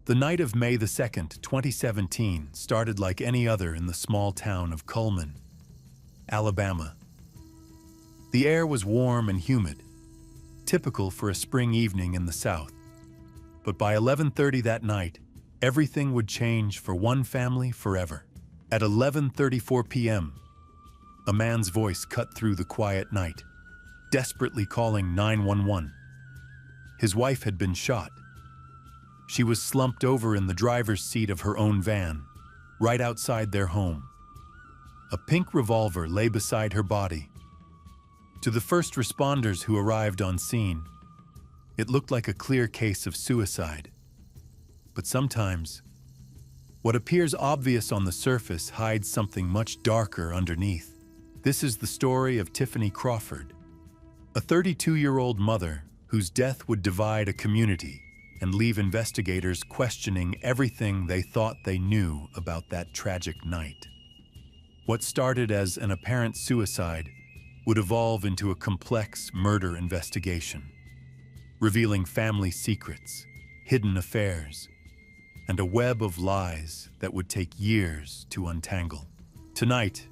The night of May the 2nd, 2017 started like any other in the small town of Cullman, Alabama. The air was warm and humid, typical for a spring evening in the South. But by 11:30 that night, everything would change for one family forever. At 11:34 p.m., a man's voice cut through the quiet night, desperately calling 911. His wife had been shot. She was slumped over in the driver's seat of her own van, right outside their home. A pink revolver lay beside her body. To the first responders who arrived on scene, it looked like a clear case of suicide. But sometimes, what appears obvious on the surface hides something much darker underneath. This is the story of Tiffany Crawford, a 32-year-old mother whose death would divide a community and leave investigators questioning everything they thought they knew about that tragic night. What started as an apparent suicide would evolve into a complex murder investigation, revealing family secrets, hidden affairs, and a web of lies that would take years to untangle. Tonight,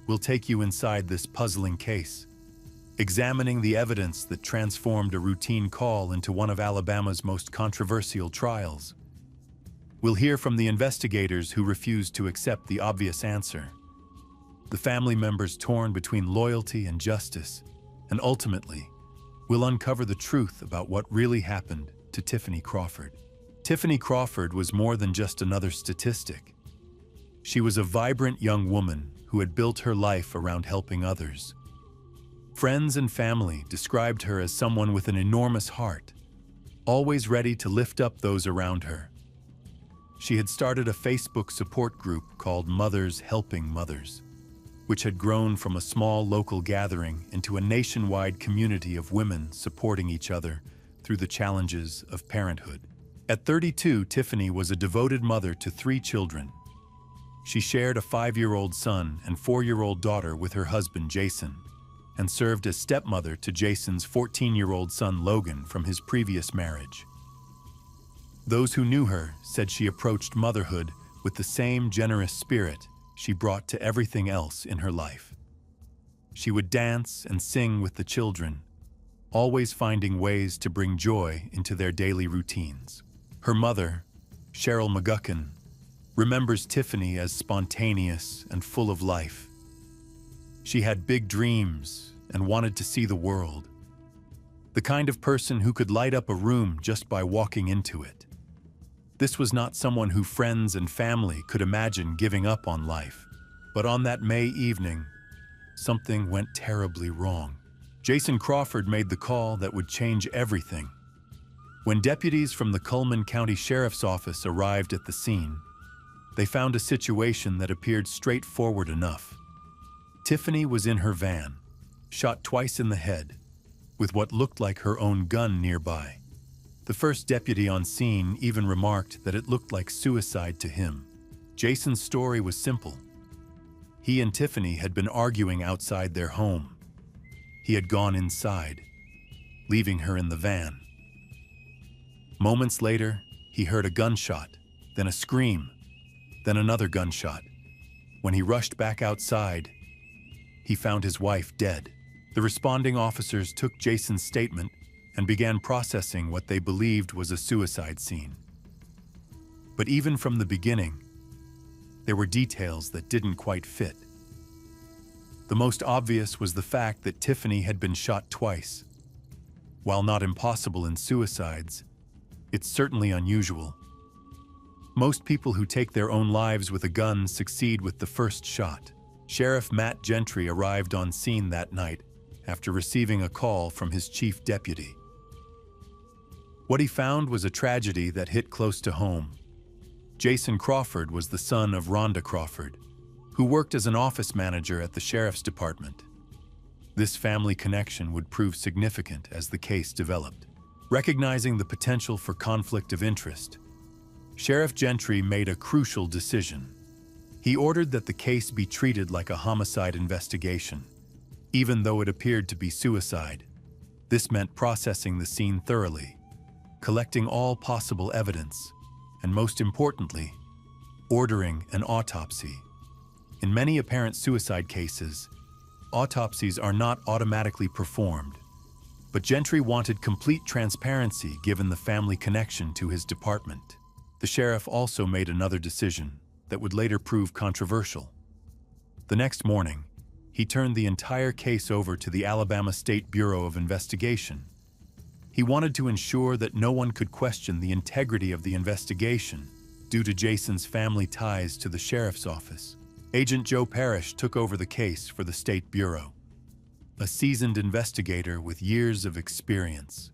we'll take you inside this puzzling case, examining the evidence that transformed a routine call into one of Alabama's most controversial trials. We'll hear from the investigators who refused to accept the obvious answer, the family members torn between loyalty and justice, and ultimately, we'll uncover the truth about what really happened to Tiffany Crawford. Tiffany Crawford was more than just another statistic. She was a vibrant young woman who had built her life around helping others. Friends and family described her as someone with an enormous heart, always ready to lift up those around her. She had started a Facebook support group called Mothers Helping Mothers, which had grown from a small local gathering into a nationwide community of women supporting each other through the challenges of parenthood. At 32, Tiffany was a devoted mother to 3 children. She shared a 5-year-old son and 4-year-old daughter with her husband, Jason, and served as stepmother to Jason's 14-year-old son, Logan, from his previous marriage. Those who knew her said she approached motherhood with the same generous spirit she brought to everything else in her life. She would dance and sing with the children, always finding ways to bring joy into their daily routines. Her mother, Cheryl McGuckin, remembers Tiffany as spontaneous and full of life. She had big dreams and wanted to see the world, the kind of person who could light up a room just by walking into it. This was not someone who friends and family could imagine giving up on life. But on that May evening, something went terribly wrong. Jason Crawford made the call that would change everything. When deputies from the Cullman County Sheriff's Office arrived at the scene, they found a situation that appeared straightforward enough. Tiffany was in her van, shot twice in the head, with what looked like her own gun nearby. The first deputy on scene even remarked that it looked like suicide to him. Jason's story was simple. He and Tiffany had been arguing outside their home. He had gone inside, leaving her in the van. Moments later, he heard a gunshot, then a scream, then another gunshot. When he rushed back outside, he found his wife dead. The responding officers took Jason's statement and began processing what they believed was a suicide scene. But even from the beginning, there were details that didn't quite fit. The most obvious was the fact that Tiffany had been shot twice. While not impossible in suicides, it's certainly unusual. Most people who take their own lives with a gun succeed with the first shot. Sheriff Matt Gentry arrived on scene that night after receiving a call from his chief deputy. What he found was a tragedy that hit close to home. Jason Crawford was the son of Rhonda Crawford, who worked as an office manager at the sheriff's department. This family connection would prove significant as the case developed. Recognizing the potential for conflict of interest, Sheriff Gentry made a crucial decision. He ordered that the case be treated like a homicide investigation. Even though it appeared to be suicide, this meant processing the scene thoroughly, collecting all possible evidence, and most importantly, ordering an autopsy. In many apparent suicide cases, autopsies are not automatically performed, but Gentry wanted complete transparency given the family connection to his department. The sheriff also made another decision that would later prove controversial. The next morning, he turned the entire case over to the Alabama State Bureau of Investigation. He wanted to ensure that no one could question the integrity of the investigation due to Jason's family ties to the sheriff's office. Agent Joe Parrish took over the case for the State Bureau, a seasoned investigator with years of experience.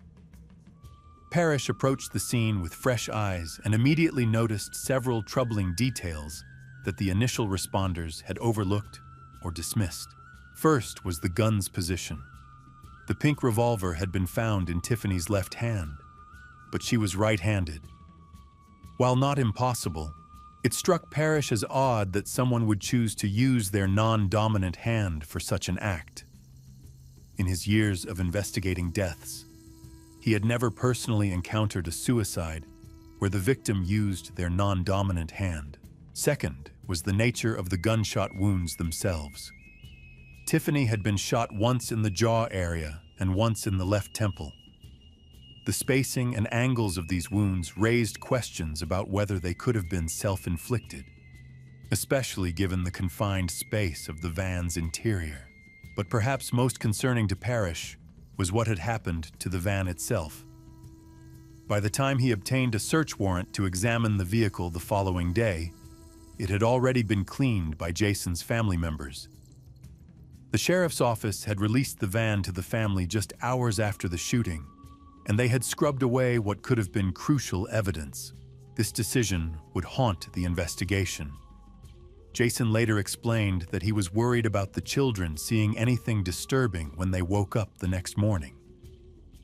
Parrish approached the scene with fresh eyes and immediately noticed several troubling details that the initial responders had overlooked or dismissed. First was the gun's position. The pink revolver had been found in Tiffany's left hand, but she was right-handed. While not impossible, it struck Parrish as odd that someone would choose to use their non-dominant hand for such an act. In his years of investigating deaths, he had never personally encountered a suicide where the victim used their non-dominant hand. Second was the nature of the gunshot wounds themselves. Tiffany had been shot once in the jaw area and once in the left temple. The spacing and angles of these wounds raised questions about whether they could have been self-inflicted, especially given the confined space of the van's interior. But perhaps most concerning to Parrish was what had happened to the van itself. By the time he obtained a search warrant to examine the vehicle the following day, it had already been cleaned by Jason's family members. The sheriff's office had released the van to the family just hours after the shooting, and they had scrubbed away what could have been crucial evidence. This decision would haunt the investigation. Jason later explained that he was worried about the children seeing anything disturbing when they woke up the next morning,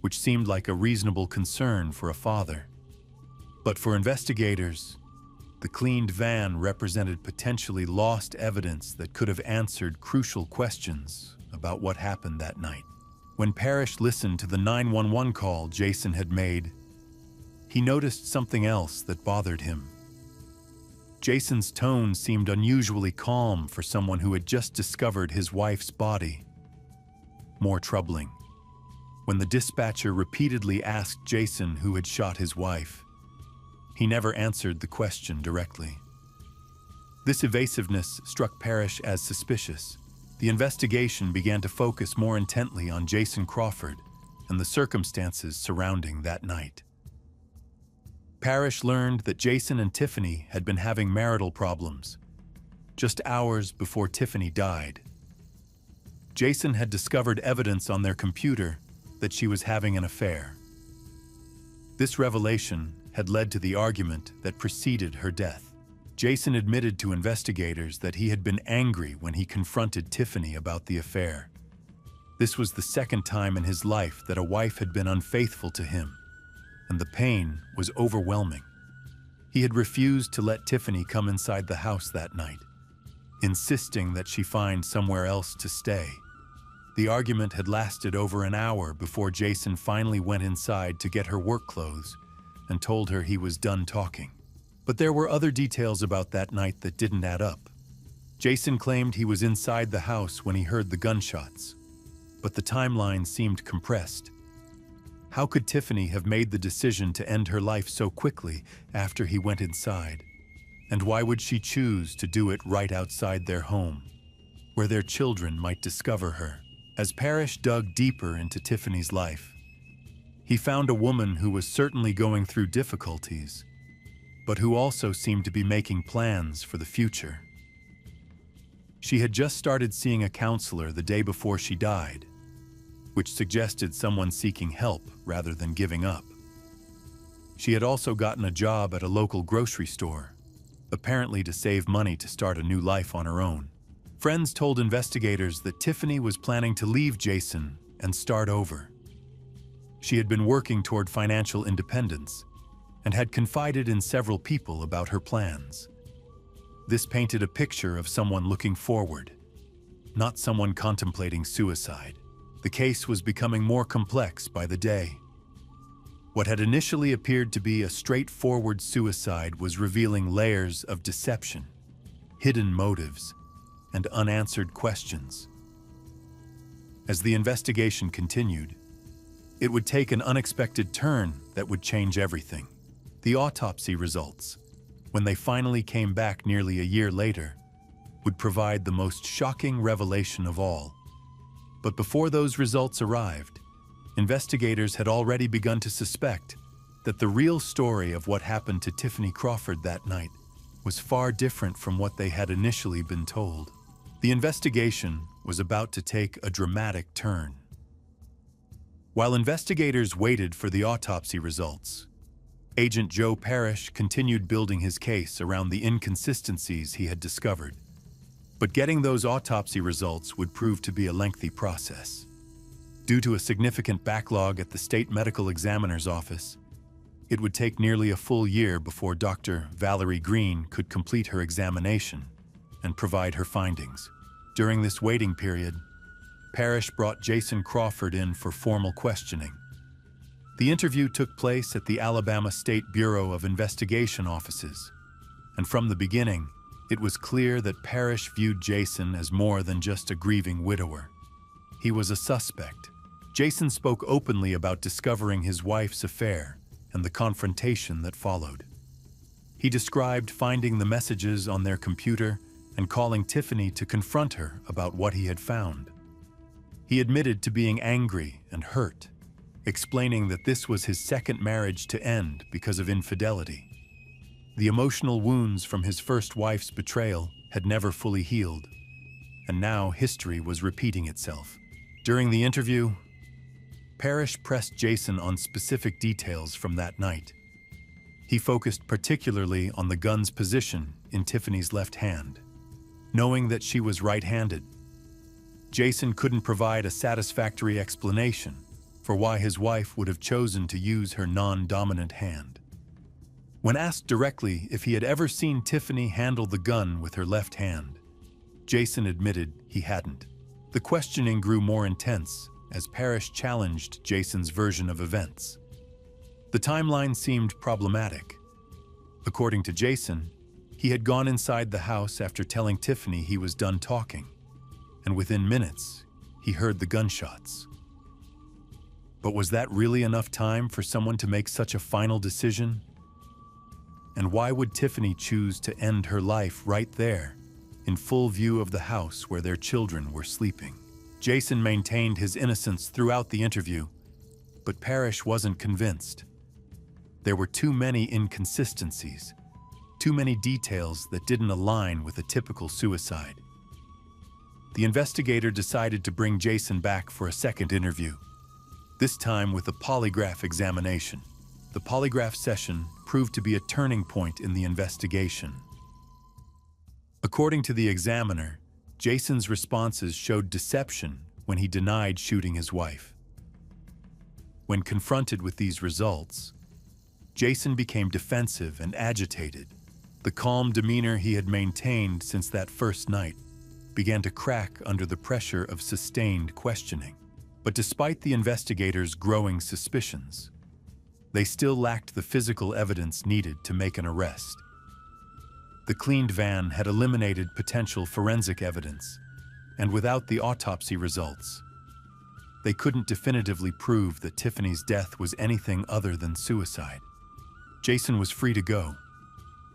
which seemed like a reasonable concern for a father. But for investigators, the cleaned van represented potentially lost evidence that could have answered crucial questions about what happened that night. When Parrish listened to the 911 call Jason had made, he noticed something else that bothered him. Jason's tone seemed unusually calm for someone who had just discovered his wife's body. More troubling, when the dispatcher repeatedly asked Jason who had shot his wife, he never answered the question directly. This evasiveness struck Parrish as suspicious. The investigation began to focus more intently on Jason Crawford and the circumstances surrounding that night. Parrish learned that Jason and Tiffany had been having marital problems just hours before Tiffany died. Jason had discovered evidence on their computer that she was having an affair. This revelation had led to the argument that preceded her death. Jason admitted to investigators that he had been angry when he confronted Tiffany about the affair. This was the second time in his life that a wife had been unfaithful to him, and the pain was overwhelming. He had refused to let Tiffany come inside the house that night, insisting that she find somewhere else to stay. The argument had lasted over an hour before Jason finally went inside to get her work clothes and told her he was done talking. But there were other details about that night that didn't add up. Jason claimed he was inside the house when he heard the gunshots, but the timeline seemed compressed. How could Tiffany have made the decision to end her life so quickly after he went inside? And why would she choose to do it right outside their home, where their children might discover her? As Parrish dug deeper into Tiffany's life, he found a woman who was certainly going through difficulties, but who also seemed to be making plans for the future. She had just started seeing a counselor the day before she died, which suggested someone seeking help rather than giving up. She had also gotten a job at a local grocery store, apparently to save money to start a new life on her own. Friends told investigators that Tiffany was planning to leave Jason and start over. She had been working toward financial independence and had confided in several people about her plans. This painted a picture of someone looking forward, not someone contemplating suicide. The case was becoming more complex by the day. What had initially appeared to be a straightforward suicide was revealing layers of deception, hidden motives, and unanswered questions. As the investigation continued, it would take an unexpected turn that would change everything. The autopsy results, when they finally came back nearly a year later, would provide the most shocking revelation of all. But before those results arrived, investigators had already begun to suspect that the real story of what happened to Tiffany Crawford that night was far different from what they had initially been told. The investigation was about to take a dramatic turn. While investigators waited for the autopsy results, Agent Joe Parrish continued building his case around the inconsistencies he had discovered. But getting those autopsy results would prove to be a lengthy process. Due to a significant backlog at the state medical examiner's office, it would take nearly a full year before Dr. Valerie Green could complete her examination and provide her findings. During this waiting period, Parrish brought Jason Crawford in for formal questioning. The interview took place at the Alabama State Bureau of Investigation offices, and from the beginning, it was clear that Parrish viewed Jason as more than just a grieving widower. He was a suspect. Jason spoke openly about discovering his wife's affair and the confrontation that followed. He described finding the messages on their computer and calling Tiffany to confront her about what he had found. He admitted to being angry and hurt, explaining that this was his second marriage to end because of infidelity. The emotional wounds from his first wife's betrayal had never fully healed, and now history was repeating itself. During the interview, Parrish pressed Jason on specific details from that night. He focused particularly on the gun's position in Tiffany's left hand. Knowing that she was right-handed, Jason couldn't provide a satisfactory explanation for why his wife would have chosen to use her non-dominant hand. When asked directly if he had ever seen Tiffany handle the gun with her left hand, Jason admitted he hadn't. The questioning grew more intense as Parrish challenged Jason's version of events. The timeline seemed problematic. According to Jason, he had gone inside the house after telling Tiffany he was done talking, and within minutes, he heard the gunshots. But was that really enough time for someone to make such a final decision? And why would Tiffany choose to end her life right there, in full view of the house where their children were sleeping? Jason maintained his innocence throughout the interview, but Parrish wasn't convinced. There were too many inconsistencies, too many details that didn't align with a typical suicide. The investigator decided to bring Jason back for a second interview, this time with a polygraph examination. The polygraph session proved to be a turning point in the investigation. According to the examiner, Jason's responses showed deception when he denied shooting his wife. When confronted with these results, Jason became defensive and agitated. The calm demeanor he had maintained since that first night began to crack under the pressure of sustained questioning. But despite the investigators' growing suspicions, they still lacked the physical evidence needed to make an arrest. The cleaned van had eliminated potential forensic evidence, and without the autopsy results, they couldn't definitively prove that Tiffany's death was anything other than suicide. Jason was free to go,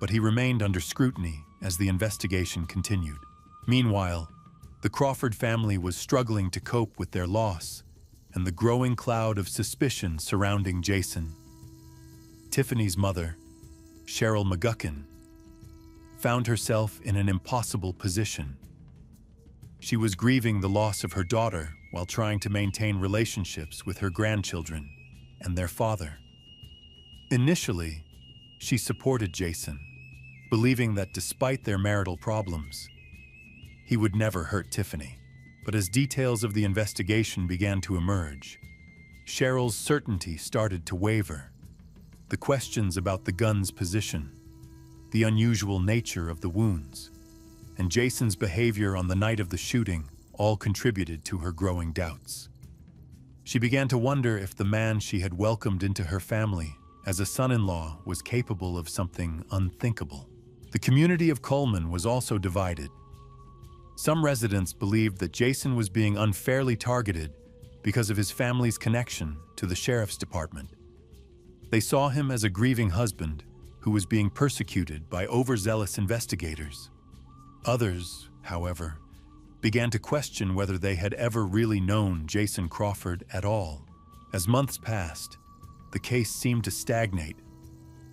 but he remained under scrutiny as the investigation continued. Meanwhile, the Crawford family was struggling to cope with their loss and the growing cloud of suspicion surrounding Jason. Tiffany's mother, Cheryl McGuckin, found herself in an impossible position. She was grieving the loss of her daughter while trying to maintain relationships with her grandchildren and their father. Initially, she supported Jason, believing that despite their marital problems, he would never hurt Tiffany. But as details of the investigation began to emerge, Cheryl's certainty started to waver. The questions about the gun's position, the unusual nature of the wounds, and Jason's behavior on the night of the shooting all contributed to her growing doubts. She began to wonder if the man she had welcomed into her family as a son-in-law was capable of something unthinkable. The community of Coleman was also divided. Some residents believed that Jason was being unfairly targeted because of his family's connection to the sheriff's department. They saw him as a grieving husband who was being persecuted by overzealous investigators. Others, however, began to question whether they had ever really known Jason Crawford at all. As months passed, the case seemed to stagnate.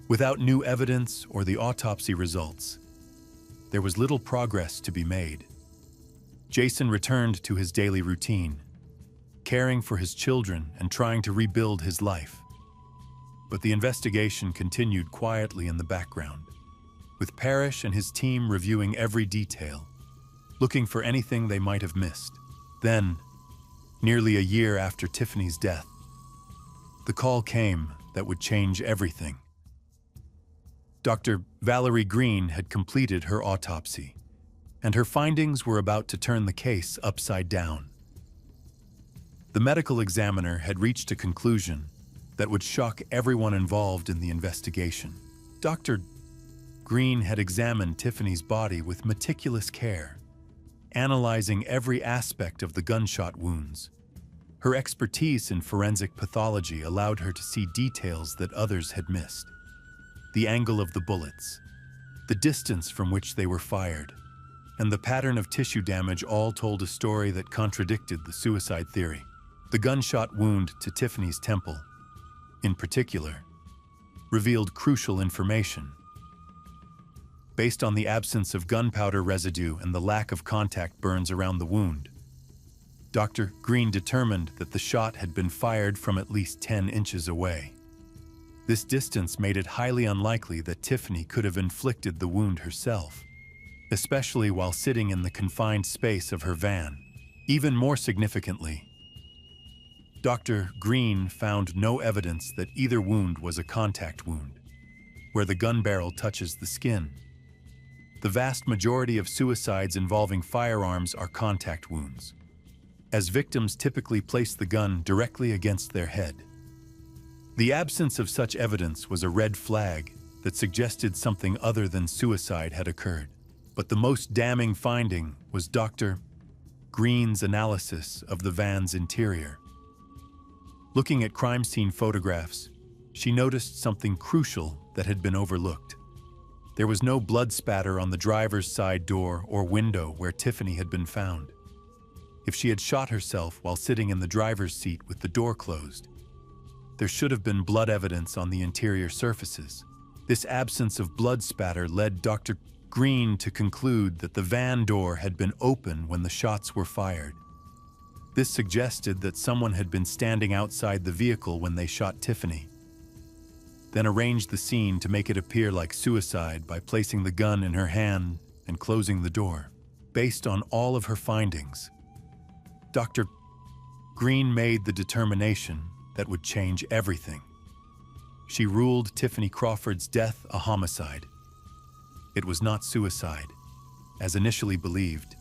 Without new evidence or the autopsy results, there was little progress to be made. Jason returned to his daily routine, caring for his children and trying to rebuild his life. But the investigation continued quietly in the background, with Parrish and his team reviewing every detail, looking for anything they might have missed. Then, nearly a year after Tiffany's death, the call came that would change everything. Dr. Valerie Green had completed her autopsy, and her findings were about to turn the case upside down. The medical examiner had reached a conclusion that would shock everyone involved in the investigation. Dr. Green had examined Tiffany's body with meticulous care, analyzing every aspect of the gunshot wounds. Her expertise in forensic pathology allowed her to see details that others had missed. The angle of the bullets, the distance from which they were fired, and the pattern of tissue damage all told a story that contradicted the suicide theory. The gunshot wound to Tiffany's temple, in particular, revealed crucial information. Based on the absence of gunpowder residue and the lack of contact burns around the wound, Dr. Green determined that the shot had been fired from at least 10 inches away. This distance made it highly unlikely that Tiffany could have inflicted the wound herself, especially while sitting in the confined space of her van. Even more significantly, Dr. Green found no evidence that either wound was a contact wound, where the gun barrel touches the skin. The vast majority of suicides involving firearms are contact wounds, as victims typically place the gun directly against their head. The absence of such evidence was a red flag that suggested something other than suicide had occurred. But the most damning finding was Dr. Green's analysis of the van's interior. Looking at crime scene photographs, she noticed something crucial that had been overlooked. There was no blood spatter on the driver's side door or window where Tiffany had been found. If she had shot herself while sitting in the driver's seat with the door closed, there should have been blood evidence on the interior surfaces. This absence of blood spatter led Dr. Green to conclude that the van door had been open when the shots were fired. This suggested that someone had been standing outside the vehicle when they shot Tiffany, then arranged the scene to make it appear like suicide by placing the gun in her hand and closing the door. Based on all of her findings, Dr. Green made the determination that would change everything. She ruled Tiffany Crawford's death a homicide. It was not suicide, as initially believed,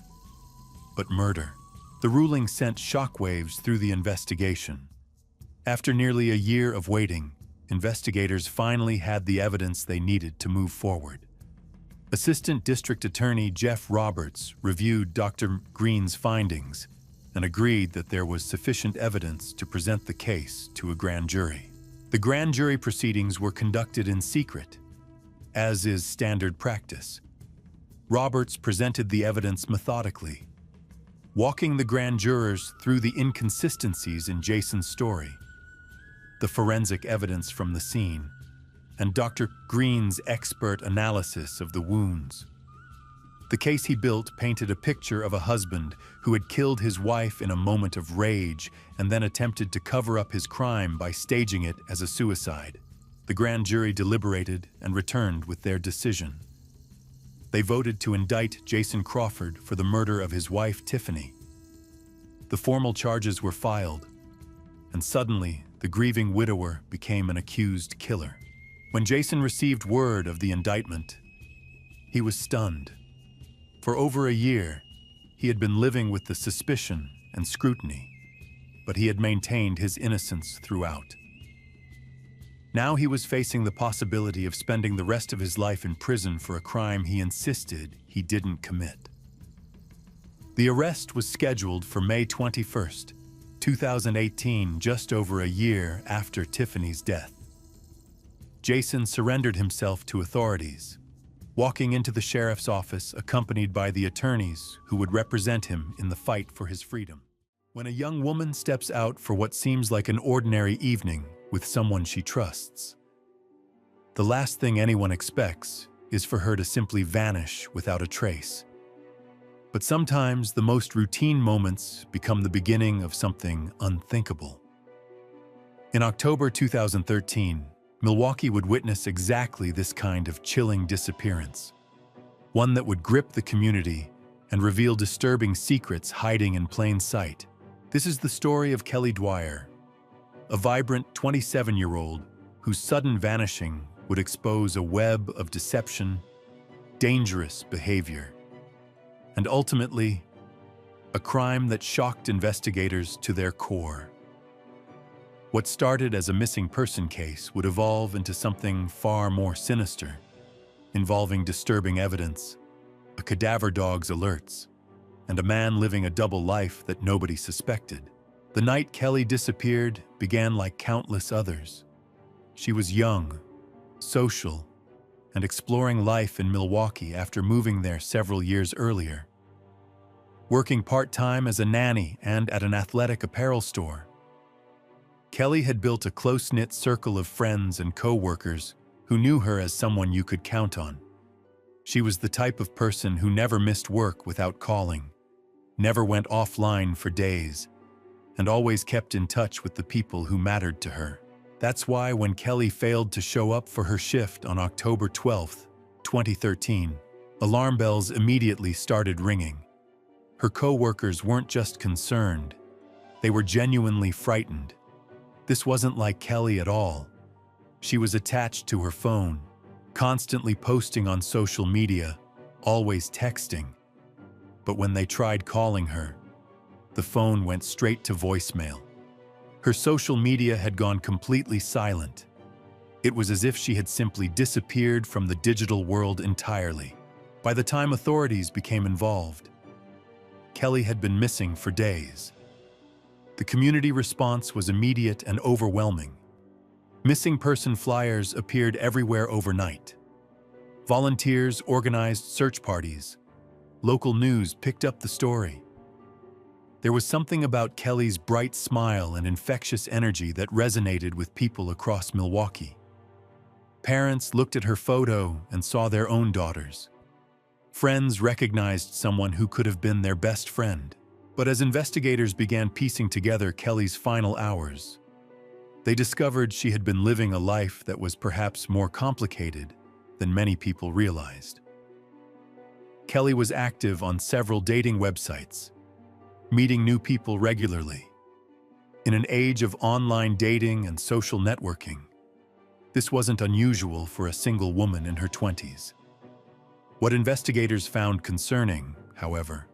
but murder. The ruling sent shockwaves through the investigation. After nearly a year of waiting, investigators finally had the evidence they needed to move forward. Assistant District Attorney Jeff Roberts reviewed Dr. Green's findings and agreed that there was sufficient evidence to present the case to a grand jury. The grand jury proceedings were conducted in secret, as is standard practice. Roberts presented the evidence methodically, walking the grand jurors through the inconsistencies in Jason's story, the forensic evidence from the scene, and Dr. Green's expert analysis of the wounds. The case he built painted a picture of a husband who had killed his wife in a moment of rage and then attempted to cover up his crime by staging it as a suicide. The grand jury deliberated and returned with their decision. They voted to indict Jason Crawford for the murder of his wife, Tiffany. The formal charges were filed, and suddenly the grieving widower became an accused killer. When Jason received word of the indictment, he was stunned. For over a year, he had been living with the suspicion and scrutiny. but he had maintained his innocence throughout. Now he was facing the possibility of spending the rest of his life in prison for a crime he insisted he didn't commit. The arrest was scheduled for May 21st, 2018, just over a year after Tiffany's death. Jason surrendered himself to authorities, walking into the sheriff's office accompanied by the attorneys who would represent him in the fight for his freedom. When a young woman steps out for what seems like an ordinary evening with someone she trusts, the last thing anyone expects is for her to simply vanish without a trace. But sometimes the most routine moments become the beginning of something unthinkable. In October 2013, Milwaukee would witness exactly this kind of chilling disappearance, one that would grip the community and reveal disturbing secrets hiding in plain sight. This is the story of Kelly Dwyer, a vibrant 27-year-old whose sudden vanishing would expose a web of deception, dangerous behavior, and ultimately, a crime that shocked investigators to their core. What started as a missing person case would evolve into something far more sinister, involving disturbing evidence, a cadaver dog's alerts, and a man living a double life that nobody suspected. The night Kelly disappeared began like countless others. She was young, social, and exploring life in Milwaukee after moving there several years earlier. Working part-time as a nanny and at an athletic apparel store, Kelly had built a close-knit circle of friends and co-workers who knew her as someone you could count on. She was the type of person who never missed work without calling, never went offline for days, and always kept in touch with the people who mattered to her. That's why when Kelly failed to show up for her shift on October 12, 2013, alarm bells immediately started ringing. Her co-workers weren't just concerned, they were genuinely frightened. This wasn't like Kelly at all. She was attached to her phone, constantly posting on social media, always texting. But when they tried calling her, the phone went straight to voicemail. Her social media had gone completely silent. It was as if she had simply disappeared from the digital world entirely. By the time authorities became involved, Kelly had been missing for days. The community response was immediate and overwhelming. Missing person flyers appeared everywhere overnight. Volunteers organized search parties. Local news picked up the story. There was something about Kelly's bright smile and infectious energy that resonated with people across Milwaukee. Parents looked at her photo and saw their own daughters. Friends recognized someone who could have been their best friend. But as investigators began piecing together Kelly's final hours, they discovered she had been living a life that was perhaps more complicated than many people realized. Kelly was active on several dating websites, meeting new people regularly. In an age of online dating and social networking, this wasn't unusual for a single woman in her 20s. What investigators found concerning, however,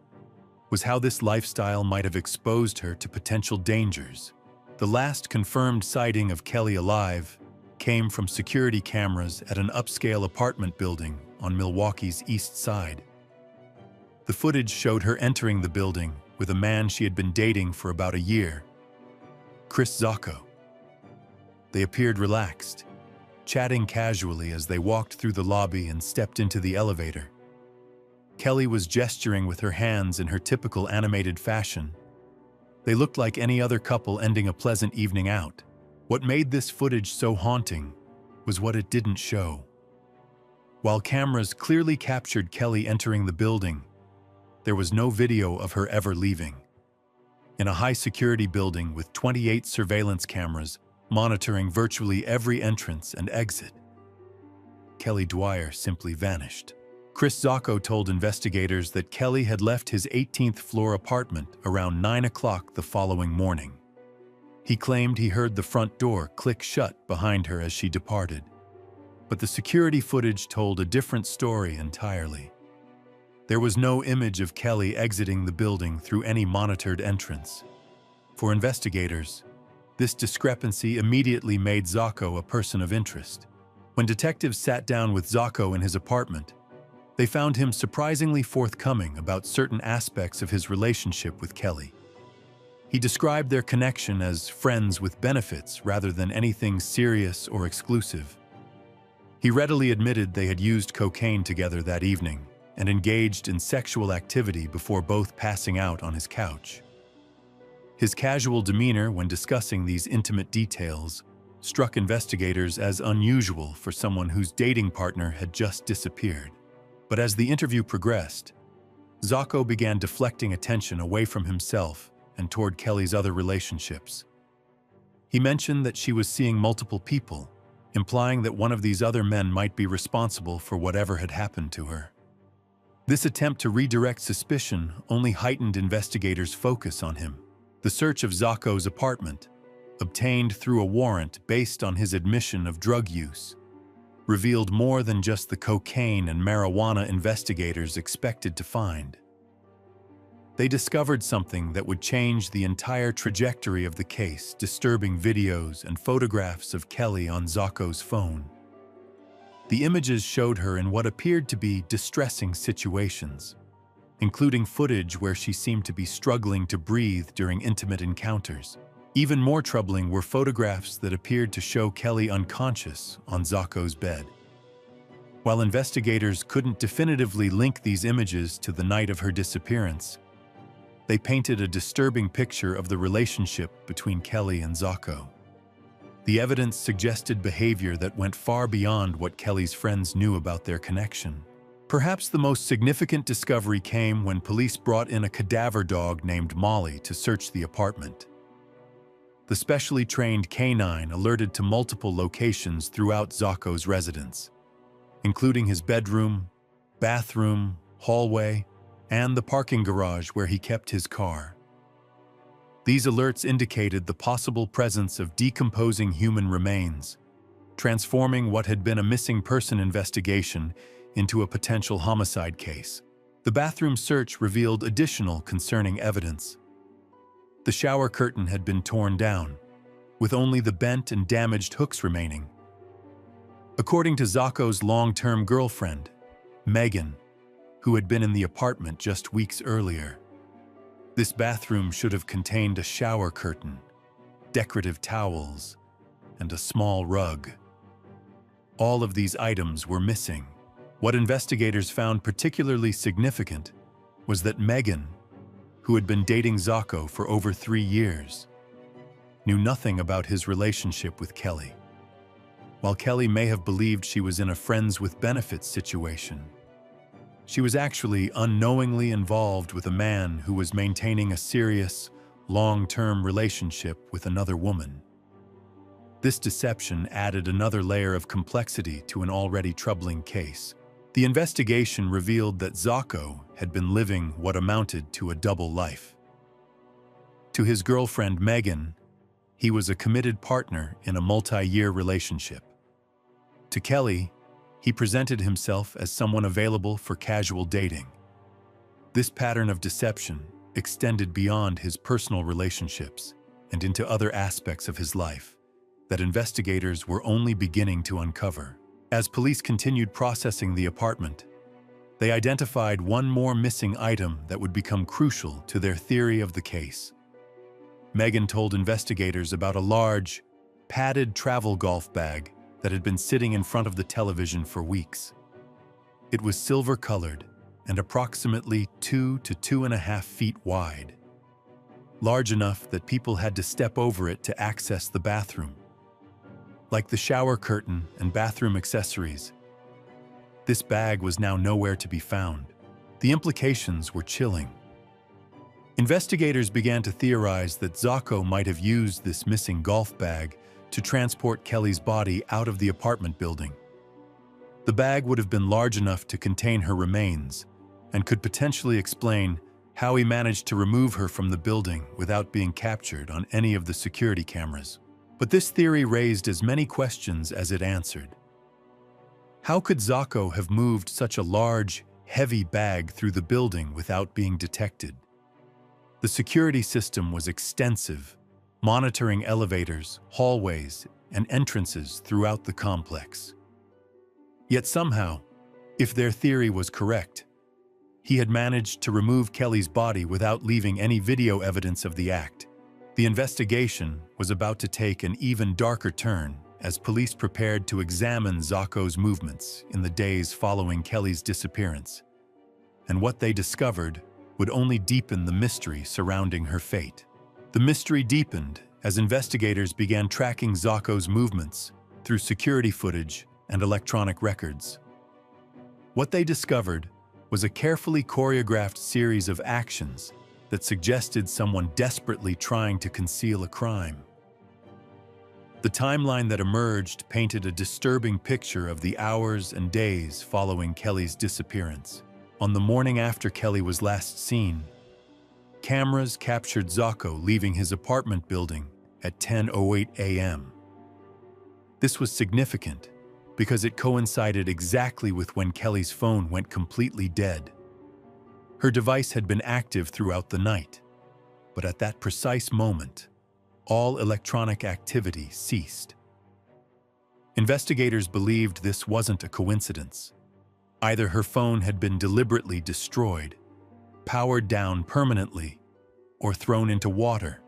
was how this lifestyle might have exposed her to potential dangers. The last confirmed sighting of Kelly alive came from security cameras at an upscale apartment building on Milwaukee's East Side. The footage showed her entering the building with a man she had been dating for about a year, Chris Zacco. They appeared relaxed, chatting casually as they walked through the lobby and stepped into the elevator. Kelly was gesturing with her hands in her typical animated fashion. They looked like any other couple ending a pleasant evening out. What made this footage so haunting was what it didn't show. While cameras clearly captured Kelly entering the building, there was no video of her ever leaving. In a high-security building with 28 surveillance cameras monitoring virtually every entrance and exit, Kelly Dwyer simply vanished. Chris Zacco told investigators that Kelly had left his 18th floor apartment around 9 o'clock the following morning. He claimed he heard the front door click shut behind her as she departed. But the security footage told a different story entirely. There was no image of Kelly exiting the building through any monitored entrance. For investigators, this discrepancy immediately made Zocco a person of interest. When detectives sat down with Zocco in his apartment, they found him surprisingly forthcoming about certain aspects of his relationship with Kelly. He described their connection as friends with benefits rather than anything serious or exclusive. He readily admitted they had used cocaine together that evening and engaged in sexual activity before both passing out on his couch. His casual demeanor when discussing these intimate details struck investigators as unusual for someone whose dating partner had just disappeared. But as the interview progressed, Zocco began deflecting attention away from himself and toward Kelly's other relationships. He mentioned that she was seeing multiple people, implying that one of these other men might be responsible for whatever had happened to her. This attempt to redirect suspicion only heightened investigators' focus on him. The search of Zocco's apartment, obtained through a warrant based on his admission of drug use, revealed more than just the cocaine and marijuana investigators expected to find. They discovered something that would change the entire trajectory of the case, disturbing videos and photographs of Kelly on Zocco's phone. The images showed her in what appeared to be distressing situations, including footage where she seemed to be struggling to breathe during intimate encounters. Even more troubling were photographs that appeared to show Kelly unconscious on Zocco's bed. While investigators couldn't definitively link these images to the night of her disappearance, they painted a disturbing picture of the relationship between Kelly and Zocco. The evidence suggested behavior that went far beyond what Kelly's friends knew about their connection. Perhaps the most significant discovery came when police brought in a cadaver dog named Molly to search the apartment. The specially trained canine alerted to multiple locations throughout Zocco's residence, including his bedroom, bathroom, hallway, and the parking garage where he kept his car. These alerts indicated the possible presence of decomposing human remains, transforming what had been a missing person investigation into a potential homicide case. The bathroom search revealed additional concerning evidence. The shower curtain had been torn down, with only the bent and damaged hooks remaining. According to Zocco's long-term girlfriend, Megan, who had been in the apartment just weeks earlier, this bathroom should have contained a shower curtain, decorative towels, and a small rug. All of these items were missing. What investigators found particularly significant was that Megan, who had been dating Zocco for over 3 years, knew nothing about his relationship with Kelly. While Kelly may have believed she was in a friends with benefits situation, she was actually unknowingly involved with a man who was maintaining a serious, long-term relationship with another woman. This deception added another layer of complexity to an already troubling case. The investigation revealed that Zocco had been living what amounted to a double life. To his girlfriend Megan, he was a committed partner in a multi-year relationship. To Kelly, he presented himself as someone available for casual dating. This pattern of deception extended beyond his personal relationships and into other aspects of his life that investigators were only beginning to uncover. As police continued processing the apartment, they identified one more missing item that would become crucial to their theory of the case. Megan told investigators about a large, padded travel golf bag that had been sitting in front of the television for weeks. It was silver-colored and approximately 2 to 2.5 feet wide, large enough that people had to step over it to access the bathroom. Like the shower curtain and bathroom accessories, this bag was now nowhere to be found. The implications were chilling. Investigators began to theorize that Zocco might have used this missing golf bag to transport Kelly's body out of the apartment building. The bag would have been large enough to contain her remains and could potentially explain how he managed to remove her from the building without being captured on any of the security cameras. But this theory raised as many questions as it answered. How could Zocco have moved such a large, heavy bag through the building without being detected? The security system was extensive, monitoring elevators, hallways, and entrances throughout the complex. Yet somehow, if their theory was correct, he had managed to remove Kelly's body without leaving any video evidence of the act. The investigation was about to take an even darker turn as police prepared to examine Zocco's movements in the days following Kelly's disappearance. And what they discovered would only deepen the mystery surrounding her fate. The mystery deepened as investigators began tracking Zocco's movements through security footage and electronic records. What they discovered was a carefully choreographed series of actions that suggested someone desperately trying to conceal a crime. The timeline that emerged painted a disturbing picture of the hours and days following Kelly's disappearance. On the morning after Kelly was last seen, cameras captured Zocco leaving his apartment building at 10:08 a.m. This was significant because it coincided exactly with when Kelly's phone went completely dead. Her device had been active throughout the night, but at that precise moment, all electronic activity ceased. Investigators believed this wasn't a coincidence. Either her phone had been deliberately destroyed, powered down permanently, or thrown into water,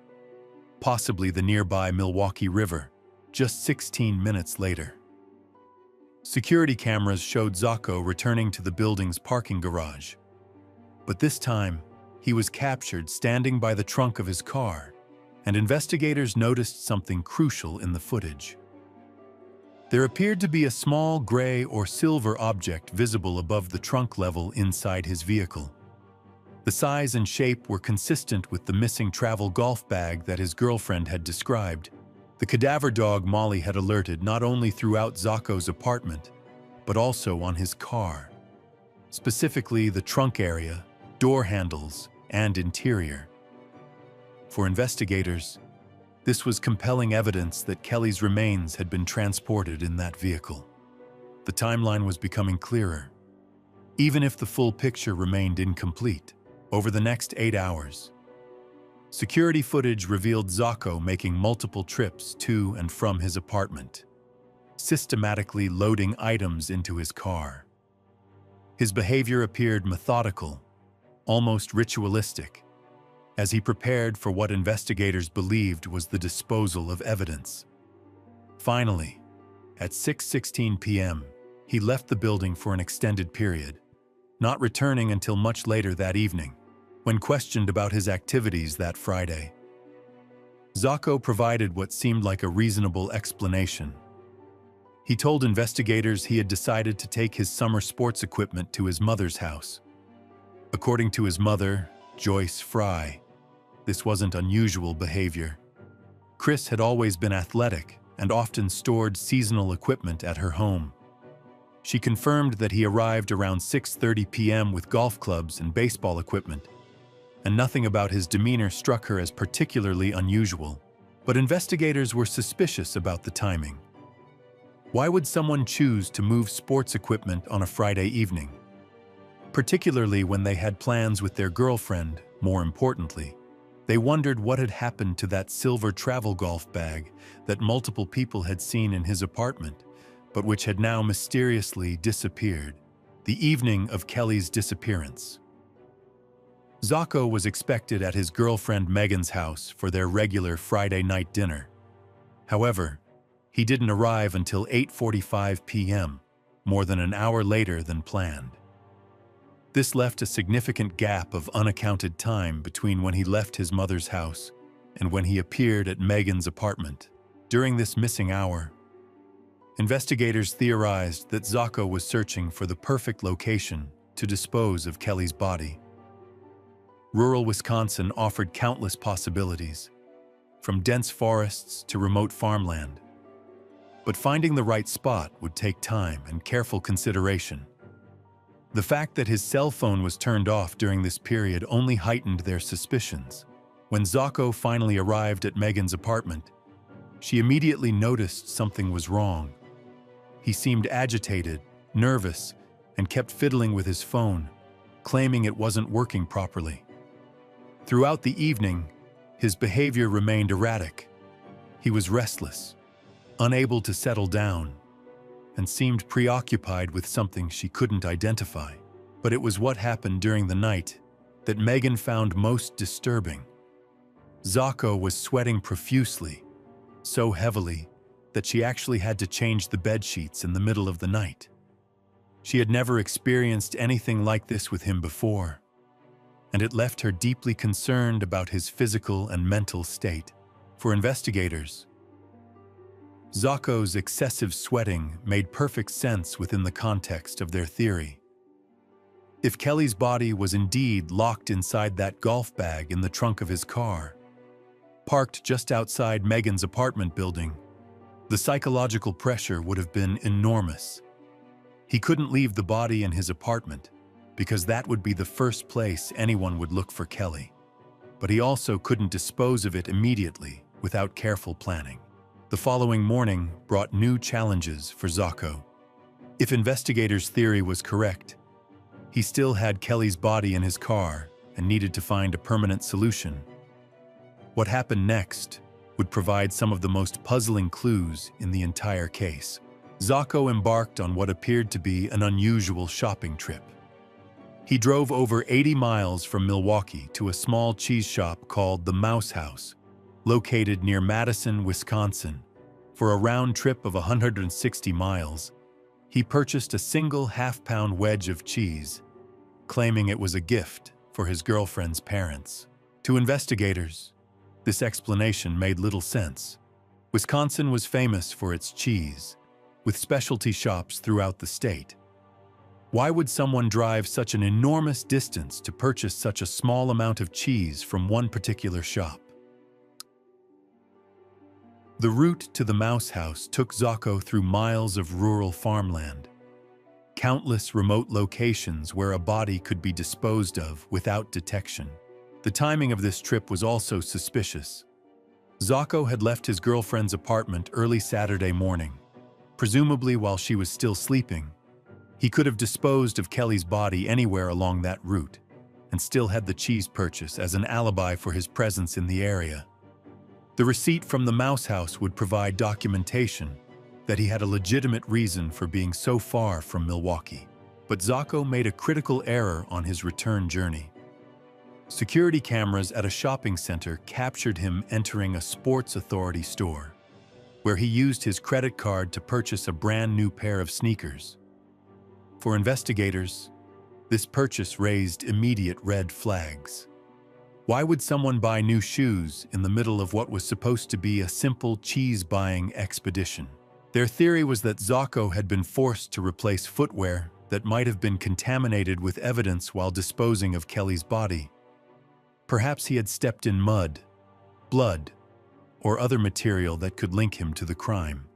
possibly the nearby Milwaukee River, just 16 minutes later. Security cameras showed Zocco returning to the building's parking garage. But this time, he was captured standing by the trunk of his car, and investigators noticed something crucial in the footage. There appeared to be a small gray or silver object visible above the trunk level inside his vehicle. The size and shape were consistent with the missing travel golf bag that his girlfriend had described. The cadaver dog Molly had alerted not only throughout Zocco's apartment, but also on his car, specifically the trunk area, door handles, and interior. For investigators, this was compelling evidence that Kelly's remains had been transported in that vehicle. The timeline was becoming clearer, even if the full picture remained incomplete. Over the next 8 hours, security footage revealed Zocco making multiple trips to and from his apartment, systematically loading items into his car. His behavior appeared methodical, almost ritualistic, as he prepared for what investigators believed was the disposal of evidence. Finally, at 6:16 p.m., he left the building for an extended period, not returning until much later that evening. When questioned about his activities that Friday, Zocco provided what seemed like a reasonable explanation. He told investigators he had decided to take his summer sports equipment to his mother's house. According to his mother, Joyce Fry, this wasn't unusual behavior. Chris had always been athletic and often stored seasonal equipment at her home. She confirmed that he arrived around 6:30 p.m. with golf clubs and baseball equipment, and nothing about his demeanor struck her as particularly unusual. But investigators were suspicious about the timing. Why would someone choose to move sports equipment on a Friday evening? Particularly when they had plans with their girlfriend, more importantly. They wondered what had happened to that silver travel golf bag that multiple people had seen in his apartment, but which had now mysteriously disappeared the evening of Kelly's disappearance. Zocco was expected at his girlfriend Megan's house for their regular Friday night dinner. However, he didn't arrive until 8:45 p.m., more than an hour later than planned. This left a significant gap of unaccounted time between when he left his mother's house and when he appeared at Megan's apartment. During this missing hour, investigators theorized that Zocco was searching for the perfect location to dispose of Kelly's body. Rural Wisconsin offered countless possibilities, from dense forests to remote farmland. But finding the right spot would take time and careful consideration. The fact that his cell phone was turned off during this period only heightened their suspicions. When Zocco finally arrived at Megan's apartment, she immediately noticed something was wrong. He seemed agitated, nervous, and kept fiddling with his phone, claiming it wasn't working properly. Throughout the evening, his behavior remained erratic. He was restless, unable to settle down, and seemed preoccupied with something she couldn't identify. But it was what happened during the night that Megan found most disturbing. Zako was sweating profusely, so heavily that she actually had to change the bed sheets in the middle of the night. She had never experienced anything like this with him before, and it left her deeply concerned about his physical and mental state. For investigators, Zako's excessive sweating made perfect sense within the context of their theory. If Kelly's body was indeed locked inside that golf bag in the trunk of his car, parked just outside Megan's apartment building, the psychological pressure would have been enormous. He couldn't leave the body in his apartment because that would be the first place anyone would look for Kelly. But he also couldn't dispose of it immediately without careful planning. The following morning brought new challenges for Zako. If investigators' theory was correct, he still had Kelly's body in his car and needed to find a permanent solution. What happened next would provide some of the most puzzling clues in the entire case. Zako embarked on what appeared to be an unusual shopping trip. He drove over 80 miles from Milwaukee to a small cheese shop called the Mouse House, located near Madison, Wisconsin. For a round trip of 160 miles, he purchased a single half-pound wedge of cheese, claiming it was a gift for his girlfriend's parents. To investigators, this explanation made little sense. Wisconsin was famous for its cheese, with specialty shops throughout the state. Why would someone drive such an enormous distance to purchase such a small amount of cheese from one particular shop? The route to the Mouse House took Zako through miles of rural farmland, countless remote locations where a body could be disposed of without detection. The timing of this trip was also suspicious. Zako had left his girlfriend's apartment early Saturday morning, presumably while she was still sleeping. He could have disposed of Kelly's body anywhere along that route and still had the cheese purchase as an alibi for his presence in the area. The receipt from the Mouse House would provide documentation that he had a legitimate reason for being so far from Milwaukee. But Zako made a critical error on his return journey. Security cameras at a shopping center captured him entering a Sports Authority store, where he used his credit card to purchase a brand new pair of sneakers. For investigators, this purchase raised immediate red flags. Why would someone buy new shoes in the middle of what was supposed to be a simple cheese-buying expedition? Their theory was that Zako had been forced to replace footwear that might have been contaminated with evidence while disposing of Kelly's body. Perhaps he had stepped in mud, blood, or other material that could link him to the crime.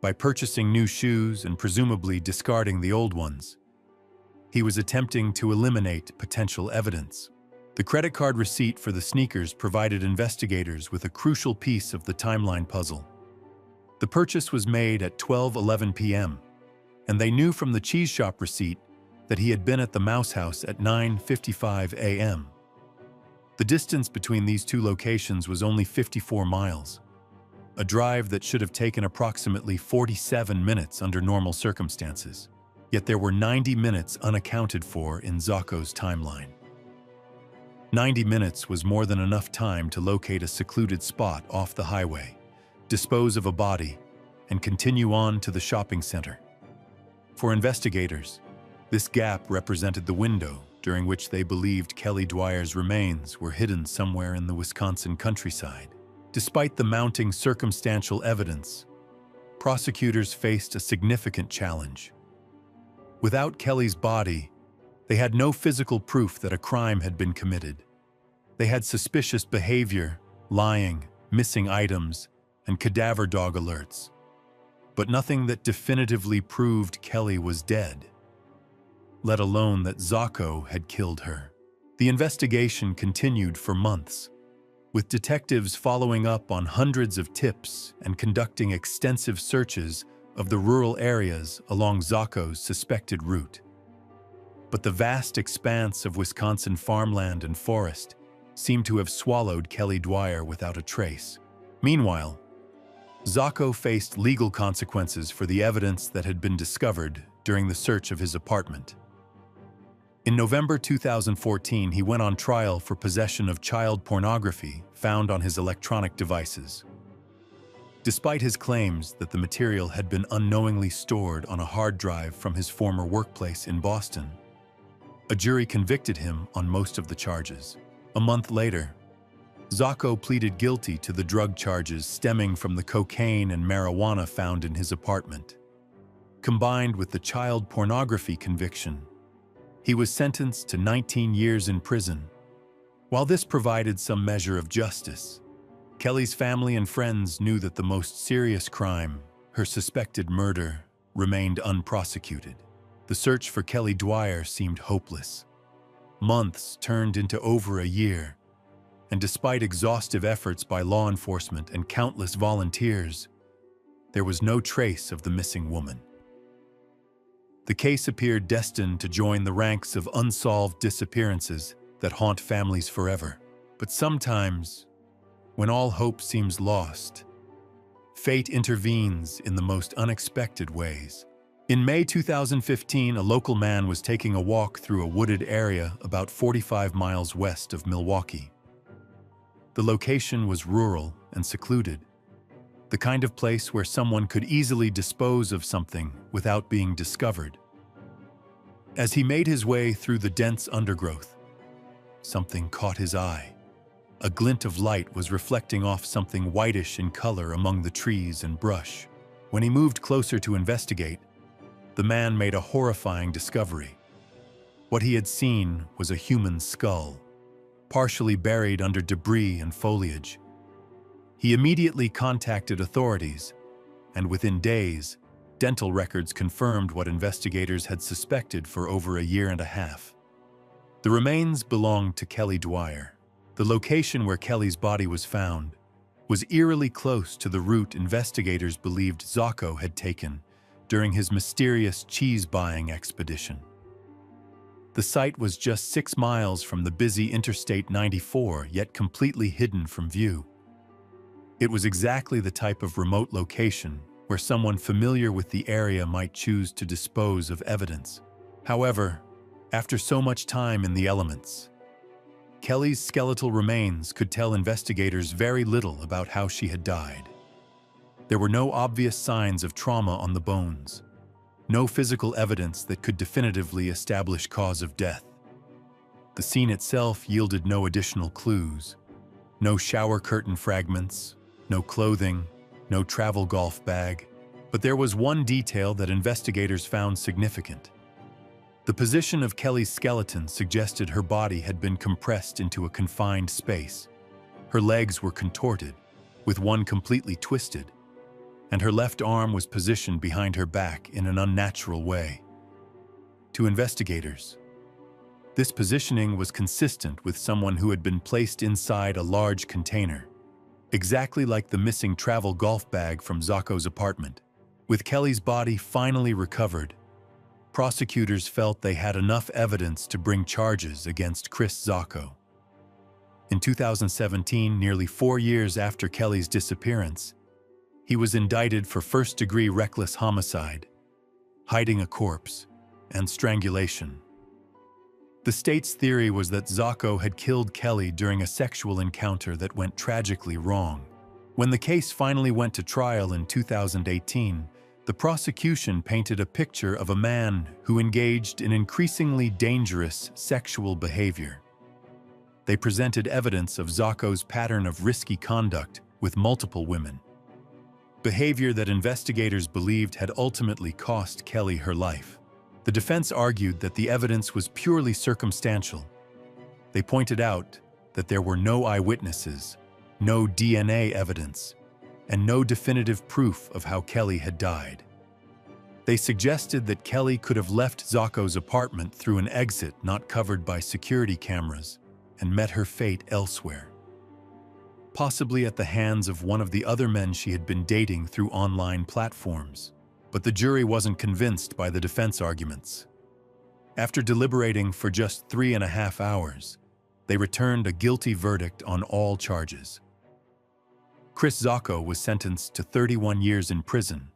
By purchasing new shoes and presumably discarding the old ones, he was attempting to eliminate potential evidence. The credit card receipt for the sneakers provided investigators with a crucial piece of the timeline puzzle. The purchase was made at 12:11 p.m., and they knew from the cheese shop receipt that he had been at the Mouse House at 9:55 a.m. The distance between these two locations was only 54 miles, a drive that should have taken approximately 47 minutes under normal circumstances. Yet there were 90 minutes unaccounted for in Zako's timeline. 90 minutes was more than enough time to locate a secluded spot off the highway, dispose of a body, and continue on to the shopping center. For investigators, this gap represented the window during which they believed Kelly Dwyer's remains were hidden somewhere in the Wisconsin countryside. Despite the mounting circumstantial evidence, prosecutors faced a significant challenge. Without Kelly's body, they had no physical proof that a crime had been committed. They had suspicious behavior, lying, missing items, and cadaver dog alerts, but nothing that definitively proved Kelly was dead, let alone that Zako had killed her. The investigation continued for months, with detectives following up on hundreds of tips and conducting extensive searches of the rural areas along Zako's suspected route. But the vast expanse of Wisconsin farmland and forest seemed to have swallowed Kelly Dwyer without a trace. Meanwhile, Zocco faced legal consequences for the evidence that had been discovered during the search of his apartment. In November 2014, he went on trial for possession of child pornography found on his electronic devices. Despite his claims that the material had been unknowingly stored on a hard drive from his former workplace in Boston, a jury convicted him on most of the charges. A month later, Zocco pleaded guilty to the drug charges stemming from the cocaine and marijuana found in his apartment. Combined with the child pornography conviction, he was sentenced to 19 years in prison. While this provided some measure of justice, Kelly's family and friends knew that the most serious crime, her suspected murder, remained unprosecuted. The search for Kelly Dwyer seemed hopeless. Months turned into over a year, and despite exhaustive efforts by law enforcement and countless volunteers, there was no trace of the missing woman. The case appeared destined to join the ranks of unsolved disappearances that haunt families forever. But sometimes, when all hope seems lost, fate intervenes in the most unexpected ways. In May 2015, a local man was taking a walk through a wooded area about 45 miles west of Milwaukee. The location was rural and secluded, the kind of place where someone could easily dispose of something without being discovered. As he made his way through the dense undergrowth, something caught his eye. A glint of light was reflecting off something whitish in color among the trees and brush. When he moved closer to investigate, the man made a horrifying discovery. What he had seen was a human skull, partially buried under debris and foliage. He immediately contacted authorities, and within days, dental records confirmed what investigators had suspected for over a year and a half. The remains belonged to Kelly Dwyer. The location where Kelly's body was found was eerily close to the route investigators believed Zocco had taken during his mysterious cheese-buying expedition. The site was just 6 miles from the busy Interstate 94, yet completely hidden from view. It was exactly the type of remote location where someone familiar with the area might choose to dispose of evidence. However, after so much time in the elements, Kelly's skeletal remains could tell investigators very little about how she had died. There were no obvious signs of trauma on the bones, no physical evidence that could definitively establish cause of death. The scene itself yielded no additional clues, no shower curtain fragments, no clothing, no travel golf bag, but there was one detail that investigators found significant. The position of Kelly's skeleton suggested her body had been compressed into a confined space. Her legs were contorted, with one completely twisted, and her left arm was positioned behind her back in an unnatural way. To investigators, this positioning was consistent with someone who had been placed inside a large container, exactly like the missing travel golf bag from Zocco's apartment. With Kelly's body finally recovered, prosecutors felt they had enough evidence to bring charges against Chris Zocco. In 2017, nearly 4 years after Kelly's disappearance, he was indicted for first-degree reckless homicide, hiding a corpse, and strangulation. The state's theory was that Zocco had killed Kelly during a sexual encounter that went tragically wrong. When the case finally went to trial in 2018, the prosecution painted a picture of a man who engaged in increasingly dangerous sexual behavior. They presented evidence of Zocco's pattern of risky conduct with multiple women, behavior that investigators believed had ultimately cost Kelly her life. The defense argued that the evidence was purely circumstantial. They pointed out that there were no eyewitnesses, no DNA evidence, and no definitive proof of how Kelly had died. They suggested that Kelly could have left Zocco's apartment through an exit not covered by security cameras and met her fate elsewhere, possibly at the hands of one of the other men she had been dating through online platforms. But the jury wasn't convinced by the defense arguments. After deliberating for just 3.5 hours, They returned a guilty verdict on all charges. Chris Zacco was sentenced to 31 years in prison,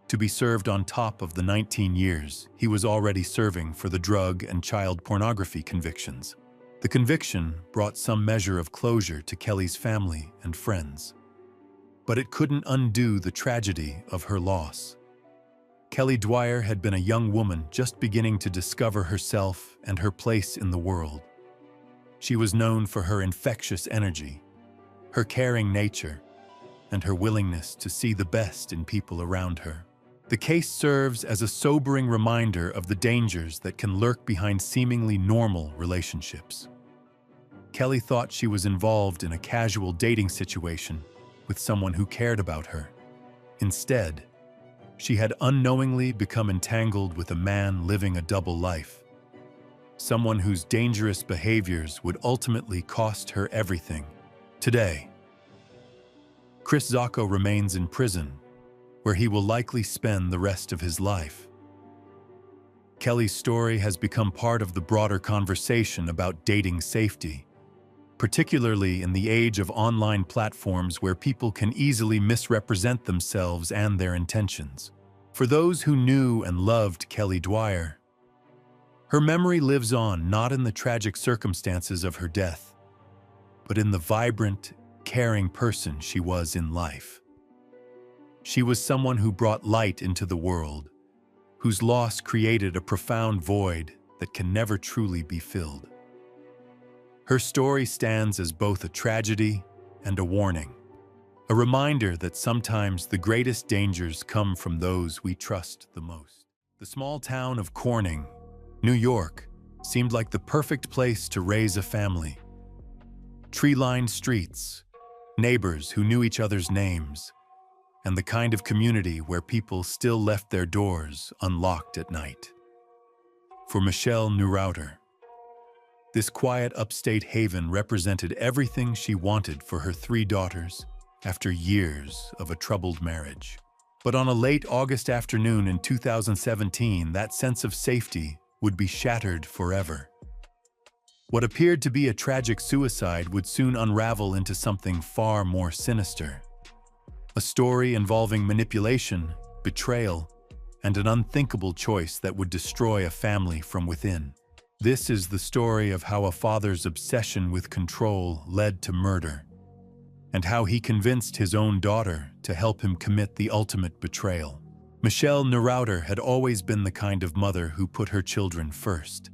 to be served on top of the 19 years he was already serving for the drug and child pornography convictions. The conviction brought some measure of closure to Kelly's family and friends. But it couldn't undo the tragedy of her loss. Kelly Dwyer had been a young woman just beginning to discover herself and her place in the world. She was known for her infectious energy, her caring nature, and her willingness to see the best in people around her. The case serves as a sobering reminder of the dangers that can lurk behind seemingly normal relationships. Kelly thought she was involved in a casual dating situation with someone who cared about her. Instead, she had unknowingly become entangled with a man living a double life, someone whose dangerous behaviors would ultimately cost her everything. Today, Chris Zacco remains in prison, where he will likely spend the rest of his life. Kelly's story has become part of the broader conversation about dating safety, particularly in the age of online platforms where people can easily misrepresent themselves and their intentions. For those who knew and loved Kelly Dwyer, her memory lives on not in the tragic circumstances of her death, but in the vibrant, caring person she was in life. She was someone who brought light into the world, whose loss created a profound void that can never truly be filled. Her story stands as both a tragedy and a warning, a reminder that sometimes the greatest dangers come from those we trust the most. The small town of Corning, New York, seemed like the perfect place to raise a family. Tree-lined streets, neighbors who knew each other's names, and the kind of community where people still left their doors unlocked at night. For Michelle Neureuther, this quiet upstate haven represented everything she wanted for her 3 daughters after years of a troubled marriage. But on a late August afternoon in 2017, that sense of safety would be shattered forever. What appeared to be a tragic suicide would soon unravel into something far more sinister. A story involving manipulation, betrayal, and an unthinkable choice that would destroy a family from within. This is the story of how a father's obsession with control led to murder, and how he convinced his own daughter to help him commit the ultimate betrayal. Michelle Neureuther had always been the kind of mother who put her children first.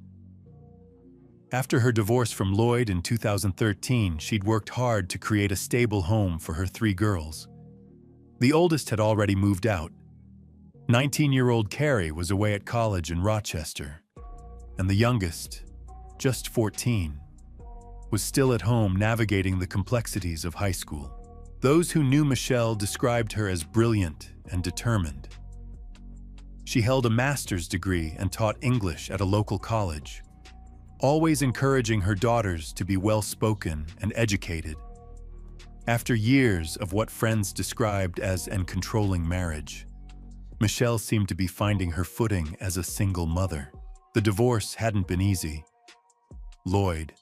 After her divorce from Lloyd in 2013, she'd worked hard to create a stable home for her 3 girls. The oldest had already moved out. 19-year-old Carrie was away at college in Rochester, and the youngest, just 14, was still at home navigating the complexities of high school. Those who knew Michelle described her as brilliant and determined. She held a master's degree and taught English at a local college, always encouraging her daughters to be well-spoken and educated. After years of what friends described as an controlling marriage, Michelle seemed to be finding her footing as a single mother. The divorce hadn't been easy. Lloyd,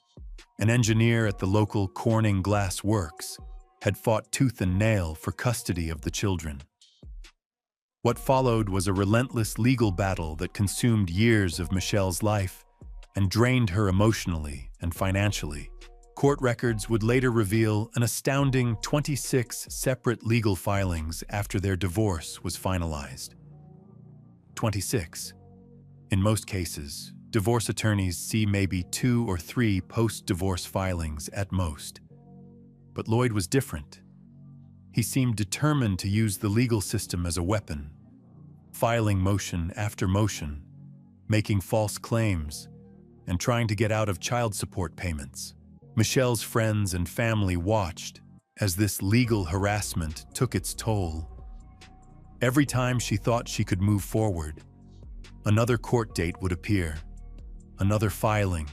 an engineer at the local Corning Glass Works, had fought tooth and nail for custody of the children. What followed was a relentless legal battle that consumed years of Michelle's life and drained her emotionally and financially. Court records would later reveal an astounding 26 separate legal filings after their divorce was finalized. 26. In most cases, divorce attorneys see maybe 2 or 3 post-divorce filings at most. But Lloyd was different. He seemed determined to use the legal system as a weapon, filing motion after motion, making false claims, and trying to get out of child support payments. Michelle's friends and family watched as this legal harassment took its toll. Every time she thought she could move forward, another court date would appear, another filing,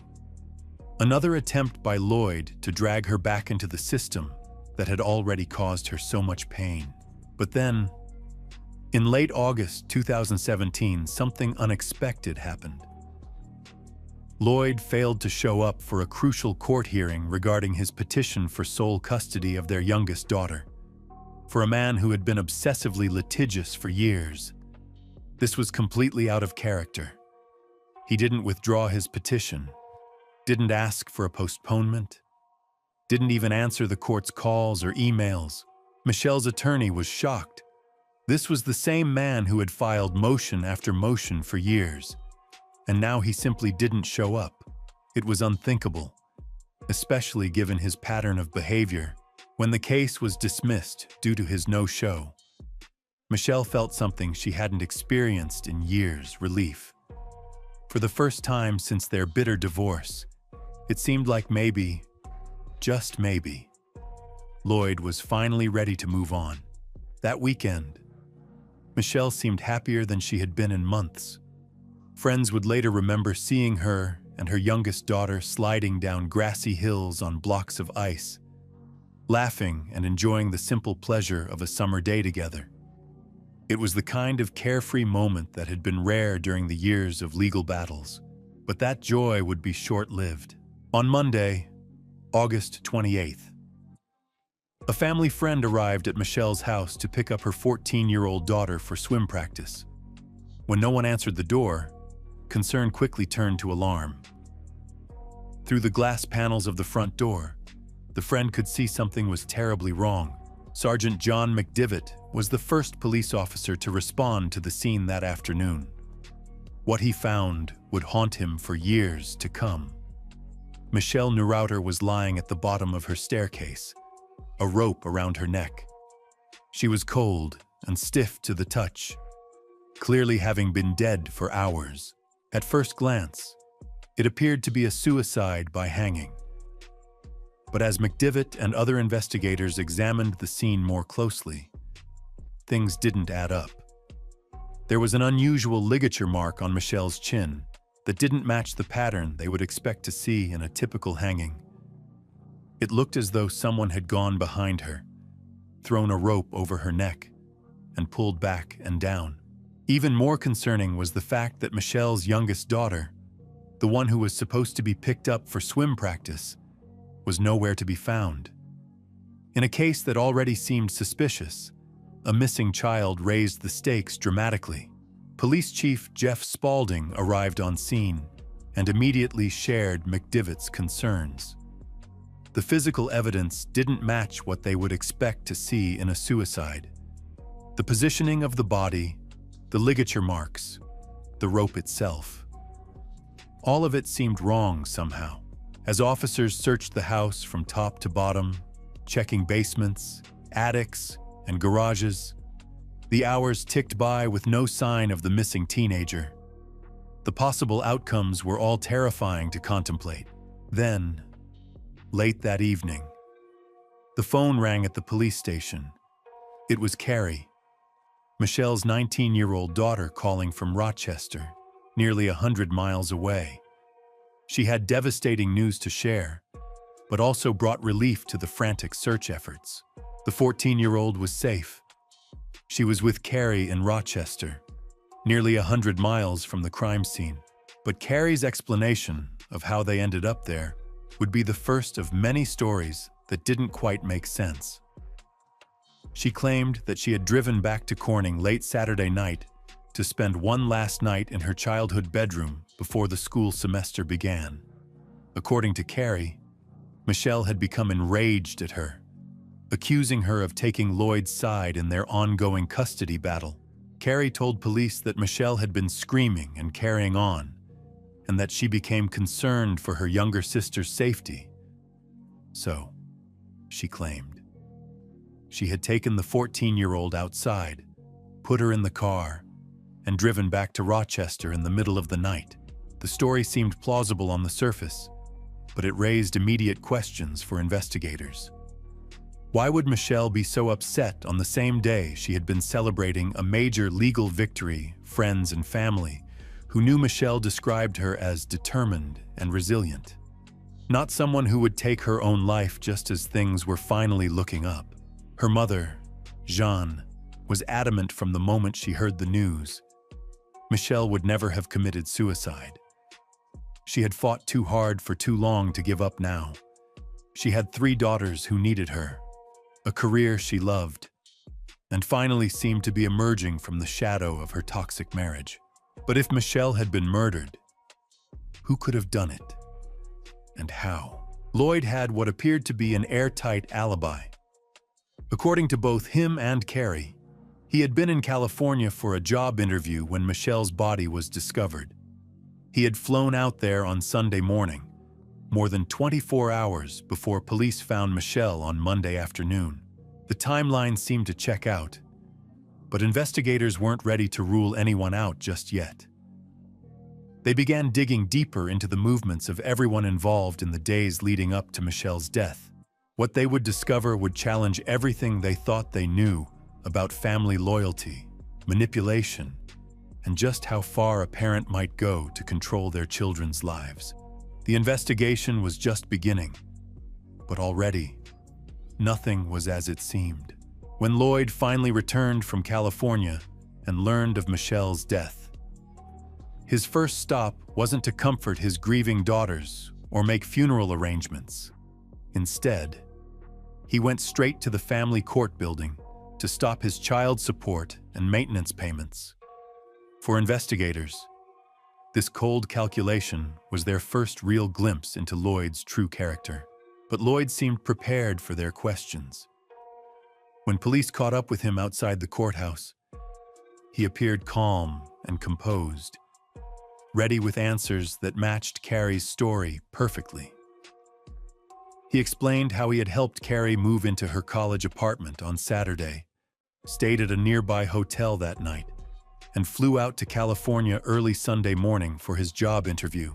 another attempt by Lloyd to drag her back into the system that had already caused her so much pain. But then, in late August 2017, something unexpected happened. Lloyd failed to show up for a crucial court hearing regarding his petition for sole custody of their youngest daughter. For a man who had been obsessively litigious for years, this was completely out of character. He didn't withdraw his petition, didn't ask for a postponement, didn't even answer the court's calls or emails. Michelle's attorney was shocked. This was the same man who had filed motion after motion for years, and now he simply didn't show up. It was unthinkable, especially given his pattern of behavior. When the case was dismissed due to his no-show, Michelle felt something she hadn't experienced in years: relief. For the first time since their bitter divorce, it seemed like maybe, just maybe, Lloyd was finally ready to move on. That weekend, Michelle seemed happier than she had been in months. Friends would later remember seeing her and her youngest daughter sliding down grassy hills on blocks of ice, laughing and enjoying the simple pleasure of a summer day together. It was the kind of carefree moment that had been rare during the years of legal battles, but that joy would be short-lived. On Monday, August 28th, a family friend arrived at Michelle's house to pick up her 14-year-old daughter for swim practice. When no one answered the door, concern quickly turned to alarm. Through the glass panels of the front door, the friend could see something was terribly wrong. Sergeant John McDivitt was the first police officer to respond to the scene that afternoon. What he found would haunt him for years to come. Michelle Neurouter was lying at the bottom of her staircase, a rope around her neck. She was cold and stiff to the touch, clearly having been dead for hours. At first glance, it appeared to be a suicide by hanging. But as McDivitt and other investigators examined the scene more closely, things didn't add up. There was an unusual ligature mark on Michelle's chin that didn't match the pattern they would expect to see in a typical hanging. It looked as though someone had gone behind her, thrown a rope over her neck, and pulled back and down. Even more concerning was the fact that Michelle's youngest daughter, the one who was supposed to be picked up for swim practice, was nowhere to be found. In a case that already seemed suspicious, a missing child raised the stakes dramatically. Police Chief Jeff Spaulding arrived on scene and immediately shared McDivitt's concerns. The physical evidence didn't match what they would expect to see in a suicide. The positioning of the body, the ligature marks, the rope itself. All of it seemed wrong somehow. As officers searched the house from top to bottom, checking basements, attics, and garages, the hours ticked by with no sign of the missing teenager. The possible outcomes were all terrifying to contemplate. Then, late that evening, the phone rang at the police station. It was Carrie, Michelle's 19-year-old daughter, calling from Rochester, nearly 100 miles away. She had devastating news to share, but also brought relief to the frantic search efforts. The 14-year-old was safe. She was with Carrie in Rochester, nearly 100 miles from the crime scene. But Carrie's explanation of how they ended up there would be the first of many stories that didn't quite make sense. She claimed that she had driven back to Corning late Saturday night to spend one last night in her childhood bedroom before the school semester began. According to Carrie, Michelle had become enraged at her, accusing her of taking Lloyd's side in their ongoing custody battle. Carrie told police that Michelle had been screaming and carrying on, and that she became concerned for her younger sister's safety. So, she claimed, she had taken the 14-year-old outside, put her in the car, and driven back to Rochester in the middle of the night. The story seemed plausible on the surface, but it raised immediate questions for investigators. Why would Michelle be so upset on the same day she had been celebrating a major legal victory? Friends and family who knew Michelle described her as determined and resilient, not someone who would take her own life just as things were finally looking up. Her mother, Jeanne, was adamant from the moment she heard the news. Michelle would never have committed suicide. She had fought too hard for too long to give up now. She had 3 daughters who needed her, a career she loved, and finally seemed to be emerging from the shadow of her toxic marriage. But if Michelle had been murdered, who could have done it? And how? Lloyd had what appeared to be an airtight alibi. According to both him and Carrie, he had been in California for a job interview when Michelle's body was discovered. He had flown out there on Sunday morning, more than 24 hours before police found Michelle on Monday afternoon. The timeline seemed to check out, but investigators weren't ready to rule anyone out just yet. They began digging deeper into the movements of everyone involved in the days leading up to Michelle's death. What they would discover would challenge everything they thought they knew about family loyalty, manipulation, and just how far a parent might go to control their children's lives. The investigation was just beginning, but already, nothing was as it seemed. When Lloyd finally returned from California and learned of Michelle's death, his first stop wasn't to comfort his grieving daughters or make funeral arrangements. Instead, he went straight to the family court building to stop his child support and maintenance payments. For investigators, this cold calculation was their first real glimpse into Lloyd's true character. But Lloyd seemed prepared for their questions. When police caught up with him outside the courthouse, he appeared calm and composed, ready with answers that matched Carrie's story perfectly. He explained how he had helped Carrie move into her college apartment on Saturday, stayed at a nearby hotel that night, and flew out to California early Sunday morning for his job interview.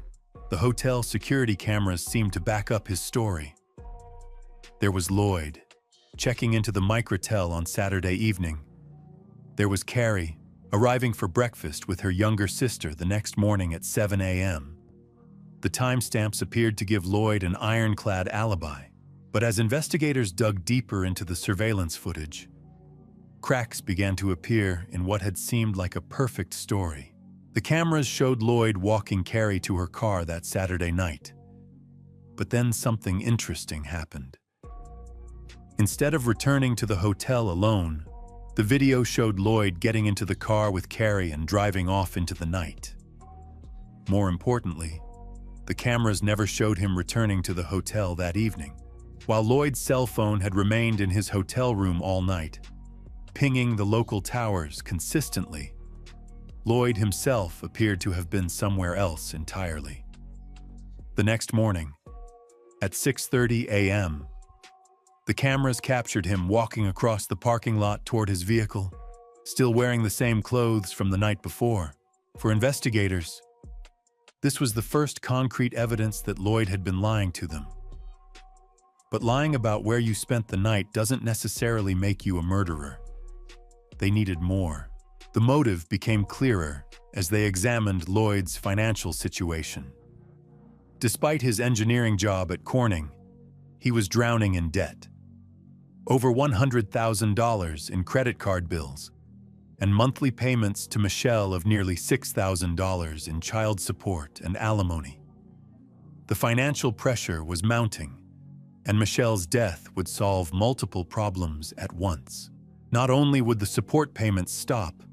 The hotel security cameras seemed to back up his story. There was Lloyd, checking into the microtel on Saturday evening. There was Carrie, arriving for breakfast with her younger sister the next morning at 7 a.m. The timestamps appeared to give Lloyd an ironclad alibi, but as investigators dug deeper into the surveillance footage, cracks began to appear in what had seemed like a perfect story. The cameras showed Lloyd walking Carrie to her car that Saturday night. But then something interesting happened. Instead of returning to the hotel alone, the video showed Lloyd getting into the car with Carrie and driving off into the night. More importantly, the cameras never showed him returning to the hotel that evening. While Lloyd's cell phone had remained in his hotel room all night, pinging the local towers consistently, Lloyd himself appeared to have been somewhere else entirely. The next morning, at 6:30 a.m., the cameras captured him walking across the parking lot toward his vehicle, still wearing the same clothes from the night before. For investigators, this was the first concrete evidence that Lloyd had been lying to them. But lying about where you spent the night doesn't necessarily make you a murderer. They needed more. The motive became clearer as they examined Lloyd's financial situation. Despite his engineering job at Corning, he was drowning in debt. Over $100,000 in credit card bills, and monthly payments to Michelle of nearly $6,000 in child support and alimony. The financial pressure was mounting, and Michelle's death would solve multiple problems at once. Not only would the support payments stop,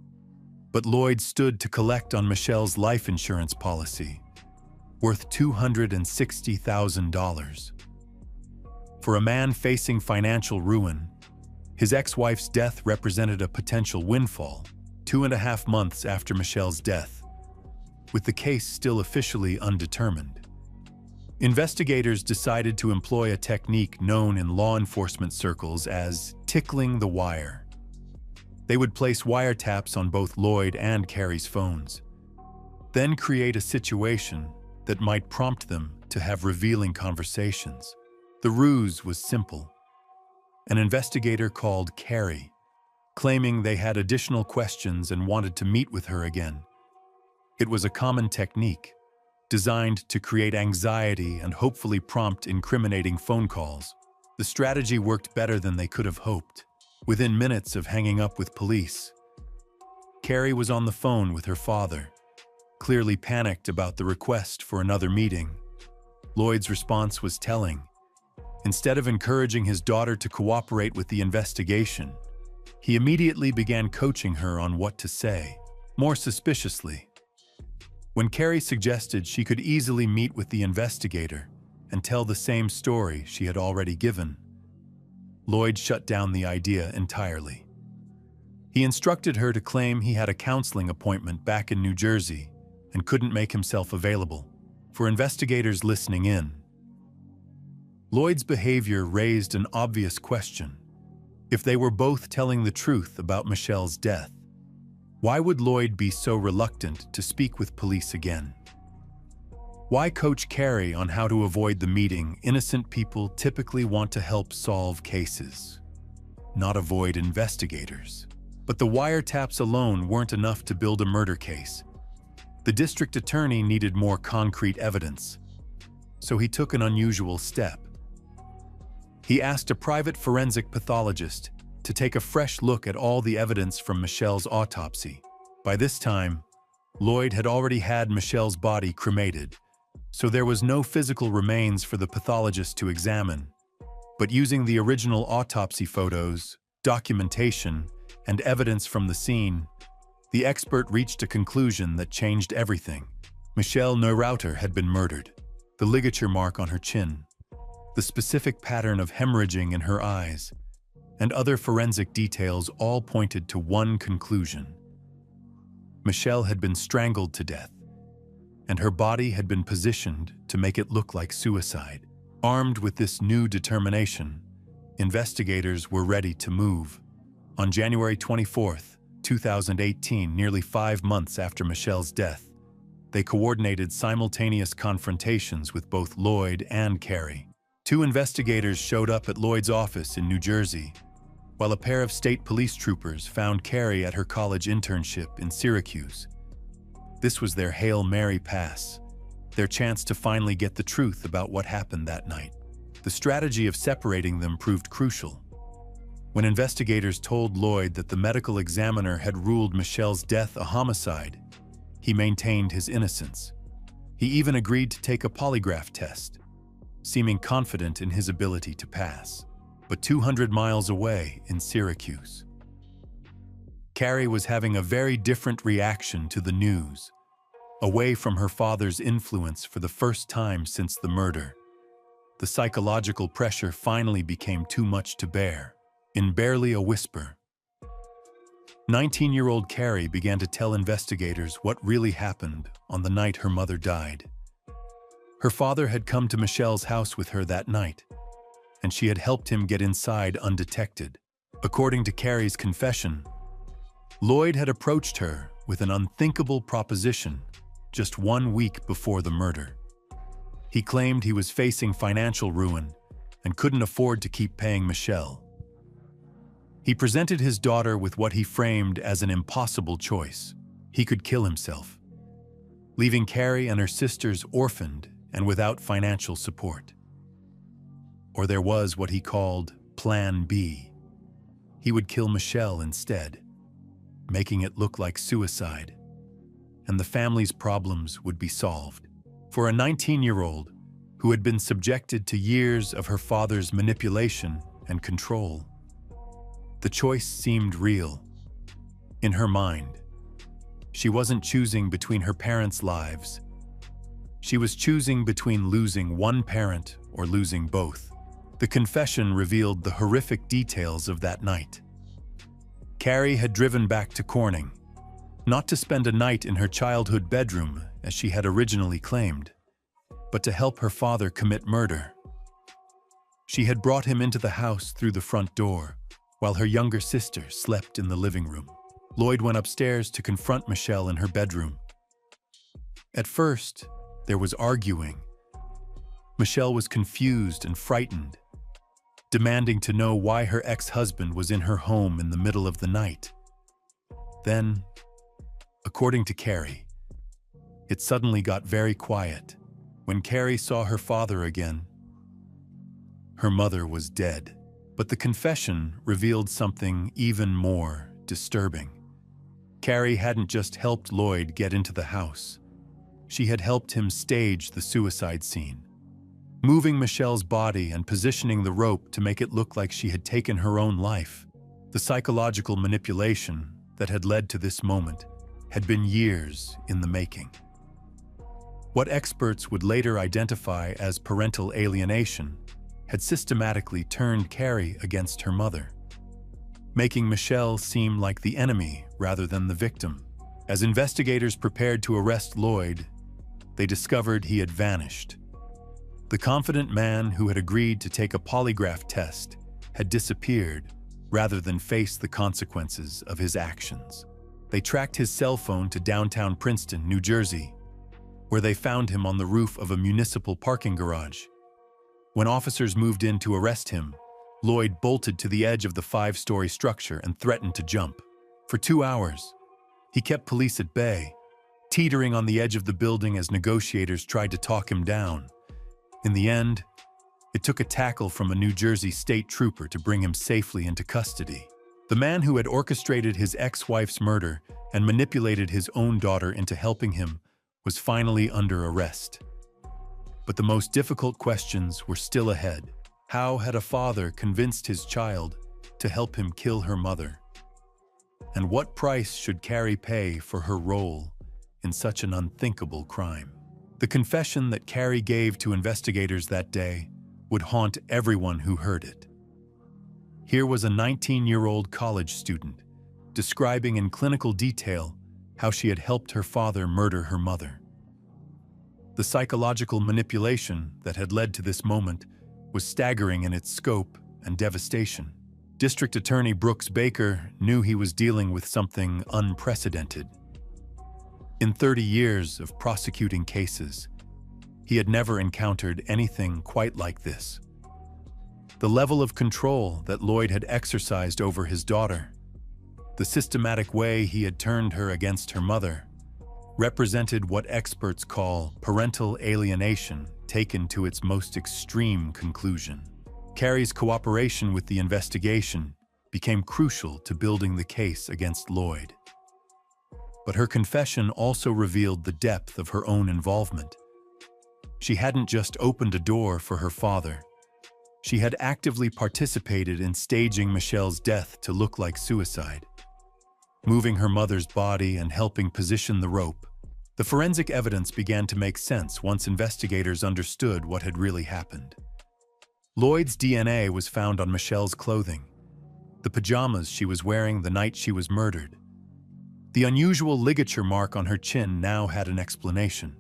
but Lloyd stood to collect on Michelle's life insurance policy, worth $260,000. For a man facing financial ruin, his ex-wife's death represented a potential windfall 2.5 months after Michelle's death, with the case still officially undetermined. Investigators decided to employ a technique known in law enforcement circles as tickling the wire. They would place wiretaps on both Lloyd and Carrie's phones, then create a situation that might prompt them to have revealing conversations. The ruse was simple. An investigator called Carrie, claiming they had additional questions and wanted to meet with her again. It was a common technique, designed to create anxiety and hopefully prompt incriminating phone calls. The strategy worked better than they could have hoped. Within minutes of hanging up with police, Carrie was on the phone with her father, clearly panicked about the request for another meeting. Lloyd's response was telling. Instead of encouraging his daughter to cooperate with the investigation, he immediately began coaching her on what to say, more suspiciously. When Carrie suggested she could easily meet with the investigator and tell the same story she had already given, Lloyd shut down the idea entirely. He instructed her to claim he had a counseling appointment back in New Jersey and couldn't make himself available for investigators listening in. Lloyd's behavior raised an obvious question. If they were both telling the truth about Michelle's death, why would Lloyd be so reluctant to speak with police again? Why coach Carrie on how to avoid the meeting? Innocent people typically want to help solve cases, not avoid investigators. But the wiretaps alone weren't enough to build a murder case. The district attorney needed more concrete evidence, so he took an unusual step. He asked a private forensic pathologist to take a fresh look at all the evidence from Michelle's autopsy. By this time, Lloyd had already had Michelle's body cremated, so there was no physical remains for the pathologist to examine. But using the original autopsy photos, documentation, and evidence from the scene, the expert reached a conclusion that changed everything. Michelle Neureuther had been murdered. The ligature mark on her chin, the specific pattern of hemorrhaging in her eyes, and other forensic details all pointed to one conclusion. Michelle had been strangled to death, and her body had been positioned to make it look like suicide. Armed with this new determination, investigators were ready to move. On January 24, 2018, nearly 5 months after Michelle's death, they coordinated simultaneous confrontations with both Lloyd and Carrie. 2 investigators showed up at Lloyd's office in New Jersey, while a pair of state police troopers found Carrie at her college internship in Syracuse. This was their Hail Mary pass, their chance to finally get the truth about what happened that night. The strategy of separating them proved crucial. When investigators told Lloyd that the medical examiner had ruled Michelle's death a homicide, he maintained his innocence. He even agreed to take a polygraph test, seeming confident in his ability to pass. But 200 miles away in Syracuse, Carrie was having a very different reaction to the news. Away from her father's influence for the first time since the murder, the psychological pressure finally became too much to bear. In barely a whisper, 19-year-old Carrie began to tell investigators what really happened on the night her mother died. Her father had come to Michelle's house with her that night, and she had helped him get inside undetected. According to Carrie's confession, Lloyd had approached her with an unthinkable proposition just 1 week before the murder. He claimed he was facing financial ruin and couldn't afford to keep paying Michelle. He presented his daughter with what he framed as an impossible choice. He could kill himself, leaving Carrie and her sisters orphaned and without financial support. Or there was what he called Plan B. He would kill Michelle instead, making it look like suicide, and the family's problems would be solved. For a 19-year-old who had been subjected to years of her father's manipulation and control, the choice seemed real. In her mind, she wasn't choosing between her parents' lives. She was choosing between losing one parent or losing both. The confession revealed the horrific details of that night. Carrie had driven back to Corning, not to spend a night in her childhood bedroom as she had originally claimed, but to help her father commit murder. She had brought him into the house through the front door, while her younger sister slept in the living room. Lloyd went upstairs to confront Michelle in her bedroom. At first, there was arguing. Michelle was confused and frightened, demanding to know why her ex-husband was in her home in the middle of the night. Then, according to Carrie, it suddenly got very quiet. When Carrie saw her father again, her mother was dead. But the confession revealed something even more disturbing. Carrie hadn't just helped Lloyd get into the house. she had helped him stage the suicide scene, moving Michelle's body and positioning the rope to make it look like she had taken her own life. The psychological manipulation that had led to this moment had been years in the making. What experts would later identify as parental alienation had systematically turned Carrie against her mother, making Michelle seem like the enemy rather than the victim. As investigators prepared to arrest Lloyd, they discovered he had vanished. The confident man who had agreed to take a polygraph test had disappeared rather than face the consequences of his actions. They tracked his cell phone to downtown Princeton, New Jersey, where they found him on the roof of a municipal parking garage. When officers moved in to arrest him, Lloyd bolted to the edge of the 5-story structure and threatened to jump. For 2 hours, he kept police at bay, teetering on the edge of the building as negotiators tried to talk him down. In the end, it took a tackle from a New Jersey state trooper to bring him safely into custody. The man who had orchestrated his ex-wife's murder and manipulated his own daughter into helping him was finally under arrest. But the most difficult questions were still ahead. How had a father convinced his child to help him kill her mother? And what price should Carrie pay for her role in such an unthinkable crime? The confession that Carrie gave to investigators that day would haunt everyone who heard it. Here was a 19-year-old college student describing in clinical detail how she had helped her father murder her mother. The psychological manipulation that had led to this moment was staggering in its scope and devastation. District Attorney Brooks Baker knew he was dealing with something unprecedented. In 30 years of prosecuting cases, he had never encountered anything quite like this. The level of control that Lloyd had exercised over his daughter, the systematic way he had turned her against her mother, represented what experts call parental alienation taken to its most extreme conclusion. Carrie's cooperation with the investigation became crucial to building the case against Lloyd. But her confession also revealed the depth of her own involvement. She hadn't just opened a door for her father. She had actively participated in staging Michelle's death to look like suicide, moving her mother's body and helping position the rope. The forensic evidence began to make sense once investigators understood what had really happened. Lloyd's DNA was found on Michelle's clothing, the pajamas she was wearing the night she was murdered. The unusual ligature mark on her chin now had an explanation.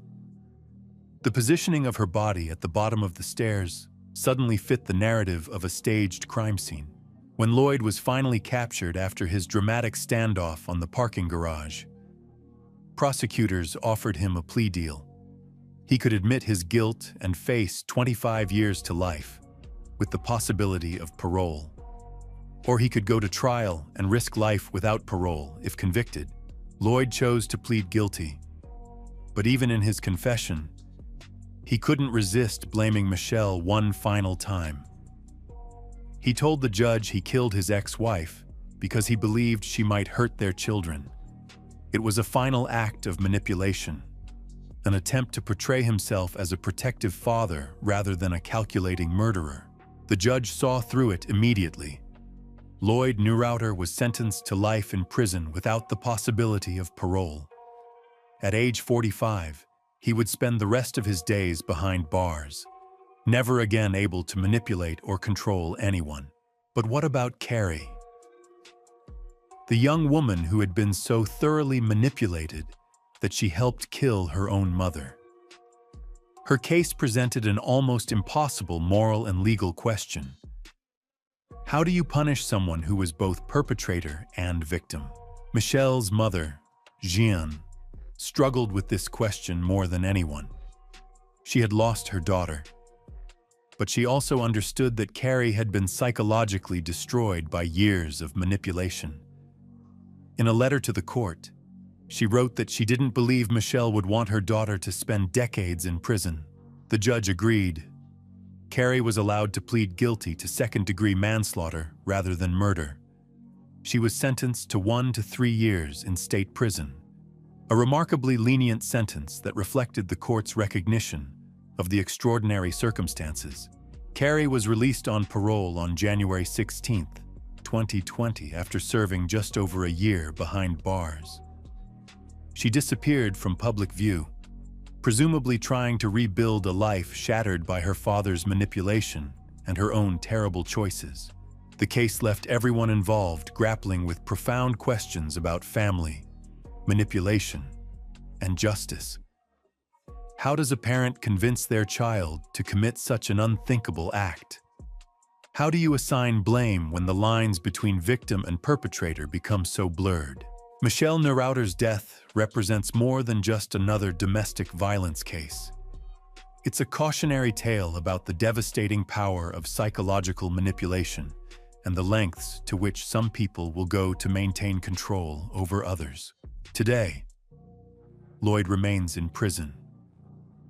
The positioning of her body at the bottom of the stairs suddenly fit the narrative of a staged crime scene. When Lloyd was finally captured after his dramatic standoff on the parking garage, prosecutors offered him a plea deal. He could admit his guilt and face 25 years to life, with the possibility of parole. Or he could go to trial and risk life without parole if convicted. Lloyd chose to plead guilty, but even in his confession, he couldn't resist blaming Michelle one final time. He told the judge he killed his ex-wife because he believed she might hurt their children. It was a final act of manipulation, an attempt to portray himself as a protective father rather than a calculating murderer. The judge saw through it immediately. Lloyd Neureuther was sentenced to life in prison without the possibility of parole. At age 45, he would spend the rest of his days behind bars, never again able to manipulate or control anyone. But what about Carrie? The young woman who had been so thoroughly manipulated that she helped kill her own mother. Her case presented an almost impossible moral and legal question. How do you punish someone who was both perpetrator and victim? Michelle's mother, Jeanne, struggled with this question more than anyone. She had lost her daughter, but she also understood that Carrie had been psychologically destroyed by years of manipulation. In a letter to the court, she wrote that she didn't believe Michelle would want her daughter to spend decades in prison. The judge agreed. Carrie was allowed to plead guilty to second-degree manslaughter rather than murder. She was sentenced to 1 to 3 years in state prison. a remarkably lenient sentence that reflected the court's recognition of the extraordinary circumstances. Carrie was released on parole on January 16, 2020, after serving just over a year behind bars. She disappeared from public view, presumably trying to rebuild a life shattered by her father's manipulation and her own terrible choices. The case left everyone involved grappling with profound questions about family, manipulation, and justice. How does a parent convince their child to commit such an unthinkable act? How do you assign blame when the lines between victim and perpetrator become so blurred? Michelle Neureuther's death represents more than just another domestic violence case. It's a cautionary tale about the devastating power of psychological manipulation and the lengths to which some people will go to maintain control over others. Today, Lloyd remains in prison.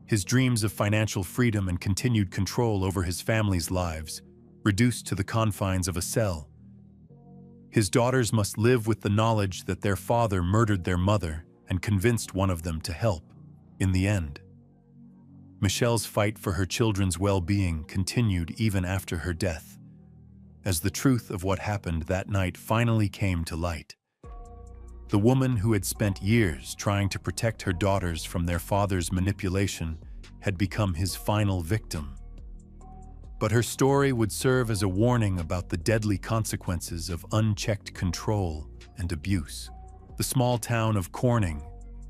His dreams of financial freedom and continued control over his family's lives reduced to the confines of a cell. His daughters must live with the knowledge that their father murdered their mother and convinced one of them to help. In the end, Michelle's fight for her children's well-being continued even after her death, as the truth of what happened that night finally came to light. The woman who had spent years trying to protect her daughters from their father's manipulation had become his final victim. But her story would serve as a warning about the deadly consequences of unchecked control and abuse. The small town of Corning,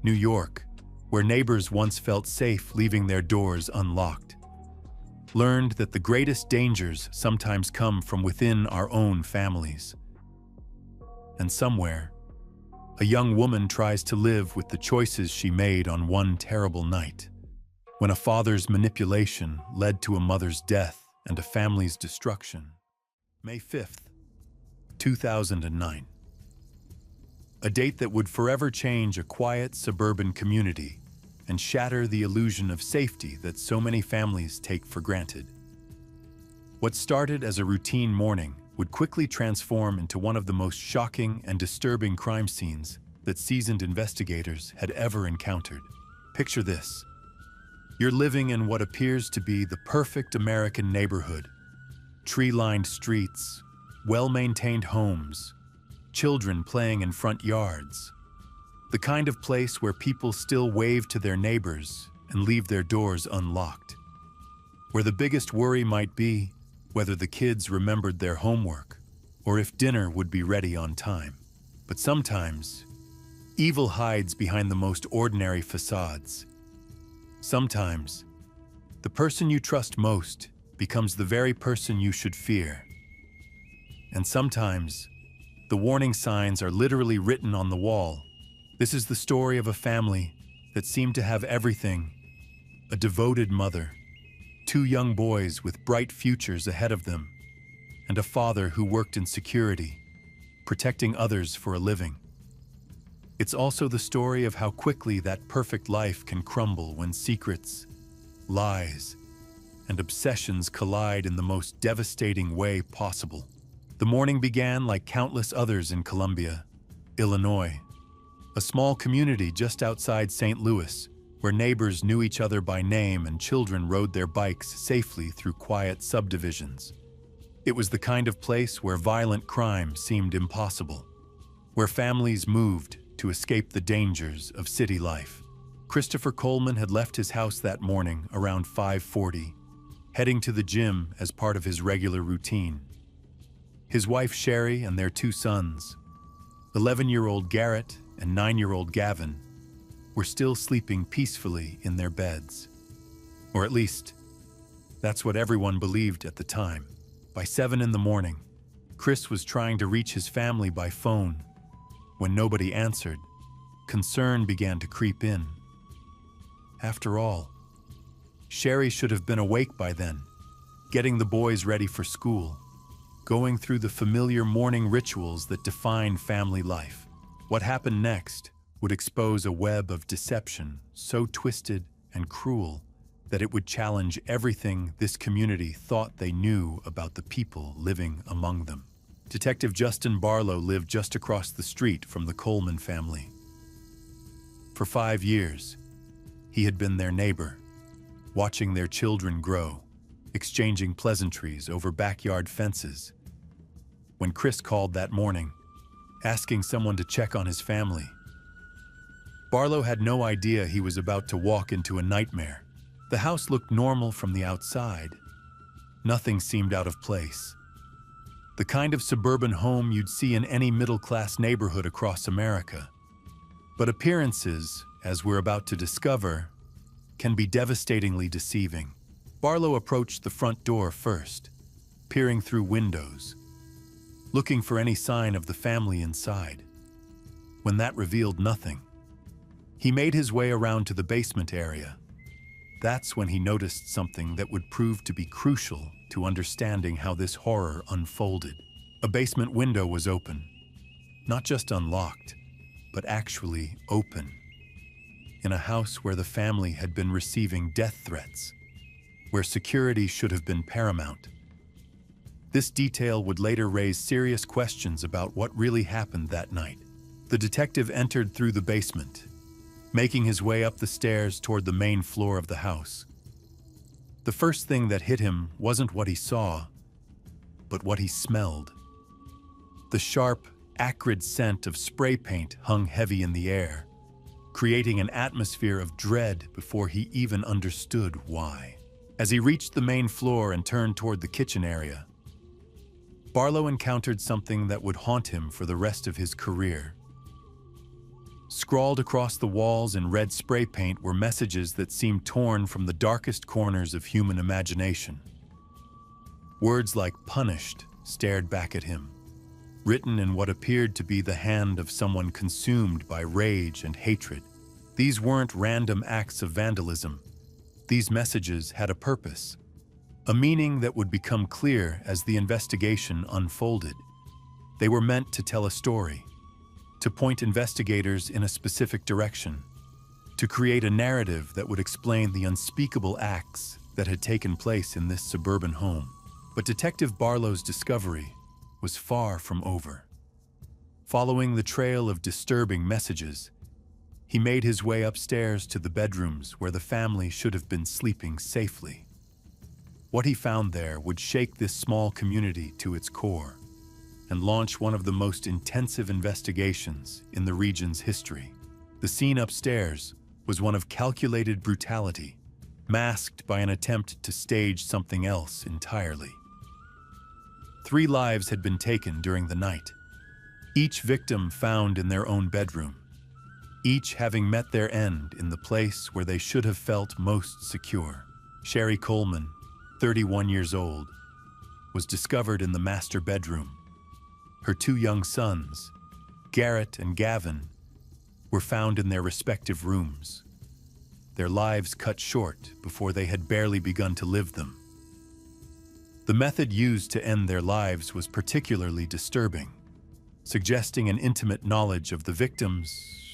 New York, where neighbors once felt safe leaving their doors unlocked, learned that the greatest dangers sometimes come from within our own families. And somewhere, a young woman tries to live with the choices she made on one terrible night, when a father's manipulation led to a mother's death and a family's destruction. May 5th, 2009. A date that would forever change a quiet suburban community and shatter the illusion of safety that so many families take for granted. What started as a routine morning would quickly transform into one of the most shocking and disturbing crime scenes that seasoned investigators had ever encountered. Picture this. You're living in what appears to be the perfect American neighborhood. Tree-lined streets, well-maintained homes, children playing in front yards. The kind of place where people still wave to their neighbors and leave their doors unlocked. Where the biggest worry might be whether the kids remembered their homework or if dinner would be ready on time. But sometimes, evil hides behind the most ordinary facades. Sometimes, the person you trust most becomes the very person you should fear. And sometimes, the warning signs are literally written on the wall. This is the story of a family that seemed to have everything: a devoted mother, 2 young boys with bright futures ahead of them, and a father who worked in security, protecting others for a living. It's also the story of how quickly that perfect life can crumble when secrets, lies, and obsessions collide in the most devastating way possible. The morning began like countless others in Columbia, Illinois, a small community just outside St. Louis, where neighbors knew each other by name and children rode their bikes safely through quiet subdivisions. It was the kind of place where violent crime seemed impossible, where families moved to escape the dangers of city life. Christopher Coleman had left his house that morning around 5:40, heading to the gym as part of his regular routine. His wife Sherry and their 2 sons, 11-year-old Garrett and 9-year-old Gavin, were still sleeping peacefully in their beds. Or at least, that's what everyone believed at the time. By 7 in the morning, Chris was trying to reach his family by phone. When nobody answered, concern began to creep in. After all, Sherry should have been awake by then, getting the boys ready for school, going through the familiar morning rituals that define family life. What happened next would expose a web of deception so twisted and cruel that it would challenge everything this community thought they knew about the people living among them. Detective Justin Barlow lived just across the street from the Coleman family. For 5 years, he had been their neighbor, watching their children grow, exchanging pleasantries over backyard fences. When Chris called that morning, asking someone to check on his family, Barlow had no idea he was about to walk into a nightmare. The house looked normal from the outside. Nothing seemed out of place. The kind of suburban home you'd see in any middle-class neighborhood across America. But appearances, as we're about to discover, can be devastatingly deceiving. Barlow approached the front door first, peering through windows, looking for any sign of the family inside. When that revealed nothing, he made his way around to the basement area. That's when he noticed something that would prove to be crucial to understanding how this horror unfolded. A basement window was open, not just unlocked, but actually open, in a house where the family had been receiving death threats, where security should have been paramount. This detail would later raise serious questions about what really happened that night. The detective entered through the basement, making his way up the stairs toward the main floor of the house. The first thing that hit him wasn't what he saw, but what he smelled. The sharp, acrid scent of spray paint hung heavy in the air, creating an atmosphere of dread before he even understood why. As he reached the main floor and turned toward the kitchen area, Barlow encountered something that would haunt him for the rest of his career. Scrawled across the walls in red spray paint were messages that seemed torn from the darkest corners of human imagination. Words like "punished" stared back at him, written in what appeared to be the hand of someone consumed by rage and hatred. These weren't random acts of vandalism. These messages had a purpose, a meaning that would become clear as the investigation unfolded. They were meant to tell a story, to point investigators in a specific direction, to create a narrative that would explain the unspeakable acts that had taken place in this suburban home. But Detective Barlow's discovery was far from over. Following the trail of disturbing messages, he made his way upstairs to the bedrooms where the family should have been sleeping safely. What he found there would shake this small community to its core and launch one of the most intensive investigations in the region's history. The scene upstairs was one of calculated brutality, masked by an attempt to stage something else entirely. 3 lives had been taken during the night, each victim found in their own bedroom, each having met their end in the place where they should have felt most secure. Sherry Coleman, 31 years old, was discovered in the master bedroom. Her 2 young sons, Garrett and Gavin, were found in their respective rooms, their lives cut short before they had barely begun to live them. The method used to end their lives was particularly disturbing, suggesting an intimate knowledge of the victims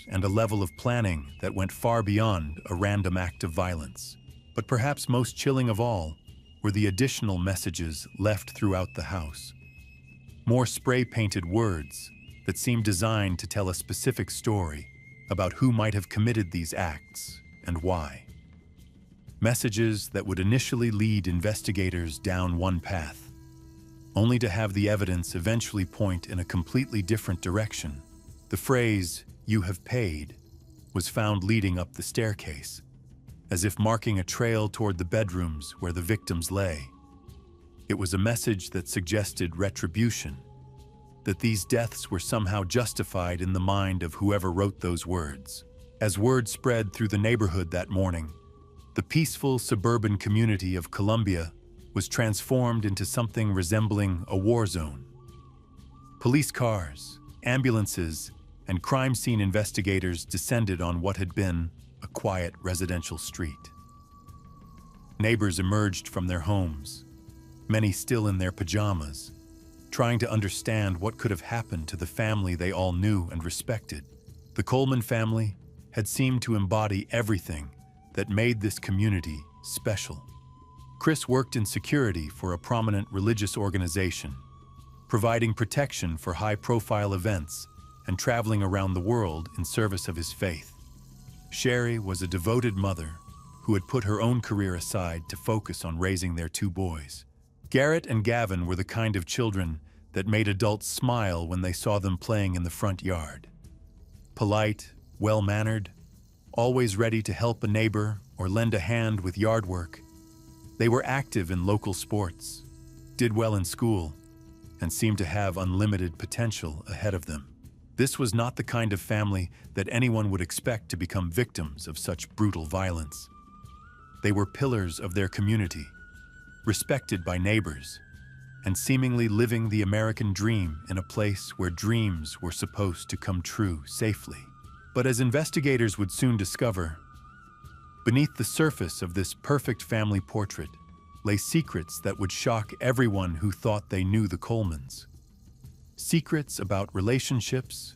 and a level of planning that went far beyond a random act of violence. But perhaps most chilling of all were the additional messages left throughout the house. More spray-painted words that seemed designed to tell a specific story about who might have committed these acts and why. Messages that would initially lead investigators down one path, only to have the evidence eventually point in a completely different direction. The phrase, "You have paid," was found leading up the staircase, as if marking a trail toward the bedrooms where the victims lay. It was a message that suggested retribution, that these deaths were somehow justified in the mind of whoever wrote those words. As word spread through the neighborhood that morning, the peaceful suburban community of Columbia was transformed into something resembling a war zone. Police cars, ambulances, and crime scene investigators descended on what had been a quiet residential street. Neighbors emerged from their homes, many still in their pajamas, trying to understand what could have happened to the family they all knew and respected. The Coleman family had seemed to embody everything that made this community special. Chris worked in security for a prominent religious organization, providing protection for high-profile events and traveling around the world in service of his faith. Sherry was a devoted mother who had put her own career aside to focus on raising their two boys. Garrett and Gavin were the kind of children that made adults smile when they saw them playing in the front yard. Polite, well-mannered, always ready to help a neighbor or lend a hand with yard work. They were active in local sports, did well in school, and seemed to have unlimited potential ahead of them. This was not the kind of family that anyone would expect to become victims of such brutal violence. They were pillars of their community, respected by neighbors, and seemingly living the American dream in a place where dreams were supposed to come true safely. But as investigators would soon discover, beneath the surface of this perfect family portrait lay secrets that would shock everyone who thought they knew the Colemans. Secrets about relationships,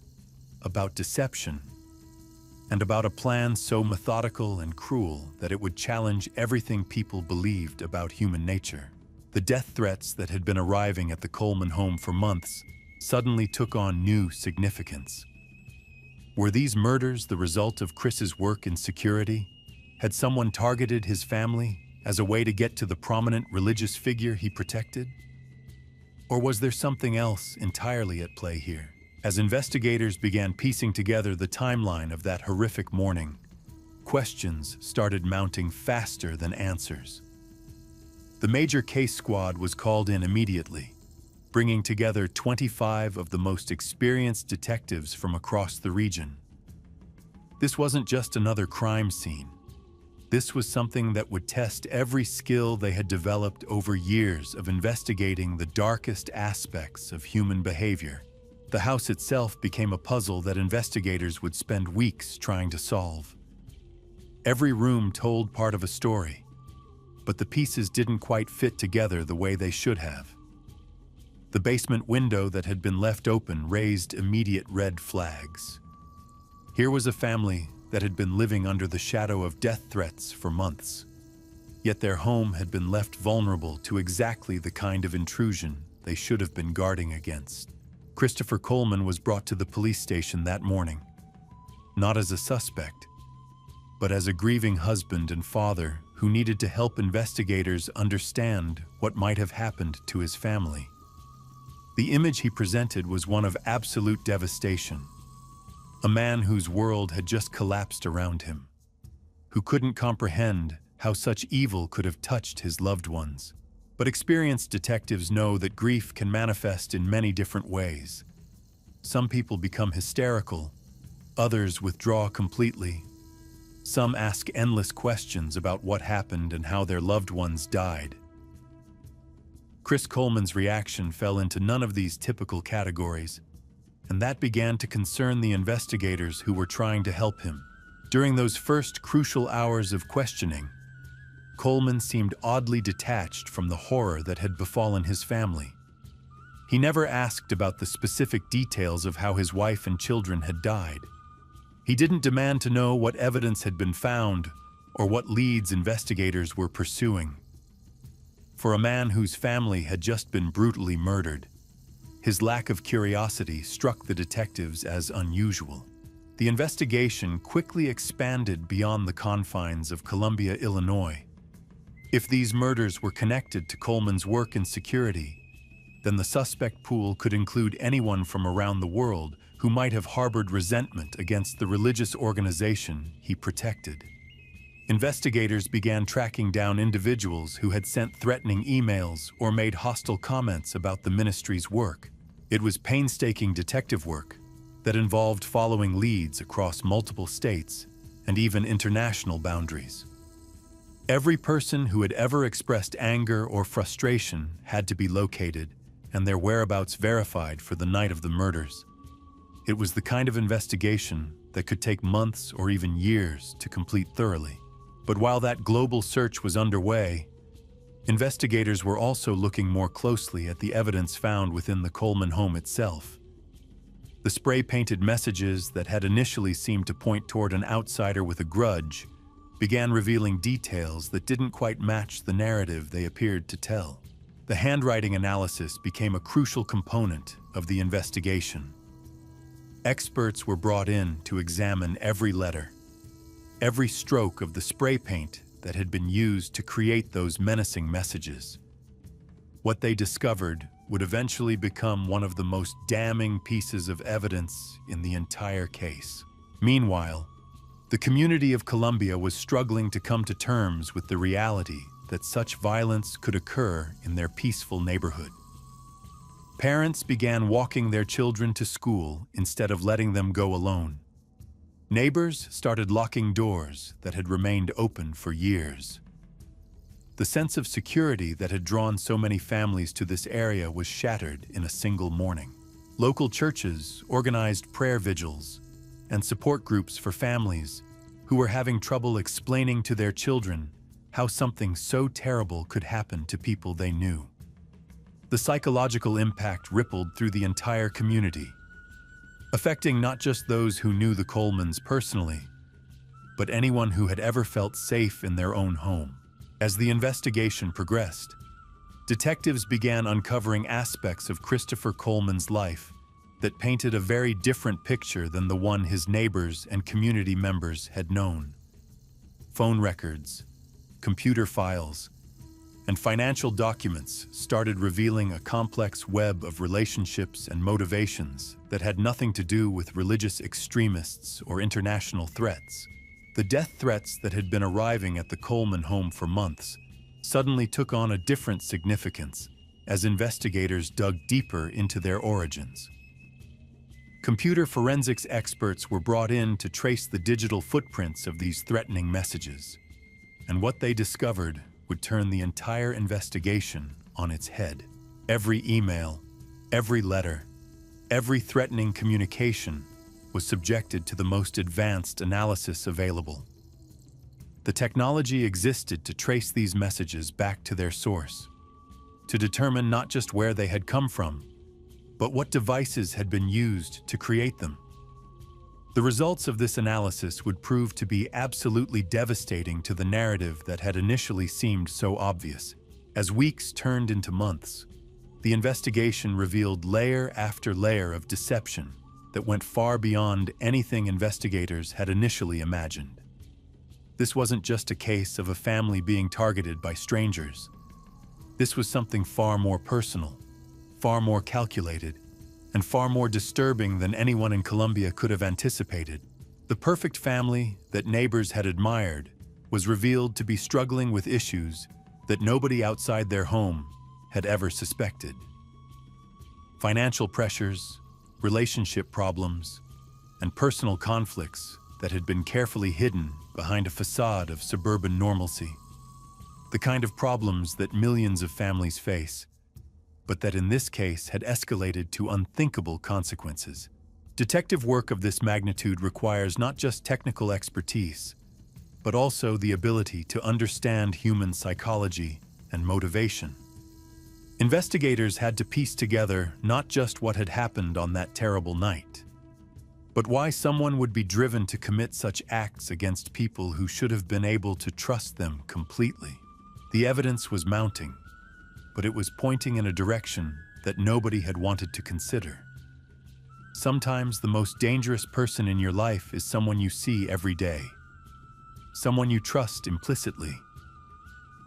about deception, and about a plan so methodical and cruel that it would challenge everything people believed about human nature. The death threats that had been arriving at the Coleman home for months suddenly took on new significance. Were these murders the result of Chris's work in security? Had someone targeted his family as a way to get to the prominent religious figure he protected? Or was there something else entirely at play here? As investigators began piecing together the timeline of that horrific morning, questions started mounting faster than answers. The major case squad was called in immediately, bringing together 25 of the most experienced detectives from across the region. This wasn't just another crime scene. This was something that would test every skill they had developed over years of investigating the darkest aspects of human behavior. The house itself became a puzzle that investigators would spend weeks trying to solve. Every room told part of a story, but the pieces didn't quite fit together the way they should have. The basement window that had been left open raised immediate red flags. Here was a family that had been living under the shadow of death threats for months, yet their home had been left vulnerable to exactly the kind of intrusion they should have been guarding against. Christopher Coleman was brought to the police station that morning, not as a suspect, but as a grieving husband and father who needed to help investigators understand what might have happened to his family. The image he presented was one of absolute devastation, a man whose world had just collapsed around him, who couldn't comprehend how such evil could have touched his loved ones. But experienced detectives know that grief can manifest in many different ways. Some people become hysterical, others withdraw completely. Some ask endless questions about what happened and how their loved ones died. Chris Coleman's reaction fell into none of these typical categories, and that began to concern the investigators who were trying to help him. During those first crucial hours of questioning, Coleman seemed oddly detached from the horror that had befallen his family. He never asked about the specific details of how his wife and children had died. He didn't demand to know what evidence had been found or what leads investigators were pursuing. For a man whose family had just been brutally murdered, his lack of curiosity struck the detectives as unusual. The investigation quickly expanded beyond the confines of Columbia, Illinois. If these murders were connected to Coleman's work in security, then the suspect pool could include anyone from around the world who might have harbored resentment against the religious organization he protected. Investigators began tracking down individuals who had sent threatening emails or made hostile comments about the ministry's work. It was painstaking detective work that involved following leads across multiple states and even international boundaries. Every person who had ever expressed anger or frustration had to be located and their whereabouts verified for the night of the murders. It was the kind of investigation that could take months or even years to complete thoroughly. But while that global search was underway, investigators were also looking more closely at the evidence found within the Coleman home itself. The spray-painted messages that had initially seemed to point toward an outsider with a grudge began revealing details that didn't quite match the narrative they appeared to tell. The handwriting analysis became a crucial component of the investigation. Experts were brought in to examine every letter, every stroke of the spray paint that had been used to create those menacing messages. What they discovered would eventually become one of the most damning pieces of evidence in the entire case. Meanwhile, the community of Colombia was struggling to come to terms with the reality that such violence could occur in their peaceful neighborhood. Parents began walking their children to school instead of letting them go alone. Neighbors started locking doors that had remained open for years. The sense of security that had drawn so many families to this area was shattered in a single morning. Local churches organized prayer vigils and support groups for families who were having trouble explaining to their children how something so terrible could happen to people they knew. The psychological impact rippled through the entire community, affecting not just those who knew the Colemans personally, but anyone who had ever felt safe in their own home. As the investigation progressed, detectives began uncovering aspects of Christopher Coleman's life that painted a very different picture than the one his neighbors and community members had known. Phone records, computer files, and financial documents started revealing a complex web of relationships and motivations that had nothing to do with religious extremists or international threats. The death threats that had been arriving at the Coleman home for months suddenly took on a different significance as investigators dug deeper into their origins. Computer forensics experts were brought in to trace the digital footprints of these threatening messages, and what they discovered would turn the entire investigation on its head. Every email, every letter, every threatening communication was subjected to the most advanced analysis available. The technology existed to trace these messages back to their source, to determine not just where they had come from, but what devices had been used to create them. The results of this analysis would prove to be absolutely devastating to the narrative that had initially seemed so obvious. As weeks turned into months, the investigation revealed layer after layer of deception that went far beyond anything investigators had initially imagined. This wasn't just a case of a family being targeted by strangers. This was something far more personal, far more calculated, and far more disturbing than anyone in Colombia could have anticipated. The perfect family that neighbors had admired was revealed to be struggling with issues that nobody outside their home had ever suspected. Financial pressures, relationship problems, and personal conflicts that had been carefully hidden behind a facade of suburban normalcy. The kind of problems that millions of families face, but that in this case had escalated to unthinkable consequences. Detective work of this magnitude requires not just technical expertise, but also the ability to understand human psychology and motivation. Investigators had to piece together not just what had happened on that terrible night, but why someone would be driven to commit such acts against people who should have been able to trust them completely. The evidence was mounting, but it was pointing in a direction that nobody had wanted to consider. Sometimes the most dangerous person in your life is someone you see every day, someone you trust implicitly,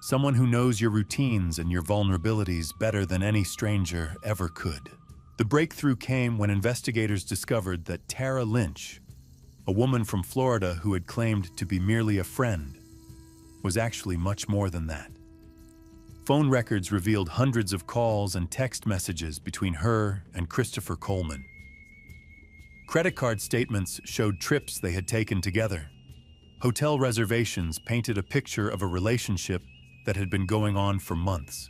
someone who knows your routines and your vulnerabilities better than any stranger ever could. The breakthrough came when investigators discovered that Tara Lynch, a woman from Florida who had claimed to be merely a friend, was actually much more than that. Phone records revealed hundreds of calls and text messages between her and Christopher Coleman. Credit card statements showed trips they had taken together. Hotel reservations painted a picture of a relationship that had been going on for months,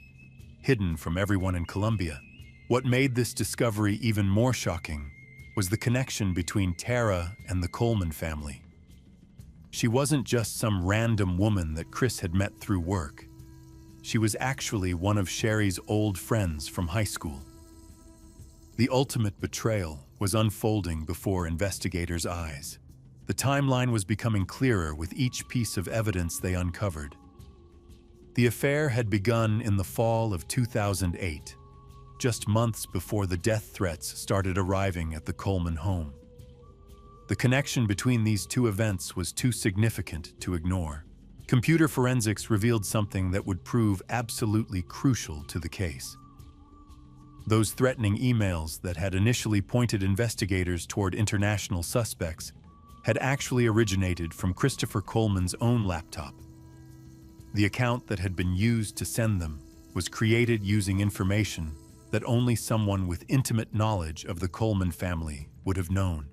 hidden from everyone in Colombia. What made this discovery even more shocking was the connection between Tara and the Coleman family. She wasn't just some random woman that Chris had met through work. She was actually one of Sherry's old friends from high school. The ultimate betrayal was unfolding before investigators' eyes. The timeline was becoming clearer with each piece of evidence they uncovered. The affair had begun in the fall of 2008, just months before the death threats started arriving at the Coleman home. The connection between these two events was too significant to ignore. Computer forensics revealed something that would prove absolutely crucial to the case. Those threatening emails that had initially pointed investigators toward international suspects had actually originated from Christopher Coleman's own laptop. The account that had been used to send them was created using information that only someone with intimate knowledge of the Coleman family would have known.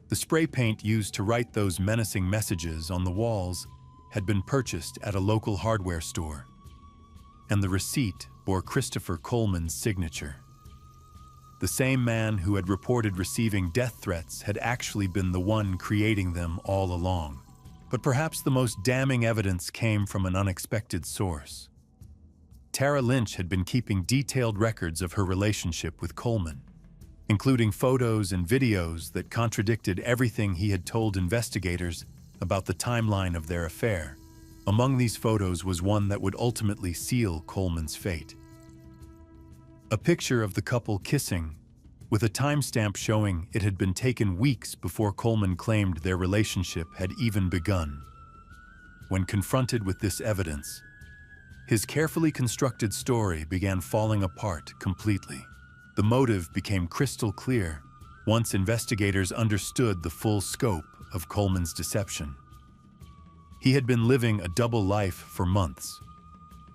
The spray paint used to write those menacing messages on the walls had been purchased at a local hardware store, and the receipt bore Christopher Coleman's signature. The same man who had reported receiving death threats had actually been the one creating them all along. But perhaps the most damning evidence came from an unexpected source. Tara Lynch had been keeping detailed records of her relationship with Coleman, including photos and videos that contradicted everything he had told investigators about the timeline of their affair. Among these photos was one that would ultimately seal Coleman's fate. A picture of the couple kissing, with a timestamp showing it had been taken weeks before Coleman claimed their relationship had even begun. When confronted with this evidence, his carefully constructed story began falling apart completely. The motive became crystal clear once investigators understood the full scope of Coleman's deception. He had been living a double life for months,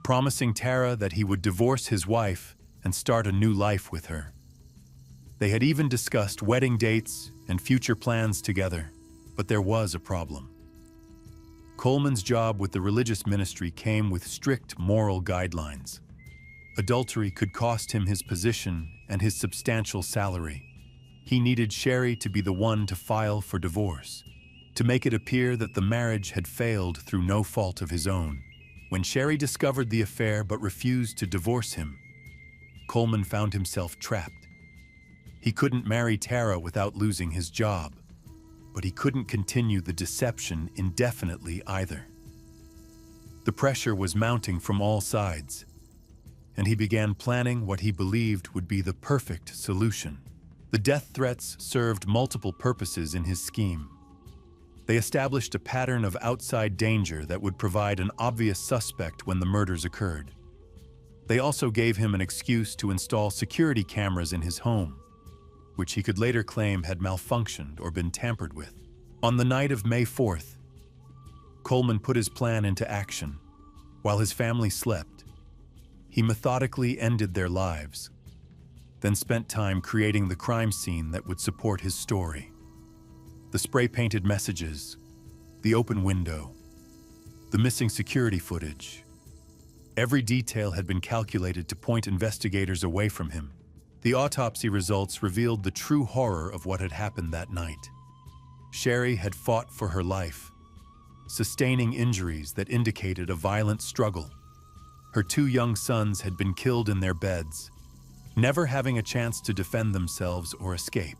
promising Tara that he would divorce his wife and start a new life with her. They had even discussed wedding dates and future plans together, but there was a problem. Coleman's job with the religious ministry came with strict moral guidelines. Adultery could cost him his position and his substantial salary. He needed Sherry to be the one to file for divorce, to make it appear that the marriage had failed through no fault of his own. When Sherry discovered the affair but refused to divorce him, Coleman found himself trapped. He couldn't marry Tara without losing his job, but he couldn't continue the deception indefinitely either. The pressure was mounting from all sides, and he began planning what he believed would be the perfect solution. The death threats served multiple purposes in his scheme. They established a pattern of outside danger that would provide an obvious suspect when the murders occurred. They also gave him an excuse to install security cameras in his home, which he could later claim had malfunctioned or been tampered with. On the night of May 4th, Coleman put his plan into action. While his family slept, he methodically ended their lives, then spent time creating the crime scene that would support his story. The spray-painted messages, the open window, the missing security footage. Every detail had been calculated to point investigators away from him. The autopsy results revealed the true horror of what had happened that night. Sherry had fought for her life, sustaining injuries that indicated a violent struggle. Her 2 young sons had been killed in their beds, never having a chance to defend themselves or escape.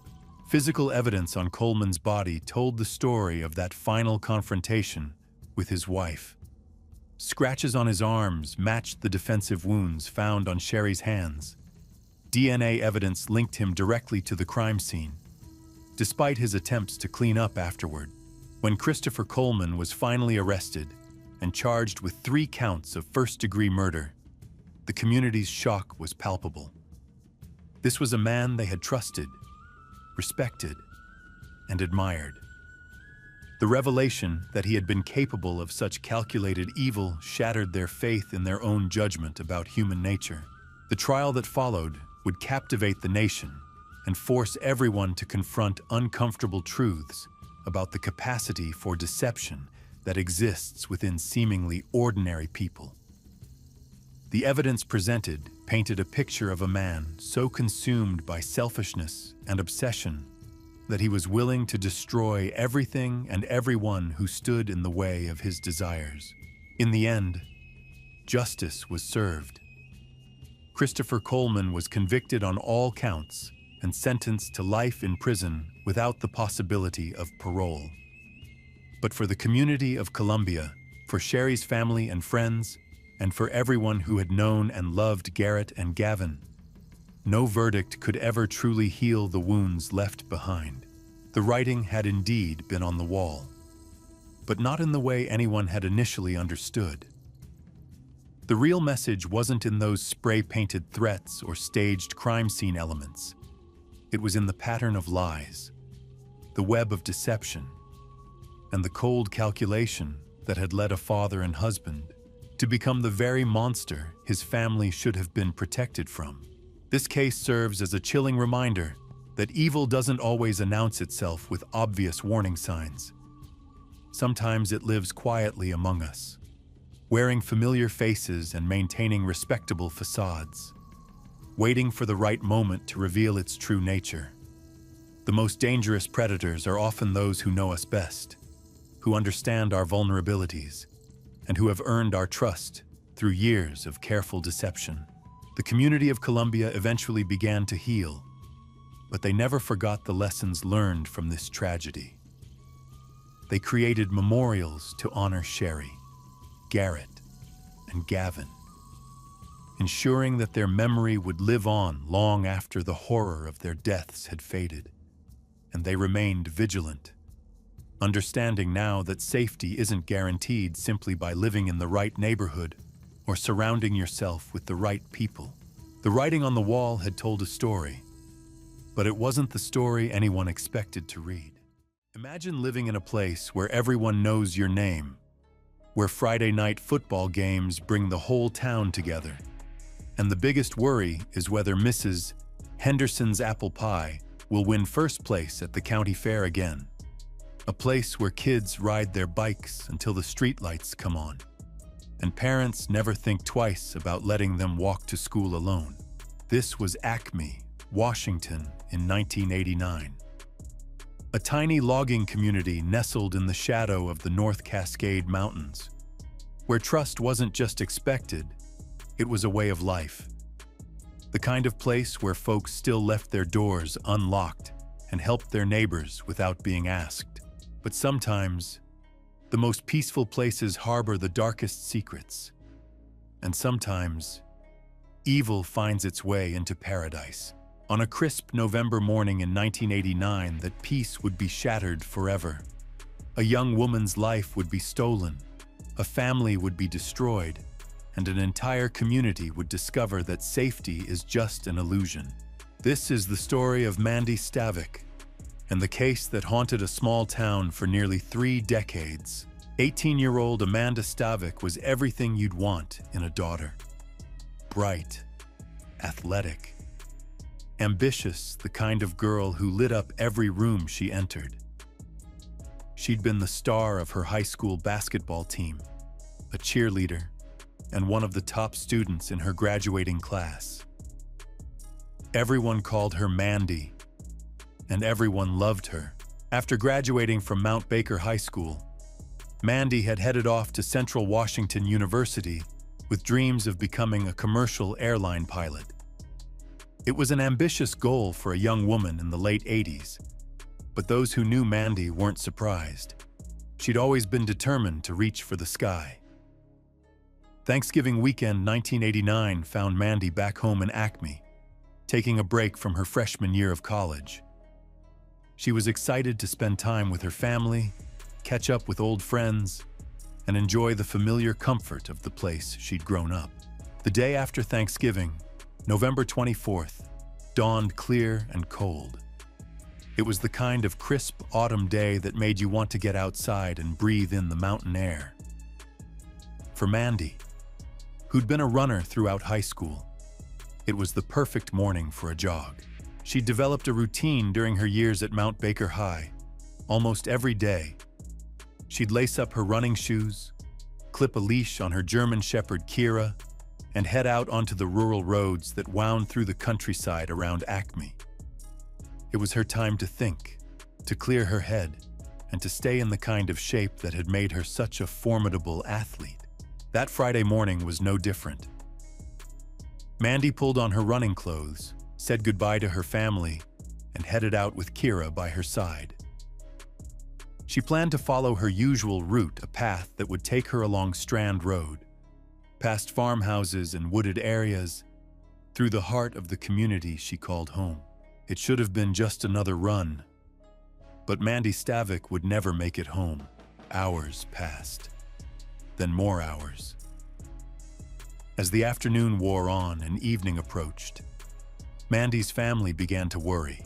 Physical evidence on Coleman's body told the story of that final confrontation with his wife. Scratches on his arms matched the defensive wounds found on Sherry's hands. DNA evidence linked him directly to the crime scene, despite his attempts to clean up afterward. When Christopher Coleman was finally arrested and charged with 3 counts of first-degree murder, the community's shock was palpable. This was a man they had trusted, respected, and admired. The revelation that he had been capable of such calculated evil shattered their faith in their own judgment about human nature. The trial that followed would captivate the nation and force everyone to confront uncomfortable truths about the capacity for deception that exists within seemingly ordinary people. The evidence presented painted a picture of a man so consumed by selfishness and obsession that he was willing to destroy everything and everyone who stood in the way of his desires. In the end, justice was served. Christopher Coleman was convicted on all counts and sentenced to life in prison without the possibility of parole. But for the community of Columbia, for Sherry's family and friends, and for everyone who had known and loved Garrett and Gavin, no verdict could ever truly heal the wounds left behind. The writing had indeed been on the wall, but not in the way anyone had initially understood. The real message wasn't in those spray-painted threats or staged crime scene elements. It was in the pattern of lies, the web of deception, and the cold calculation that had led a father and husband to become the very monster his family should have been protected from. This case serves as a chilling reminder that evil doesn't always announce itself with obvious warning signs. Sometimes it lives quietly among us, wearing familiar faces and maintaining respectable facades, waiting for the right moment to reveal its true nature. The most dangerous predators are often those who know us best, who understand our vulnerabilities, and who have earned our trust through years of careful deception. The community of Colombia eventually began to heal, but they never forgot the lessons learned from this tragedy. They created memorials to honor Sherry, Garrett, and Gavin, ensuring that their memory would live on long after the horror of their deaths had faded. And they remained vigilant, understanding now that safety isn't guaranteed simply by living in the right neighborhood or surrounding yourself with the right people. The writing on the wall had told a story, but it wasn't the story anyone expected to read. Imagine living in a place where everyone knows your name, where Friday night football games bring the whole town together, and the biggest worry is whether Mrs. Henderson's apple pie will win first place at the county fair again. A place where kids ride their bikes until the streetlights come on, and parents never think twice about letting them walk to school alone. This was Acme, Washington, in 1989. A tiny logging community nestled in the shadow of the North Cascade Mountains, where trust wasn't just expected, it was a way of life. The kind of place where folks still left their doors unlocked and helped their neighbors without being asked. But sometimes, the most peaceful places harbor the darkest secrets. And sometimes, evil finds its way into paradise. On a crisp November morning in 1989, that peace would be shattered forever. A young woman's life would be stolen, a family would be destroyed, and an entire community would discover that safety is just an illusion. This is the story of Mandy Stavik, and the case that haunted a small town for nearly 3 decades. 18-year-old Amanda Stavik was everything you'd want in a daughter. Bright, athletic, ambitious, the kind of girl who lit up every room she entered. She'd been the star of her high school basketball team, a cheerleader, and one of the top students in her graduating class. Everyone called her Mandy, and everyone loved her. After graduating from Mount Baker High School, Mandy had headed off to Central Washington University with dreams of becoming a commercial airline pilot. It was an ambitious goal for a young woman in the late 80s, but those who knew Mandy weren't surprised. She'd always been determined to reach for the sky. Thanksgiving weekend 1989 found Mandy back home in Acme, taking a break from her freshman year of college. She was excited to spend time with her family, catch up with old friends, and enjoy the familiar comfort of the place she'd grown up. The day after Thanksgiving, November 24th, dawned clear and cold. It was the kind of crisp autumn day that made you want to get outside and breathe in the mountain air. For Mandy, who'd been a runner throughout high school, it was the perfect morning for a jog. She'd developed a routine during her years at Mount Baker High. Almost every day, she'd lace up her running shoes, clip a leash on her German Shepherd Kira, and head out onto the rural roads that wound through the countryside around Acme. It was her time to think, to clear her head, and to stay in the kind of shape that had made her such a formidable athlete. That Friday morning was no different. Mandy pulled on her running clothes, said goodbye to her family, and headed out with Kira by her side. She planned to follow her usual route, a path that would take her along Strand Road, past farmhouses and wooded areas, through the heart of the community she called home. It should have been just another run, But Mandy Stavik would never make it home. Hours passed, then more hours. As the afternoon wore on and evening approached, Mandy's family began to worry.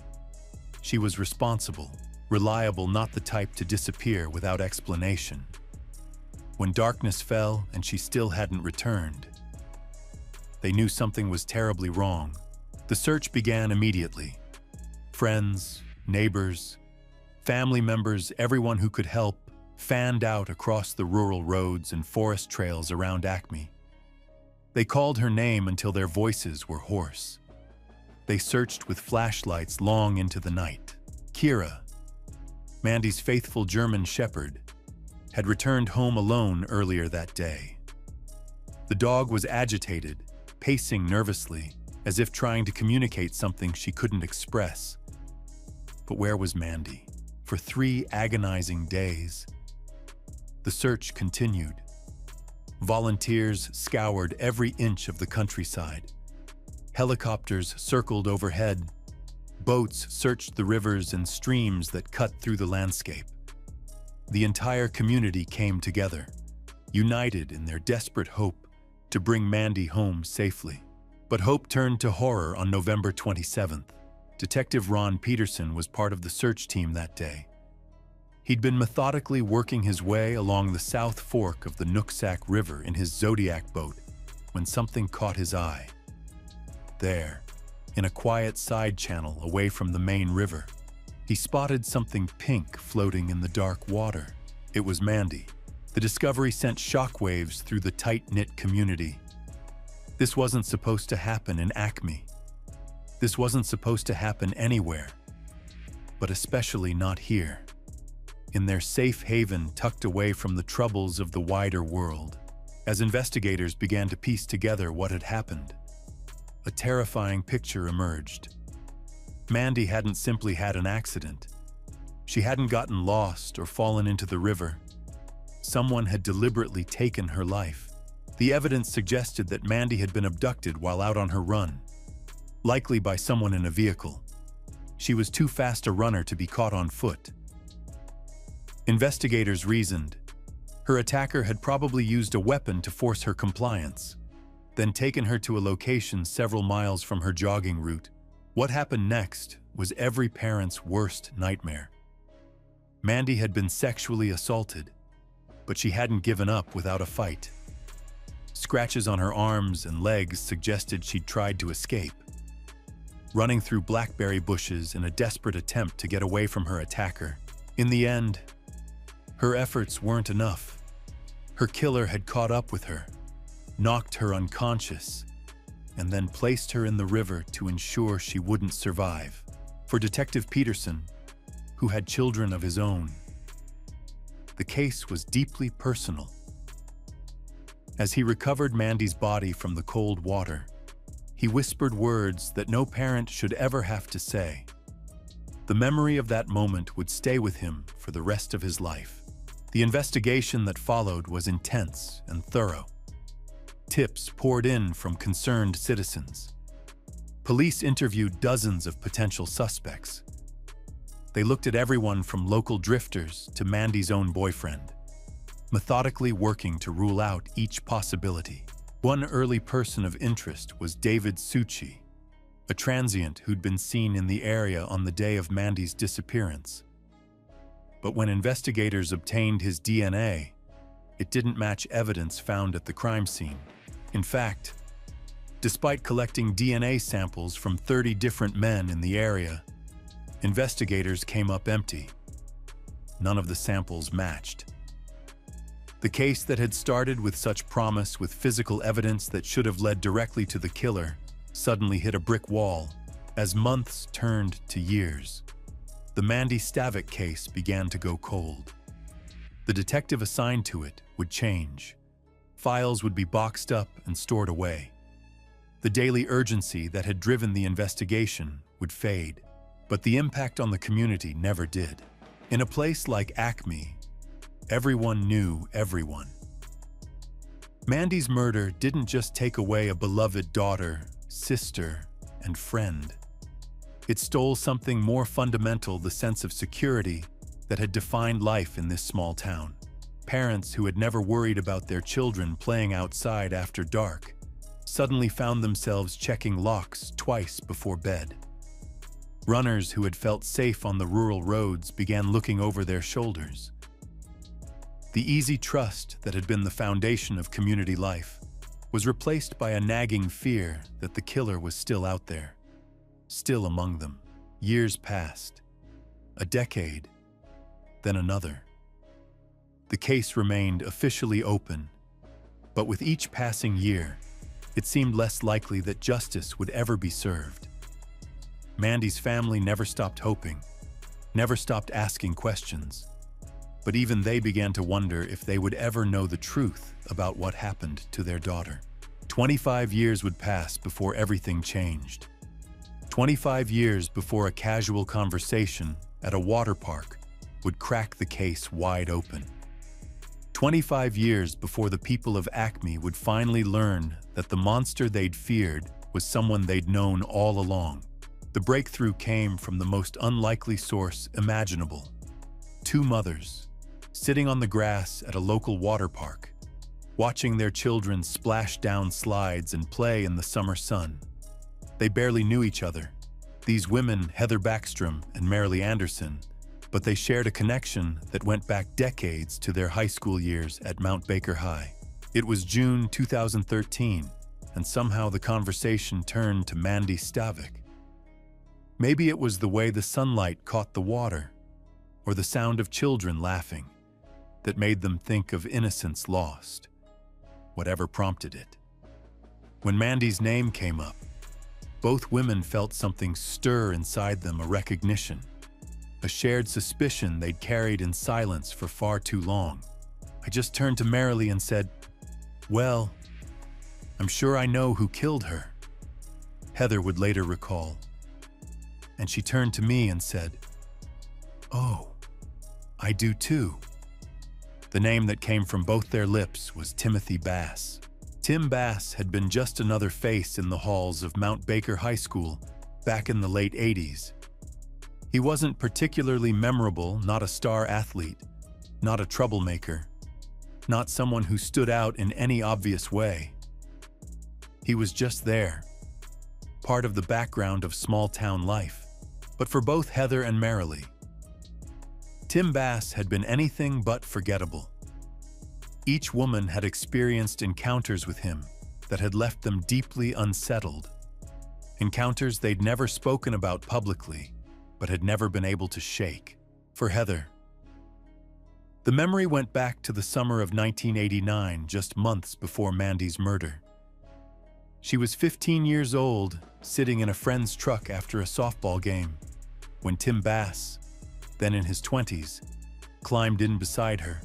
She was responsible, reliable, not the type to disappear without explanation. When darkness fell and she still hadn't returned, they knew something was terribly wrong. The search began immediately. Friends, neighbors, family members, everyone who could help, fanned out across the rural roads and forest trails around Acme. They called her name until their voices were hoarse. They searched with flashlights long into the night. Kira, Mandy's faithful German shepherd, had returned home alone earlier that day. The dog was agitated, pacing nervously, as if trying to communicate something she couldn't express. But where was Mandy? For 3 agonizing days, the search continued. Volunteers scoured every inch of the countryside. Helicopters circled overhead. Boats searched the rivers and streams that cut through the landscape. The entire community came together, united in their desperate hope to bring Mandy home safely. But hope turned to horror on November 27th. Detective Ron Peterson was part of the search team that day. He'd been methodically working his way along the south fork of the Nooksack River in his Zodiac boat when something caught his eye. There, in a quiet side channel away from the main river, he spotted something pink floating in the dark water. It was Mandy. The discovery sent shockwaves through the tight-knit community. This wasn't supposed to happen in Acme. This wasn't supposed to happen anywhere, but especially not here, in their safe haven tucked away from the troubles of the wider world. As investigators began to piece together what had happened, a terrifying picture emerged. Mandy hadn't simply had an accident. She hadn't gotten lost or fallen into the river. Someone had deliberately taken her life. The evidence suggested that Mandy had been abducted while out on her run, likely by someone in a vehicle. She was too fast a runner to be caught on foot. Investigators reasoned her attacker had probably used a weapon to force her compliance, then taken her to a location several miles from her jogging route. What happened next was every parent's worst nightmare. Mandy had been sexually assaulted, but she hadn't given up without a fight. Scratches on her arms and legs suggested she'd tried to escape, running through blackberry bushes in a desperate attempt to get away from her attacker. In the end, her efforts weren't enough. Her killer had caught up with her, knocked her unconscious, and then placed her in the river to ensure she wouldn't survive. For Detective Peterson, who had children of his own, the case was deeply personal. As he recovered Mandy's body from the cold water, he whispered words that no parent should ever have to say. The memory of that moment would stay with him for the rest of his life. The investigation that followed was intense and thorough. Tips poured in from concerned citizens. Police interviewed dozens of potential suspects. They looked at everyone from local drifters to Mandy's own boyfriend, methodically working to rule out each possibility. One early person of interest was David Succi, a transient who'd been seen in the area on the day of Mandy's disappearance. But when investigators obtained his DNA, it didn't match evidence found at the crime scene. In fact, despite collecting DNA samples from 30 different men in the area, investigators came up empty. None of the samples matched. The case that had started with such promise, with physical evidence that should have led directly to the killer, suddenly hit a brick wall as months turned to years. The Mandy Stavik case began to go cold. The detective assigned to it would change. Files would be boxed up and stored away. The daily urgency that had driven the investigation would fade, but the impact on the community never did. In a place like Acme, everyone knew everyone. Mandy's murder didn't just take away a beloved daughter, sister, and friend. It stole something more fundamental, the sense of security that had defined life in this small town. Parents who had never worried about their children playing outside after dark suddenly found themselves checking locks twice before bed. Runners who had felt safe on the rural roads began looking over their shoulders. The easy trust that had been the foundation of community life was replaced by a nagging fear that the killer was still out there, still among them. Years passed, a decade, then another. The case remained officially open, but with each passing year, it seemed less likely that justice would ever be served. Mandy's family never stopped hoping, never stopped asking questions, but even they began to wonder if they would ever know the truth about what happened to their daughter. 25 years would pass before everything changed. 25 years before a casual conversation at a water park would crack the case wide open. 25 years before the people of Acme would finally learn that the monster they'd feared was someone they'd known all along. The breakthrough came from the most unlikely source imaginable. Two mothers, sitting on the grass at a local water park, watching their children splash down slides and play in the summer sun. They barely knew each other, these women, Heather Backstrom and Marilee Anderson, but they shared a connection that went back decades to their high school years at Mount Baker High. It was June 2013, and somehow the conversation turned to Mandy Stavik. Maybe it was the way the sunlight caught the water, or the sound of children laughing, that made them think of innocence lost, whatever prompted it. When Mandy's name came up, both women felt something stir inside them, a recognition, a shared suspicion they'd carried in silence for far too long. I just turned to Marilee and said, "Well, I'm sure I know who killed her," Heather would later recall. And she turned to me and said, "Oh, I do too." The name that came from both their lips was Timothy Bass. Tim Bass had been just another face in the halls of Mount Baker High School back in the late 80s. He wasn't particularly memorable, not a star athlete, not a troublemaker, not someone who stood out in any obvious way. He was just there, part of the background of small-town life. But for both Heather and Marilee, Tim Bass had been anything but forgettable. Each woman had experienced encounters with him that had left them deeply unsettled, encounters they'd never spoken about publicly, but had never been able to shake. For Heather, the memory went back to the summer of 1989, just months before Mandy's murder. She was 15 years old, sitting in a friend's truck after a softball game, when Tim Bass, then in his 20s, climbed in beside her.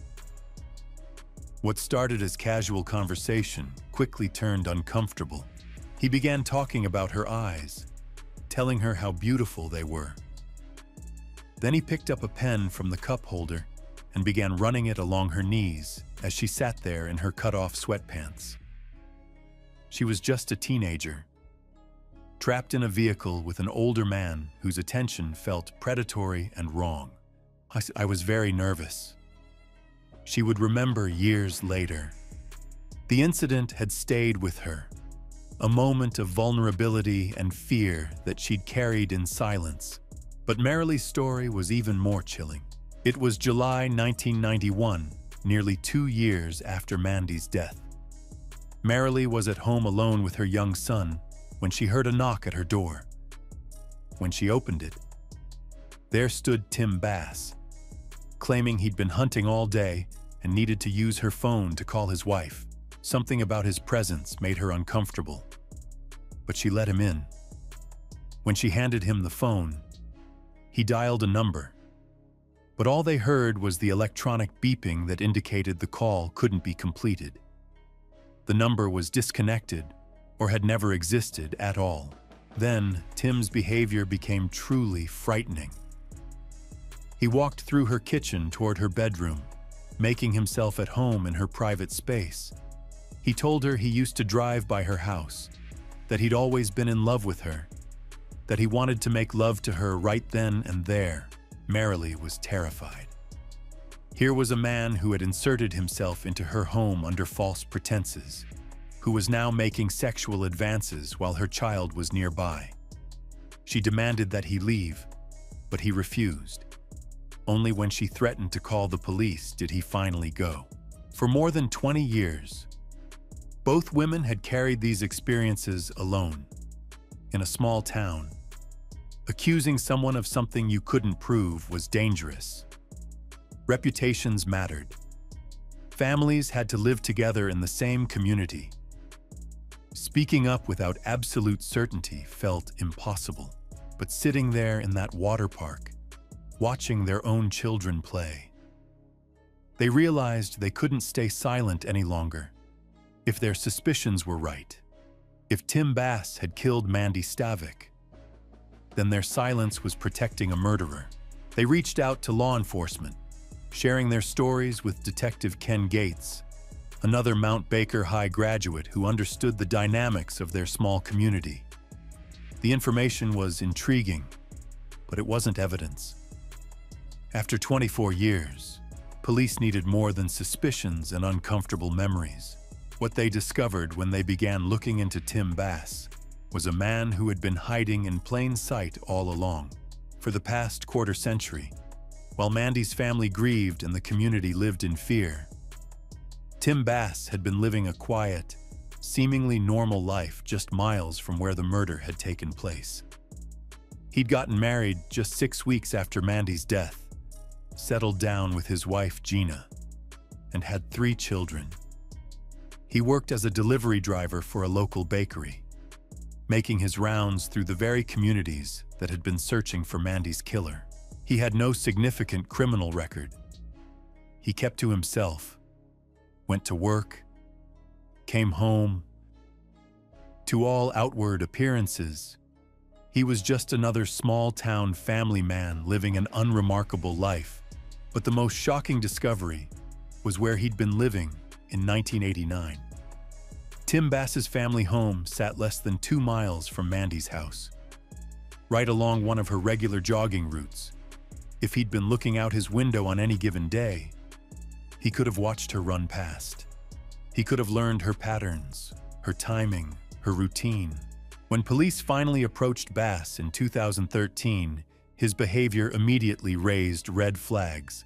What started as casual conversation quickly turned uncomfortable. He began talking about her eyes, telling her how beautiful they were. Then he picked up a pen from the cup holder and began running it along her knees as she sat there in her cut-off sweatpants. She was just a teenager, trapped in a vehicle with an older man whose attention felt predatory and wrong. I was very nervous. She would remember years later. The incident had stayed with her, a moment of vulnerability and fear that she'd carried in silence. But Marilee's story was even more chilling. It was July 1991, nearly 2 years after Mandy's death. Marilee was at home alone with her young son when she heard a knock at her door. When she opened it, there stood Tim Bass, claiming he'd been hunting all day and needed to use her phone to call his wife. Something about his presence made her uncomfortable, but she let him in. When she handed him the phone, he dialed a number, but all they heard was the electronic beeping that indicated the call couldn't be completed. The number was disconnected or had never existed at all. Then, Tim's behavior became truly frightening. He walked through her kitchen toward her bedroom, making himself at home in her private space. He told her he used to drive by her house, that he'd always been in love with her, that he wanted to make love to her right then and there, Marilee was terrified. Here was a man who had inserted himself into her home under false pretenses, who was now making sexual advances while her child was nearby. She demanded that he leave, but he refused. Only when she threatened to call the police did he finally go. For more than 20 years, both women had carried these experiences alone, in a small town. Accusing someone of something you couldn't prove was dangerous. Reputations mattered. Families had to live together in the same community. Speaking up without absolute certainty felt impossible. But sitting there in that water park, watching their own children play, they realized they couldn't stay silent any longer. If their suspicions were right, if Tim Bass had killed Mandy Stavik, then their silence was protecting a murderer. They reached out to law enforcement, sharing their stories with Detective Ken Gates, another Mount Baker High graduate who understood the dynamics of their small community. The information was intriguing, but it wasn't evidence. After 24 years, police needed more than suspicions and uncomfortable memories. What they discovered when they began looking into Tim Bass was a man who had been hiding in plain sight all along. For the past quarter century, while Mandy's family grieved and the community lived in fear, Tim Bass had been living a quiet, seemingly normal life just miles from where the murder had taken place. He'd gotten married just 6 weeks after Mandy's death, settled down with his wife Gina, and had 3 children. He worked as a delivery driver for a local bakery, making his rounds through the very communities that had been searching for Mandy's killer. He had no significant criminal record. He kept to himself, went to work, came home. To all outward appearances, he was just another small-town family man living an unremarkable life. But the most shocking discovery was where he'd been living in 1989. Tim Bass's family home sat less than 2 miles from Mandy's house, right along one of her regular jogging routes. If he'd been looking out his window on any given day, he could have watched her run past. He could have learned her patterns, her timing, her routine. When police finally approached Bass in 2013, his behavior immediately raised red flags.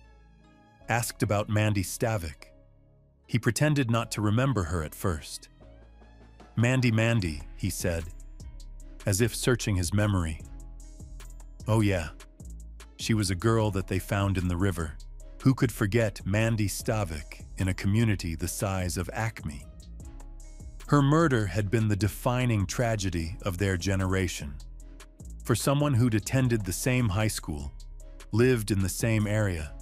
Asked about Mandy Stavik, he pretended not to remember her at first. Mandy, he said, as if searching his memory. Oh yeah, she was a girl that they found in the river. Who could forget Mandy Stavik in a community the size of Acme? Her murder had been the defining tragedy of their generation. For someone who'd attended the same high school, lived in the same area,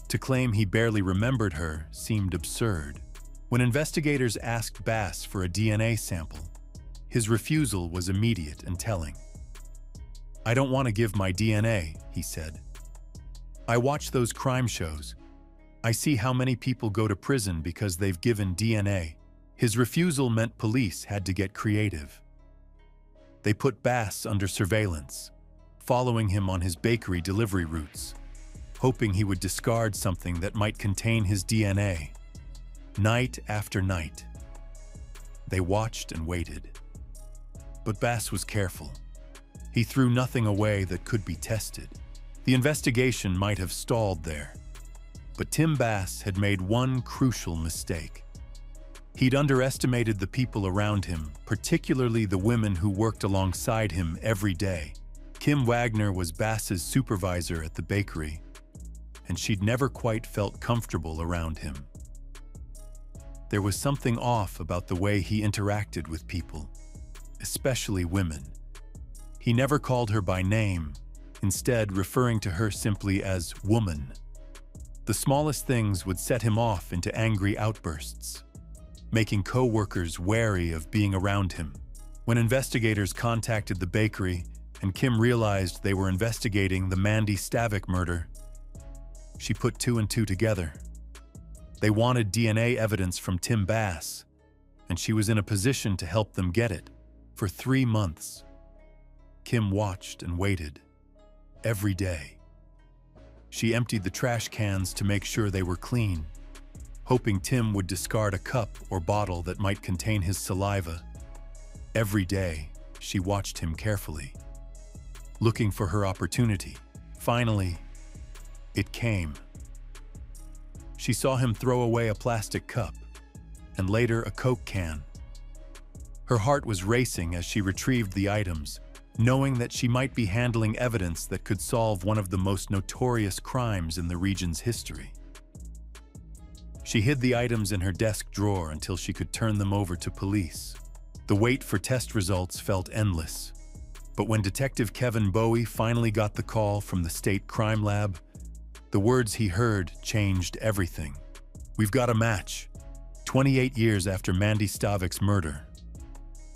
to claim he barely remembered her seemed absurd. When investigators asked Bass for a DNA sample, his refusal was immediate and telling. "I don't want to give my DNA," he said. "I watch those crime shows. I see how many people go to prison because they've given DNA." His refusal meant police had to get creative. They put Bass under surveillance, following him on his bakery delivery routes, hoping he would discard something that might contain his DNA. Night after night, they watched and waited. But Bass was careful. He threw nothing away that could be tested. The investigation might have stalled there. But Tim Bass had made one crucial mistake. He'd underestimated the people around him, particularly the women who worked alongside him every day. Kim Wagner was Bass's supervisor at the bakery, and she'd never quite felt comfortable around him. There was something off about the way he interacted with people, especially women. He never called her by name, instead referring to her simply as woman. The smallest things would set him off into angry outbursts, making co-workers wary of being around him. When investigators contacted the bakery and Kim realized they were investigating the Mandy Stavik murder, she put 2 and 2 together. They wanted DNA evidence from Tim Bass, and she was in a position to help them get it. For 3 months, Kim watched and waited. Every day. She emptied the trash cans to make sure they were clean, hoping Tim would discard a cup or bottle that might contain his saliva. Every day, she watched him carefully, looking for her opportunity. Finally, it came. She saw him throw away a plastic cup, and later a Coke can. Her heart was racing as she retrieved the items, knowing that she might be handling evidence that could solve one of the most notorious crimes in the region's history. She hid the items in her desk drawer until she could turn them over to police. The wait for test results felt endless. But when Detective Kevin Bowie finally got the call from the state crime lab, the words he heard changed everything. "We've got a match." 28 years after Mandy Stavik's murder,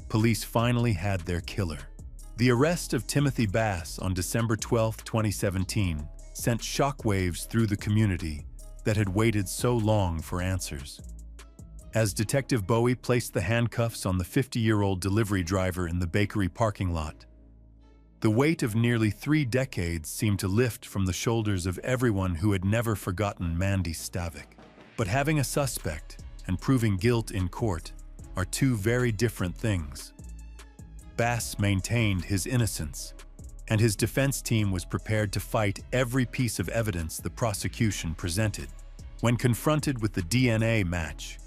police finally had their killer. The arrest of Timothy Bass on December 12, 2017, sent shockwaves through the community that had waited so long for answers. As Detective Bowie placed the handcuffs on the 50-year-old delivery driver in the bakery parking lot, the weight of nearly 3 decades seemed to lift from the shoulders of everyone who had never forgotten Mandy Stavik. But having a suspect and proving guilt in court are two very different things. Bass maintained his innocence, and his defense team was prepared to fight every piece of evidence the prosecution presented. When confronted with the DNA match,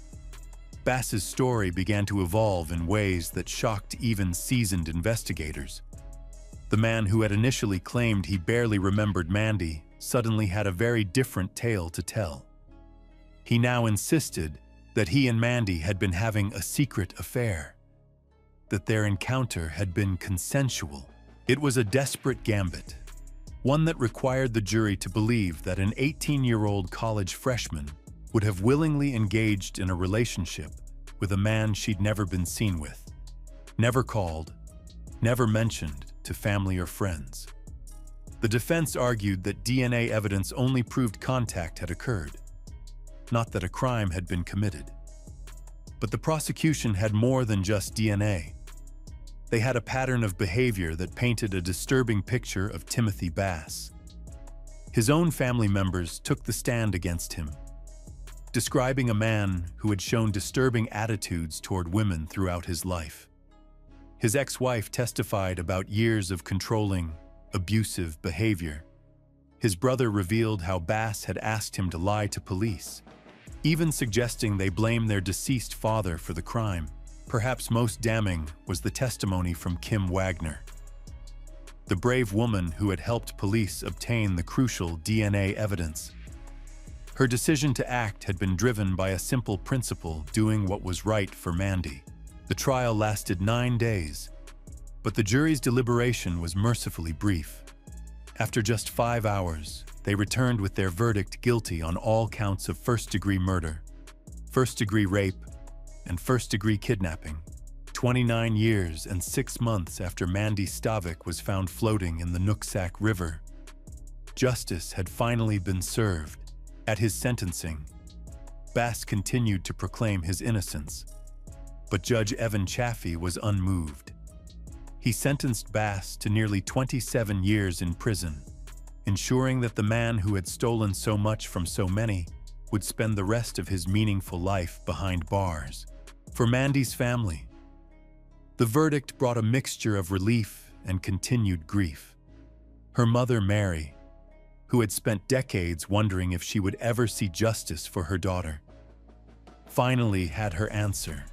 Bass's story began to evolve in ways that shocked even seasoned investigators. The man who had initially claimed he barely remembered Mandy suddenly had a very different tale to tell. He now insisted that he and Mandy had been having a secret affair, that their encounter had been consensual. It was a desperate gambit, one that required the jury to believe that an 18-year-old college freshman would have willingly engaged in a relationship with a man she'd never been seen with, never called, never mentioned to family or friends. The defense argued that DNA evidence only proved contact had occurred, not that a crime had been committed. But the prosecution had more than just DNA. They had a pattern of behavior that painted a disturbing picture of Timothy Bass. His own family members took the stand against him, describing a man who had shown disturbing attitudes toward women throughout his life. His ex-wife testified about years of controlling, abusive behavior. His brother revealed how Bass had asked him to lie to police, even suggesting they blame their deceased father for the crime. Perhaps most damning was the testimony from Kim Wagner, the brave woman who had helped police obtain the crucial DNA evidence. Her decision to act had been driven by a simple principle: doing what was right for Mandy. The trial lasted 9 days, but the jury's deliberation was mercifully brief. After just 5 hours, they returned with their verdict guilty on all counts of first-degree murder, first-degree rape, and first-degree kidnapping. 29 years and 6 months after Mandy Stavik was found floating in the Nooksack River, justice had finally been served. At his sentencing, Bass continued to proclaim his innocence, but Judge Evan Chaffee was unmoved. He sentenced Bass to nearly 27 years in prison, ensuring that the man who had stolen so much from so many would spend the rest of his meaningful life behind bars. For Mandy's family, the verdict brought a mixture of relief and continued grief. Her mother, Mary, who had spent decades wondering if she would ever see justice for her daughter, finally had her answer.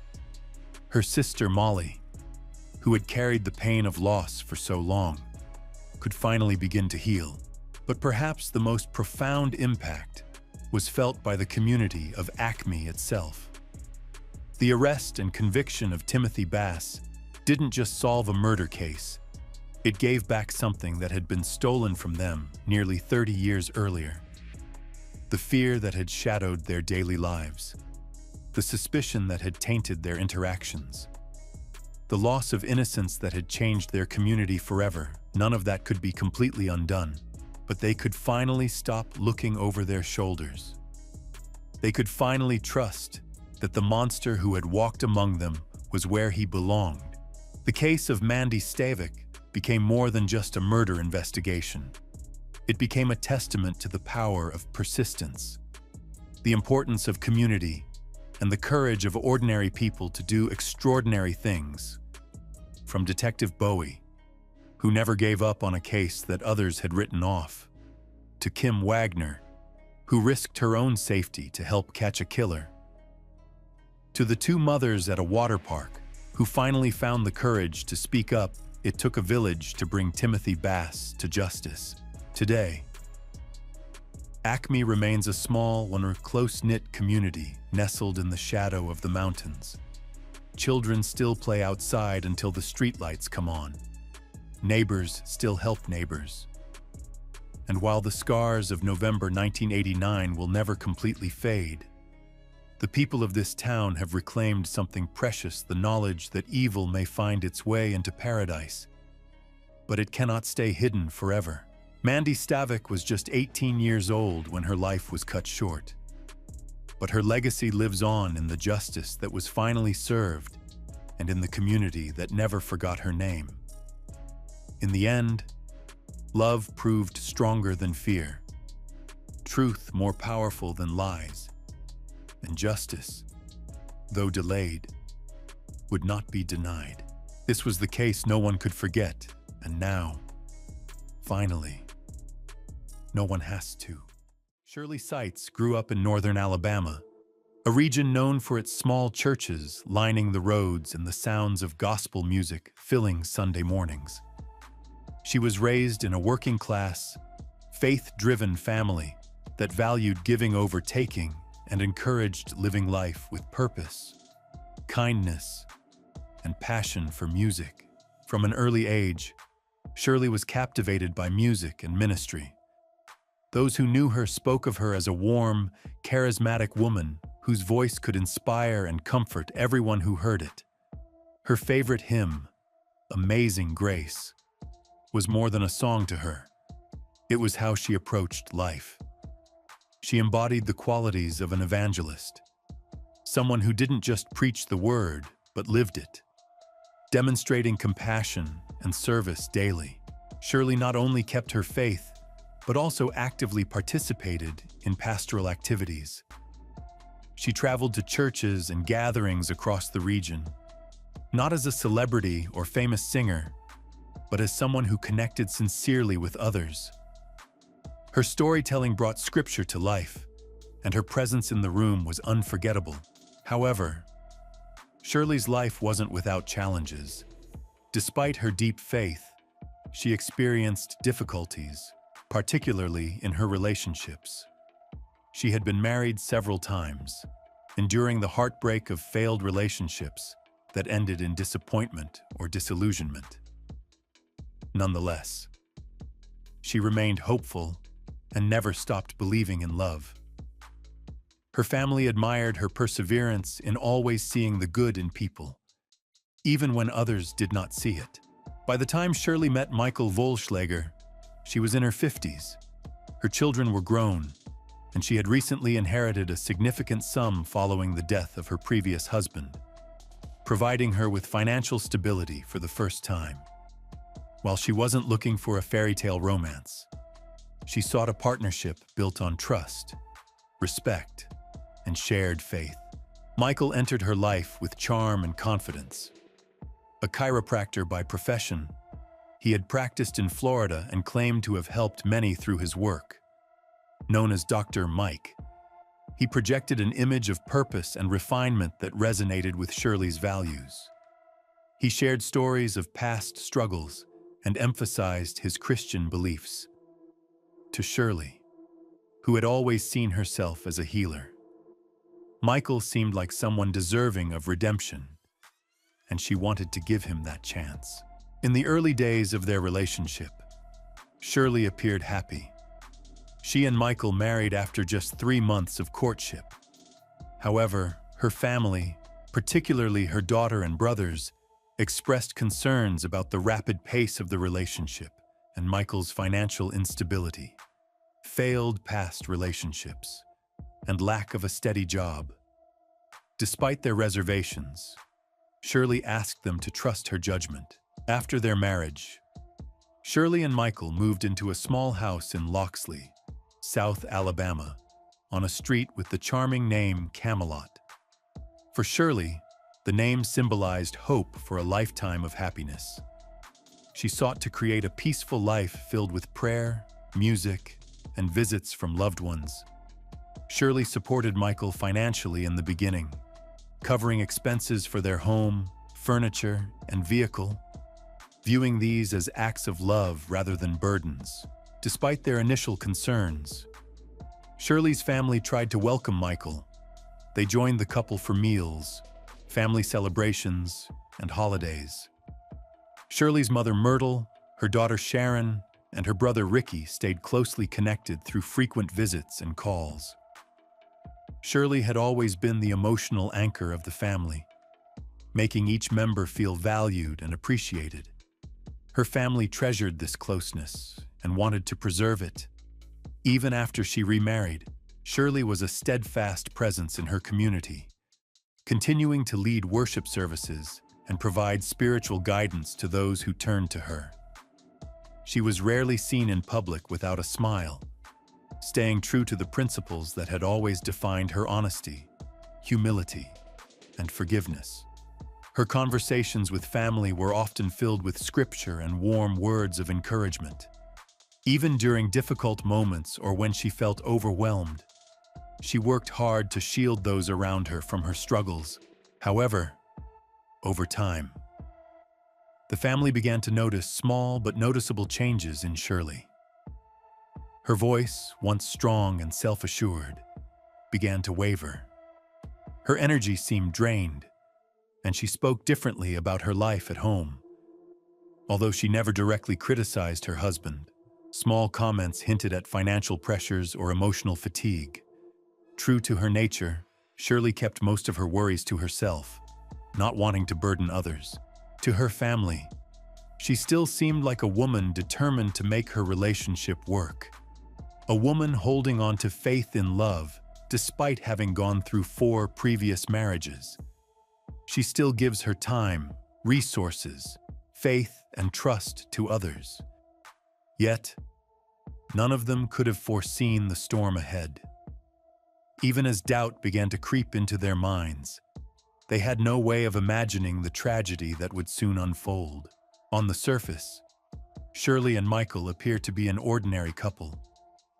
Her sister, Molly, who had carried the pain of loss for so long, could finally begin to heal. But perhaps the most profound impact was felt by the community of Acme itself. The arrest and conviction of Timothy Bass didn't just solve a murder case. It gave back something that had been stolen from them nearly 30 years earlier. The fear that had shadowed their daily lives, the suspicion that had tainted their interactions, the loss of innocence that had changed their community forever. None of that could be completely undone, but they could finally stop looking over their shoulders. They could finally trust that the monster who had walked among them was where he belonged. The case of Mandy Stavik became more than just a murder investigation. It became a testament to the power of persistence, the importance of community, and the courage of ordinary people to do extraordinary things. From Detective Bowie, who never gave up on a case that others had written off, to Kim Wagner, who risked her own safety to help catch a killer, to the two mothers at a water park who finally found the courage to speak up. It took a village to bring Timothy Bass to justice. Today, Acme remains a small, close-knit community nestled in the shadow of the mountains. Children still play outside until the streetlights come on. Neighbors still help neighbors. And while the scars of November 1989 will never completely fade, the people of this town have reclaimed something precious, the knowledge that evil may find its way into paradise. But it cannot stay hidden forever. Mandy Stavik was just 18 years old when her life was cut short. But her legacy lives on in the justice that was finally served and in the community that never forgot her name. In the end, love proved stronger than fear, truth more powerful than lies, and justice, though delayed, would not be denied. This was the case no one could forget, and now, finally, no one has to. Shirley Seitz grew up in northern Alabama, a region known for its small churches lining the roads and the sounds of gospel music filling Sunday mornings. She was raised in a working-class, faith-driven family that valued giving over taking and encouraged living life with purpose, kindness, and passion for music. From an early age, Shirley was captivated by music and ministry. Those who knew her spoke of her as a warm, charismatic woman whose voice could inspire and comfort everyone who heard it. Her favorite hymn, Amazing Grace, was more than a song to her. It was how she approached life. She embodied the qualities of an evangelist, someone who didn't just preach the word, but lived it, demonstrating compassion and service daily. Shirley not only kept her faith, but also actively participated in pastoral activities. She traveled to churches and gatherings across the region, not as a celebrity or famous singer, but as someone who connected sincerely with others. Her storytelling brought scripture to life, and her presence in the room was unforgettable. However, Shirley's life wasn't without challenges. Despite her deep faith, she experienced difficulties, particularly in her relationships. She had been married several times, enduring the heartbreak of failed relationships that ended in disappointment or disillusionment. Nonetheless, she remained hopeful and never stopped believing in love. Her family admired her perseverance in always seeing the good in people, even when others did not see it. By the time Shirley met Michael Vollschlager, she was in her 50s. Her children were grown, and she had recently inherited a significant sum following the death of her previous husband, providing her with financial stability for the first time. While she wasn't looking for a fairy tale romance, she sought a partnership built on trust, respect, and shared faith. Michael entered her life with charm and confidence. A chiropractor by profession, he had practiced in Florida and claimed to have helped many through his work. Known as Dr. Mike, he projected an image of purpose and refinement that resonated with Shirley's values. He shared stories of past struggles and emphasized his Christian beliefs. To Shirley, who had always seen herself as a healer, Michael seemed like someone deserving of redemption, and she wanted to give him that chance. In the early days of their relationship, Shirley appeared happy. She and Michael married after just 3 months of courtship. However, her family, particularly her daughter and brothers, expressed concerns about the rapid pace of the relationship and Michael's financial instability, failed past relationships, and lack of a steady job. Despite their reservations, Shirley asked them to trust her judgment. After their marriage, Shirley and Michael moved into a small house in Loxley, South Alabama, on a street with the charming name Camelot. For Shirley, the name symbolized hope for a lifetime of happiness. She sought to create a peaceful life filled with prayer, music, and visits from loved ones. Shirley supported Michael financially in the beginning, covering expenses for their home, furniture, and vehicle, viewing these as acts of love rather than burdens. Despite their initial concerns, Shirley's family tried to welcome Michael. They joined the couple for meals, family celebrations, and holidays. Shirley's mother Myrtle, her daughter Sharon, and her brother Ricky stayed closely connected through frequent visits and calls. Shirley had always been the emotional anchor of the family, making each member feel valued and appreciated. Her family treasured this closeness and wanted to preserve it. Even after she remarried, Shirley was a steadfast presence in her community, continuing to lead worship services and provide spiritual guidance to those who turned to her. She was rarely seen in public without a smile, staying true to the principles that had always defined her: honesty, humility, and forgiveness. Her conversations with family were often filled with scripture and warm words of encouragement. Even during difficult moments or when she felt overwhelmed, she worked hard to shield those around her from her struggles. However, over time, the family began to notice small but noticeable changes in Shirley. Her voice, once strong and self-assured, began to waver. Her energy seemed drained, and she spoke differently about her life at home. Although she never directly criticized her husband, small comments hinted at financial pressures or emotional fatigue. True to her nature, Shirley kept most of her worries to herself, not wanting to burden others. To her family, she still seemed like a woman determined to make her relationship work. A woman holding on to faith in love, despite having gone through 4 previous marriages. She still gives her time, resources, faith, and trust to others. Yet, none of them could have foreseen the storm ahead. Even as doubt began to creep into their minds, they had no way of imagining the tragedy that would soon unfold. On the surface, Shirley and Michael appear to be an ordinary couple,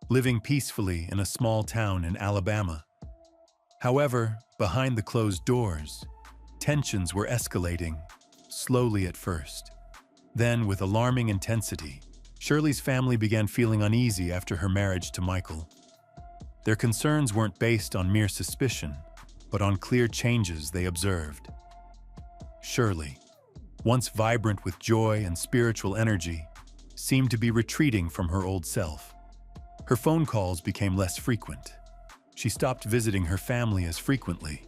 living peacefully in a small town in Alabama. However, behind the closed doors, tensions were escalating, slowly at first. Then, with alarming intensity, Shirley's family began feeling uneasy after her marriage to Michael. Their concerns weren't based on mere suspicion, but on clear changes they observed. Shirley, once vibrant with joy and spiritual energy, seemed to be retreating from her old self. Her phone calls became less frequent. She stopped visiting her family as frequently,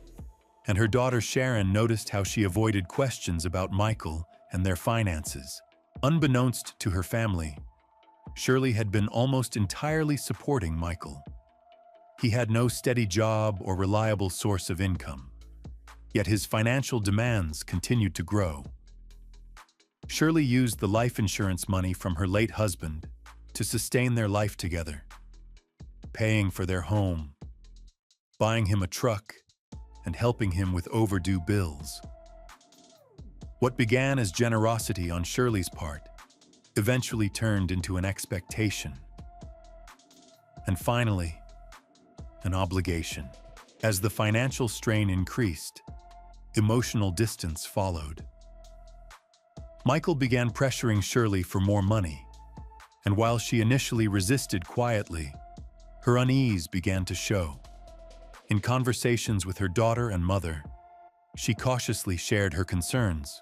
and her daughter Sharon noticed how she avoided questions about Michael and their finances. Unbeknownst to her family, Shirley had been almost entirely supporting Michael. He had no steady job or reliable source of income, yet his financial demands continued to grow. Shirley used the life insurance money from her late husband to sustain their life together, paying for their home, buying him a truck, and helping him with overdue bills. What began as generosity on Shirley's part eventually turned into an expectation, and finally, an obligation. As the financial strain increased, emotional distance followed. Michael began pressuring Shirley for more money, and while she initially resisted quietly, her unease began to show. In conversations with her daughter and mother, she cautiously shared her concerns.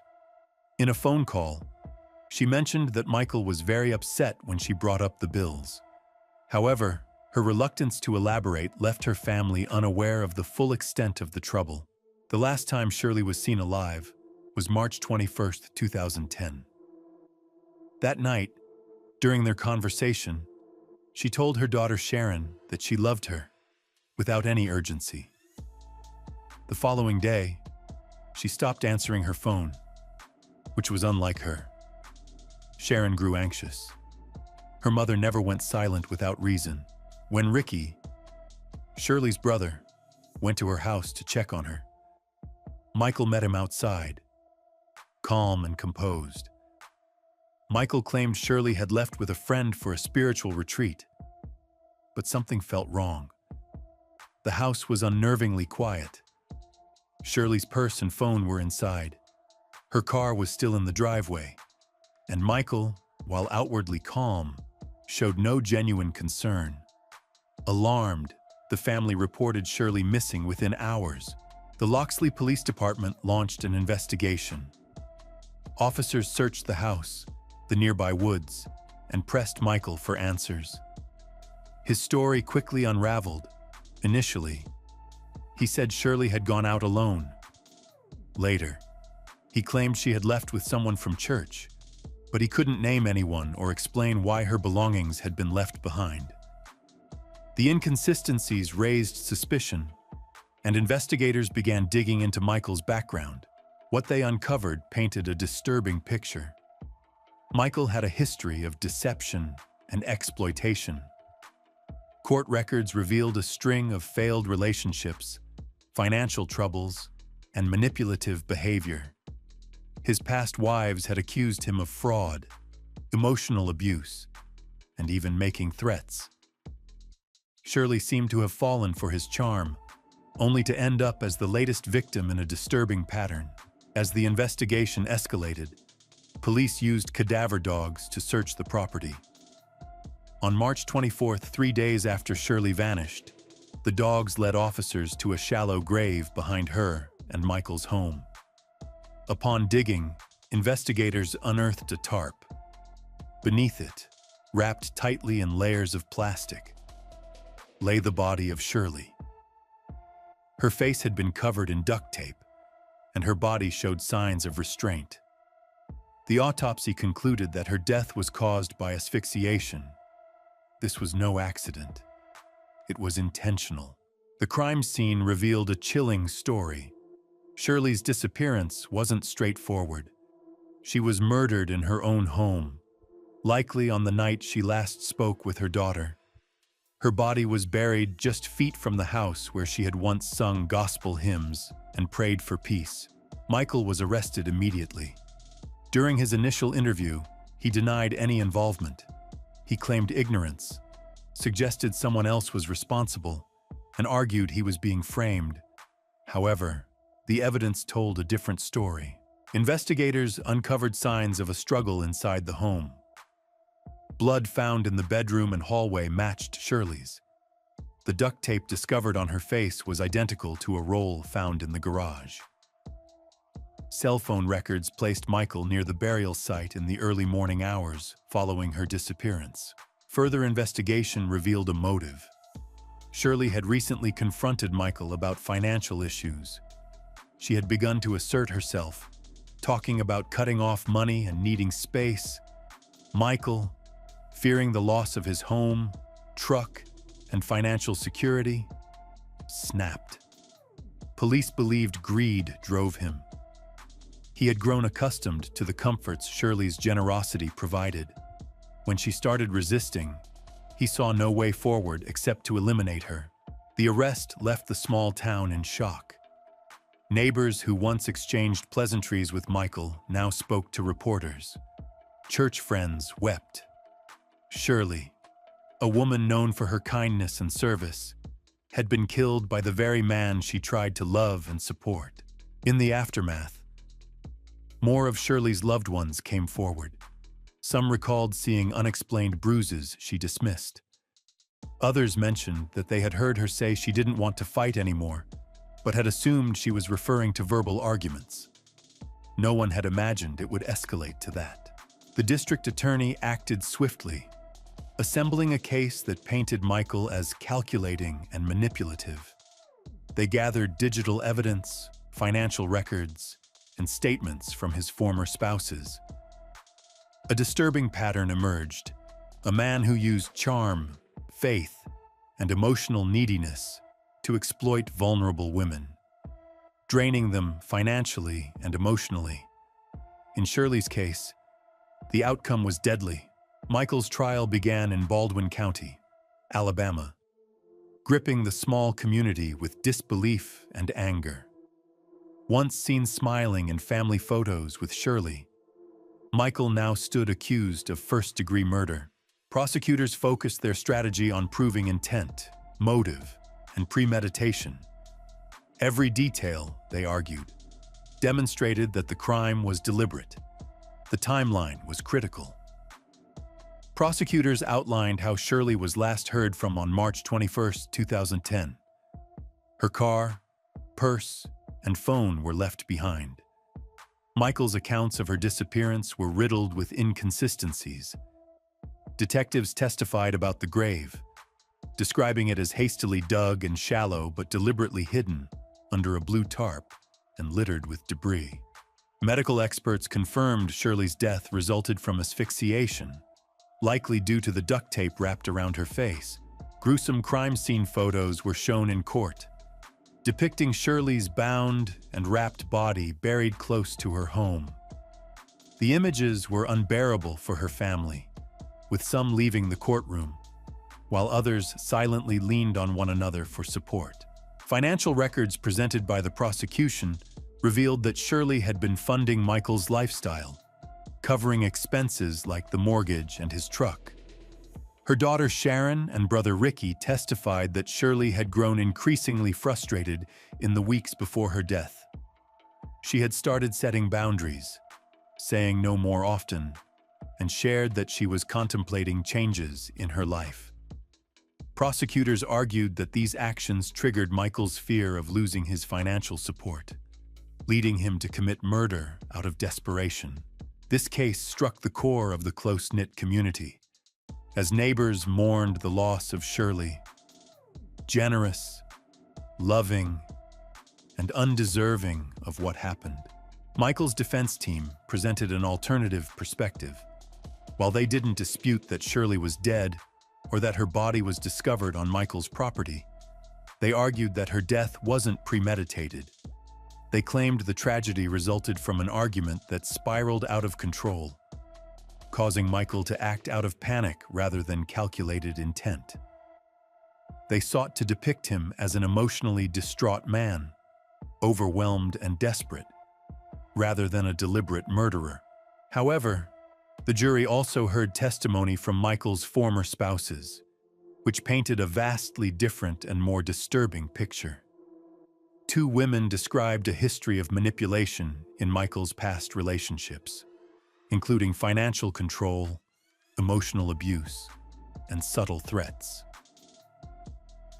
In a phone call, she mentioned that Michael was very upset when she brought up the bills. However, her reluctance to elaborate left her family unaware of the full extent of the trouble. The last time Shirley was seen alive was March 21, 2010. That night, during their conversation, she told her daughter Sharon that she loved her, without any urgency. The following day, she stopped answering her phone, which was unlike her. Sharon grew anxious. Her mother never went silent without reason. When Ricky, Shirley's brother, went to her house to check on her, Michael met him outside, calm and composed. Michael claimed Shirley had left with a friend for a spiritual retreat, but something felt wrong. The house was unnervingly quiet. Shirley's purse and phone were inside. Her car was still in the driveway, and Michael, while outwardly calm, showed no genuine concern. Alarmed, the family reported Shirley missing within hours. The Loxley Police Department launched an investigation. Officers searched the house, the nearby woods, and pressed Michael for answers. His story quickly unraveled. Initially, he said Shirley had gone out alone. Later, he claimed she had left with someone from church, but he couldn't name anyone or explain why her belongings had been left behind. The inconsistencies raised suspicion, and investigators began digging into Michael's background. What they uncovered painted a disturbing picture. Michael had a history of deception and exploitation. Court records revealed a string of failed relationships, financial troubles, and manipulative behavior. His past wives had accused him of fraud, emotional abuse, and even making threats. Shirley seemed to have fallen for his charm, only to end up as the latest victim in a disturbing pattern. As the investigation escalated, police used cadaver dogs to search the property. On March 24th, 3 days after Shirley vanished, the dogs led officers to a shallow grave behind her and Michael's home. Upon digging, investigators unearthed a tarp. Beneath it, wrapped tightly in layers of plastic, lay the body of Shirley. Her face had been covered in duct tape, and her body showed signs of restraint. The autopsy concluded that her death was caused by asphyxiation. This was no accident. It was intentional. The crime scene revealed a chilling story. Shirley's disappearance wasn't straightforward. She was murdered in her own home, likely on the night she last spoke with her daughter. Her body was buried just feet from the house where she had once sung gospel hymns and prayed for peace. Michael was arrested immediately. During his initial interview, he denied any involvement. He claimed ignorance, suggested someone else was responsible, and argued he was being framed. However, the evidence told a different story. Investigators uncovered signs of a struggle inside the home. Blood found in the bedroom and hallway matched Shirley's. The duct tape discovered on her face was identical to a roll found in the garage. Cell phone records placed Michael near the burial site in the early morning hours following her disappearance. Further investigation revealed a motive. Shirley had recently confronted Michael about financial issues. She had begun to assert herself, talking about cutting off money and needing space. Michael, fearing the loss of his home, truck, and financial security, snapped. Police believed greed drove him. He had grown accustomed to the comforts Shirley's generosity provided. When she started resisting, he saw no way forward except to eliminate her. The arrest left the small town in shock. Neighbors who once exchanged pleasantries with Michael now spoke to reporters. Church friends wept. Shirley, a woman known for her kindness and service, had been killed by the very man she tried to love and support. In the aftermath, more of Shirley's loved ones came forward. Some recalled seeing unexplained bruises she dismissed. Others mentioned that they had heard her say she didn't want to fight anymore, but had assumed she was referring to verbal arguments. No one had imagined it would escalate to that. The district attorney acted swiftly, assembling a case that painted Michael as calculating and manipulative. They gathered digital evidence, financial records, and statements from his former spouses. A disturbing pattern emerged: a man who used charm, faith, and emotional neediness to exploit vulnerable women, draining them financially and emotionally. In Shirley's case, The outcome was deadly. Michael's trial began in Baldwin County, Alabama, gripping the small community with disbelief and anger. Once seen smiling in family photos with Shirley, Michael now stood accused of first-degree murder. Prosecutors focused their strategy on proving intent, motive, and premeditation. Every detail, they argued, demonstrated that the crime was deliberate. The timeline was critical. Prosecutors outlined how Shirley was last heard from on March 21, 2010. Her car, purse, and phone were left behind. Michael's accounts of her disappearance were riddled with inconsistencies. Detectives testified about the grave, describing it as hastily dug and shallow but deliberately hidden under a blue tarp and littered with debris. Medical experts confirmed Shirley's death resulted from asphyxiation, likely due to the duct tape wrapped around her face. Gruesome crime scene photos were shown in court, depicting Shirley's bound and wrapped body buried close to her home. The images were unbearable for her family, with some leaving the courtroom, while others silently leaned on one another for support. Financial records presented by the prosecution revealed that Shirley had been funding Michael's lifestyle, covering expenses like the mortgage and his truck. Her daughter Sharon and brother Ricky testified that Shirley had grown increasingly frustrated in the weeks before her death. She had started setting boundaries, saying no more often, and shared that she was contemplating changes in her life. Prosecutors argued that these actions triggered Michael's fear of losing his financial support, leading him to commit murder out of desperation. This case struck the core of the close-knit community, as neighbors mourned the loss of Shirley, generous, loving, and undeserving of what happened. Michael's defense team presented an alternative perspective. While they didn't dispute that Shirley was dead or that her body was discovered on Michael's property, they argued that her death wasn't premeditated. They claimed the tragedy resulted from an argument that spiraled out of control, causing Michael to act out of panic rather than calculated intent. They sought to depict him as an emotionally distraught man, overwhelmed and desperate, rather than a deliberate murderer. However, the jury also heard testimony from Michael's former spouses, which painted a vastly different and more disturbing picture. Two women described a history of manipulation in Michael's past relationships, including financial control, emotional abuse, and subtle threats.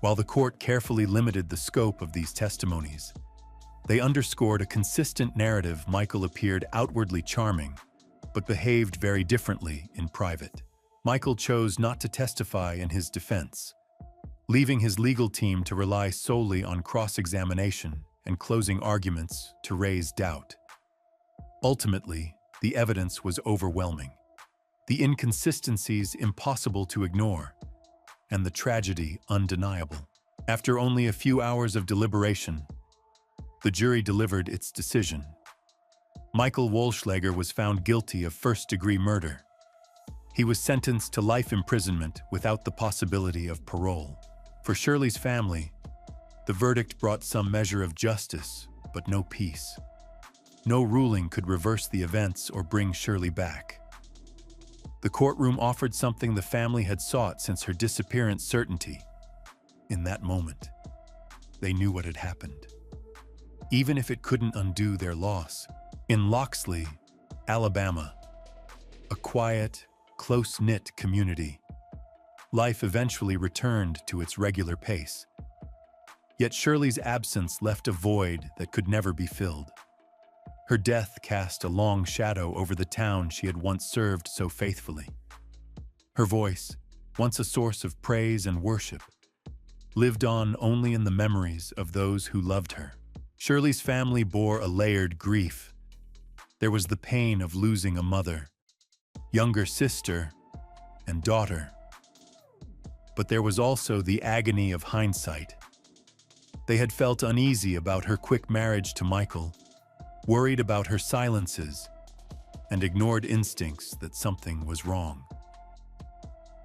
While the court carefully limited the scope of these testimonies, they underscored a consistent narrative. Michael appeared outwardly charming, but behaved very differently in private. Michael chose not to testify in his defense, leaving his legal team to rely solely on cross-examination and closing arguments to raise doubt. Ultimately, the evidence was overwhelming, the inconsistencies impossible to ignore, and the tragedy undeniable. After only a few hours of deliberation, the jury delivered its decision. Michael Wollschläger was found guilty of first-degree murder. He was sentenced to life imprisonment without the possibility of parole. For Shirley's family, the verdict brought some measure of justice, but no peace. No ruling could reverse the events or bring Shirley back. The courtroom offered something the family had sought since her disappearance: certainty. In that moment, they knew what had happened, even if it couldn't undo their loss. In Loxley, Alabama, a quiet, close-knit community, life eventually returned to its regular pace. Yet Shirley's absence left a void that could never be filled. Her death cast a long shadow over the town she had once served so faithfully. Her voice, once a source of praise and worship, lived on only in the memories of those who loved her. Shirley's family bore a layered grief. There was the pain of losing a mother, younger sister, and daughter. But there was also the agony of hindsight. They had felt uneasy about her quick marriage to Michael, worried about her silences, and ignored instincts that something was wrong.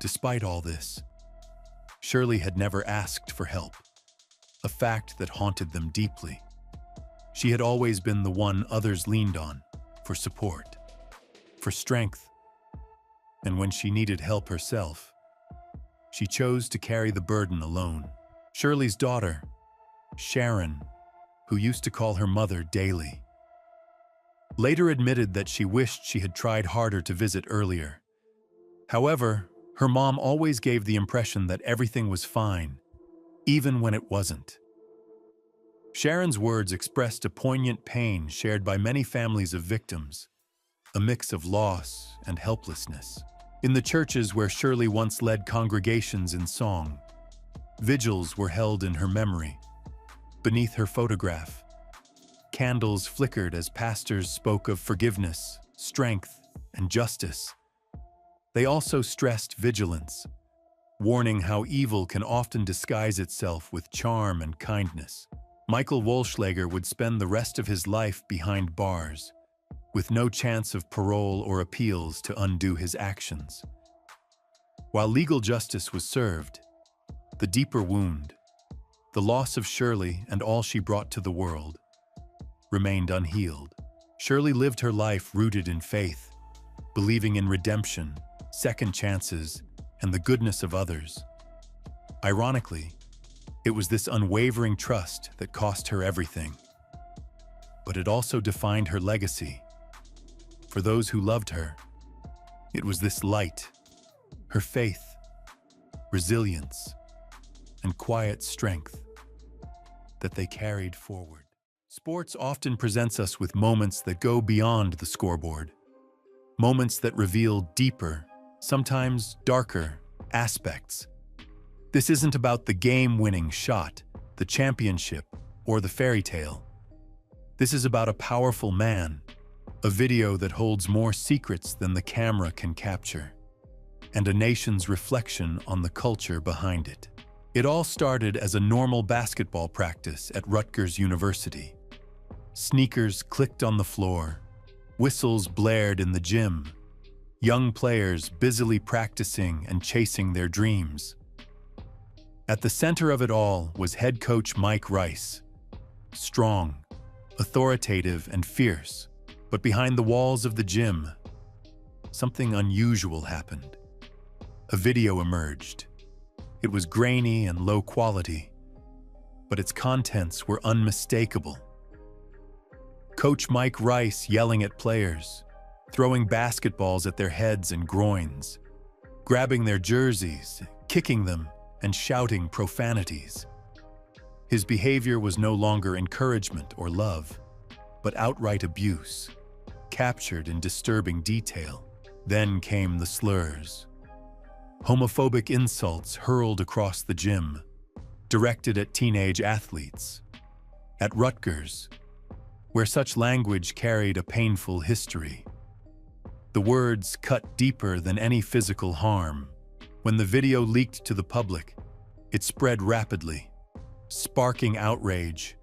Despite all this, Shirley had never asked for help, a fact that haunted them deeply. She had always been the one others leaned on for support, for strength, and when she needed help herself, she chose to carry the burden alone. Shirley's daughter, Sharon, who used to call her mother daily, later admitted that she wished she had tried harder to visit earlier. However, her mom always gave the impression that everything was fine, even when it wasn't. Sharon's words expressed a poignant pain shared by many families of victims, a mix of loss and helplessness. In the churches where Shirley once led congregations in song, vigils were held in her memory. Beneath her photograph, candles flickered as pastors spoke of forgiveness, strength, and justice. They also stressed vigilance, warning how evil can often disguise itself with charm and kindness. Michael Wolschlager would spend the rest of his life behind bars, with no chance of parole or appeals to undo his actions. While legal justice was served, the deeper wound, the loss of Shirley and all she brought to the world, remained unhealed. Shirley lived her life rooted in faith, believing in redemption, second chances, and the goodness of others. Ironically, it was this unwavering trust that cost her everything. But it also defined her legacy. For those who loved her, it was this light, her faith, resilience, and quiet strength that they carried forward. Sports often presents us with moments that go beyond the scoreboard, moments that reveal deeper, sometimes darker, aspects. This isn't about the game-winning shot, the championship, or the fairy tale. This is about a powerful man, a video that holds more secrets than the camera can capture, and a nation's reflection on the culture behind it. It all started as a normal basketball practice at Rutgers University. Sneakers clicked on the floor, whistles blared in the gym, young players busily practicing and chasing their dreams. At the center of it all was head coach Mike Rice, strong, authoritative, and fierce. But behind the walls of the gym, something unusual happened. A video emerged. It was grainy and low quality, but its contents were unmistakable. Coach Mike Rice yelling at players, throwing basketballs at their heads and groins, grabbing their jerseys, kicking them, and shouting profanities. His behavior was no longer encouragement or love, but outright abuse, captured in disturbing detail. Then came the slurs. Homophobic insults hurled across the gym, directed at teenage athletes. At Rutgers, where such language carried a painful history, the words cut deeper than any physical harm. When the video leaked to the public, it spread rapidly, sparking outrage.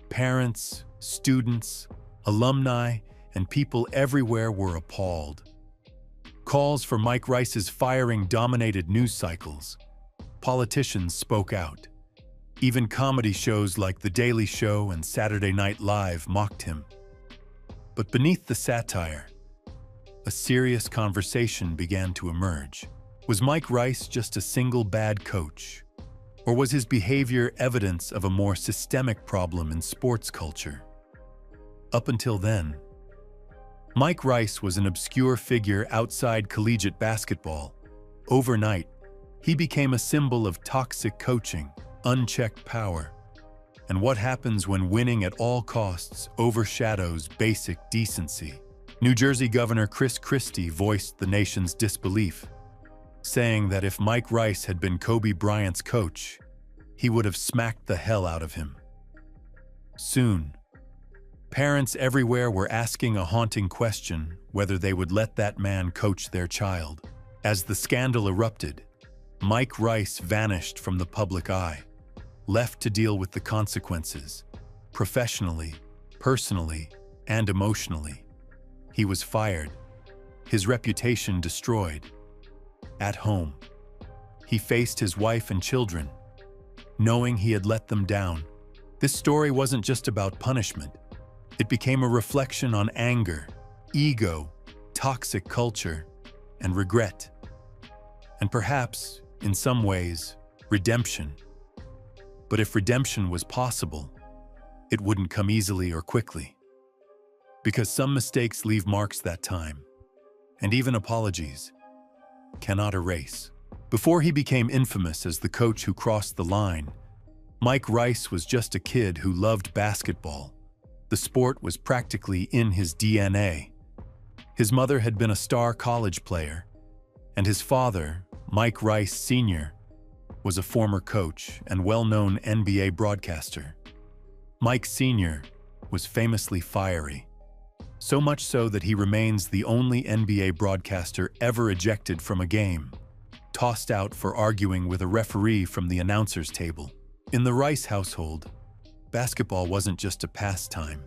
Parents, students, alumni, and people everywhere were appalled. Calls for Mike Rice's firing dominated news cycles. Politicians spoke out. Even comedy shows like The Daily Show and Saturday Night Live mocked him. But beneath the satire, a serious conversation began to emerge. Was Mike Rice just a single bad coach? Or was his behavior evidence of a more systemic problem in sports culture? Up until then, Mike Rice was an obscure figure outside collegiate basketball. Overnight, he became a symbol of toxic coaching, unchecked power, and what happens when winning at all costs overshadows basic decency. New Jersey Governor Chris Christie voiced the nation's disbelief, saying that if Mike Rice had been Kobe Bryant's coach, he would have smacked the hell out of him. Soon, parents everywhere were asking a haunting question whether they would let that man coach their child. As the scandal erupted, Mike Rice vanished from the public eye, left to deal with the consequences, professionally, personally, and emotionally. He was fired, his reputation destroyed. At home, he faced his wife and children, knowing he had let them down. This story wasn't just about punishment. It became a reflection on anger, ego, toxic culture, and regret. And perhaps, in some ways, redemption. But if redemption was possible, it wouldn't come easily or quickly. Because some mistakes leave marks that time, and even apologies cannot erase. Before he became infamous as the coach who crossed the line, Mike Rice was just a kid who loved basketball. The sport was practically in his DNA. His mother had been a star college player, and his father, Mike Rice Sr., was a former coach and well-known NBA broadcaster. Mike Sr. was famously fiery, so much so that he remains the only NBA broadcaster ever ejected from a game, tossed out for arguing with a referee from the announcer's table. In the Rice household, basketball wasn't just a pastime,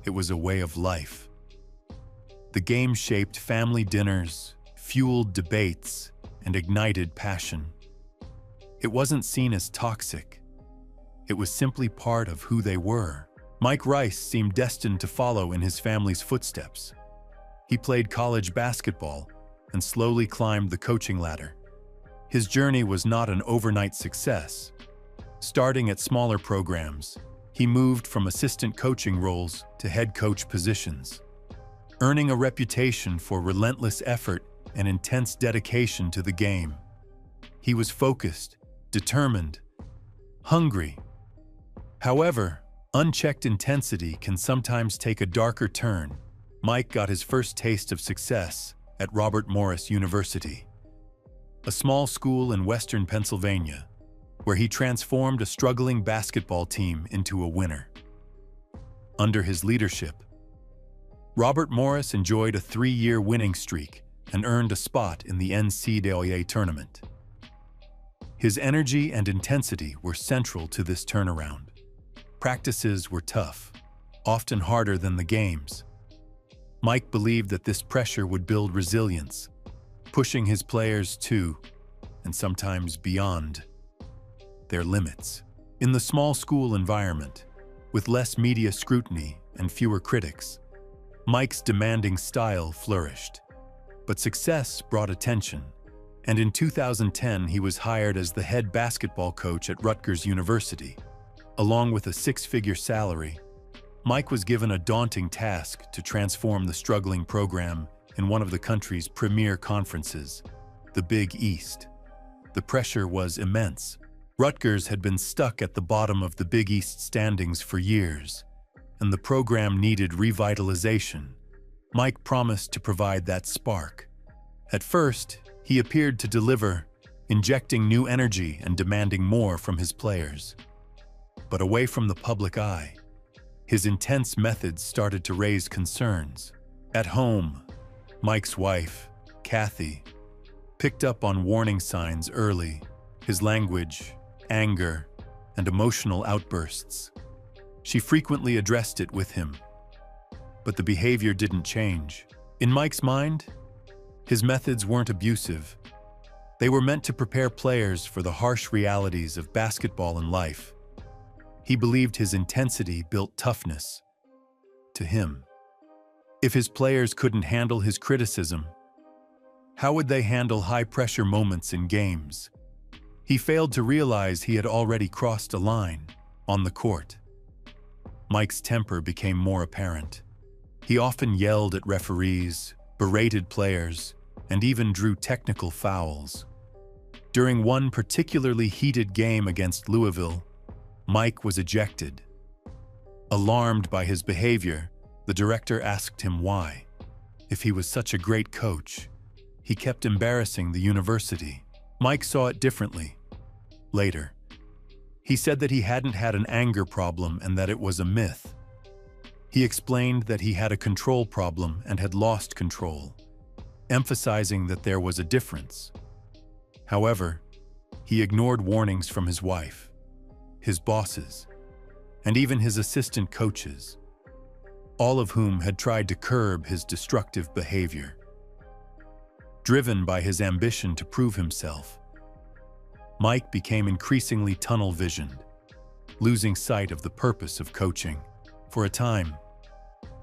it was a way of life. The game shaped family dinners, fueled debates, and ignited passion. It wasn't seen as toxic. It was simply part of who they were. Mike Rice seemed destined to follow in his family's footsteps. He played college basketball and slowly climbed the coaching ladder. His journey was not an overnight success. Starting at smaller programs, he moved from assistant coaching roles to head coach positions, earning a reputation for relentless effort and intense dedication to the game. He was focused, determined, hungry. However, unchecked intensity can sometimes take a darker turn. Mike got his first taste of success at Robert Morris University, a small school in western Pennsylvania, where he transformed a struggling basketball team into a winner. Under his leadership, Robert Morris enjoyed a 3-year winning streak and earned a spot in the NCAA tournament. His energy and intensity were central to this turnaround. Practices were tough, often harder than the games. Mike believed that this pressure would build resilience, pushing his players to, and sometimes beyond, their limits. In the small school environment, with less media scrutiny and fewer critics, Mike's demanding style flourished. But success brought attention, and in 2010 he was hired as the head basketball coach at Rutgers University. Along with a 6-figure salary, Mike was given a daunting task to transform the struggling program in one of the country's premier conferences, the Big East. The pressure was immense. Rutgers had been stuck at the bottom of the Big East standings for years, and the program needed revitalization. Mike promised to provide that spark. At first, he appeared to deliver, injecting new energy and demanding more from his players. But away from the public eye, his intense methods started to raise concerns. At home, Mike's wife, Kathy, picked up on warning signs early: his language, anger, and emotional outbursts. She frequently addressed it with him, but the behavior didn't change. In Mike's mind, his methods weren't abusive. They were meant to prepare players for the harsh realities of basketball and life. He believed his intensity built toughness. To him, if his players couldn't handle his criticism, how would they handle high-pressure moments in games? He failed to realize he had already crossed a line on the court. Mike's temper became more apparent. He often yelled at referees, berated players, and even drew technical fouls. During one particularly heated game against Louisville, Mike was ejected. Alarmed by his behavior, the director asked him why. If he was such a great coach, he kept embarrassing the university. Mike saw it differently. Later, he said that he hadn't had an anger problem and that it was a myth. He explained that he had a control problem and had lost control, emphasizing that there was a difference. However, he ignored warnings from his wife, his bosses, and even his assistant coaches. all of whom had tried to curb his destructive behavior. Driven by his ambition to prove himself, Mike became increasingly tunnel-visioned, losing sight of the purpose of coaching. For a time,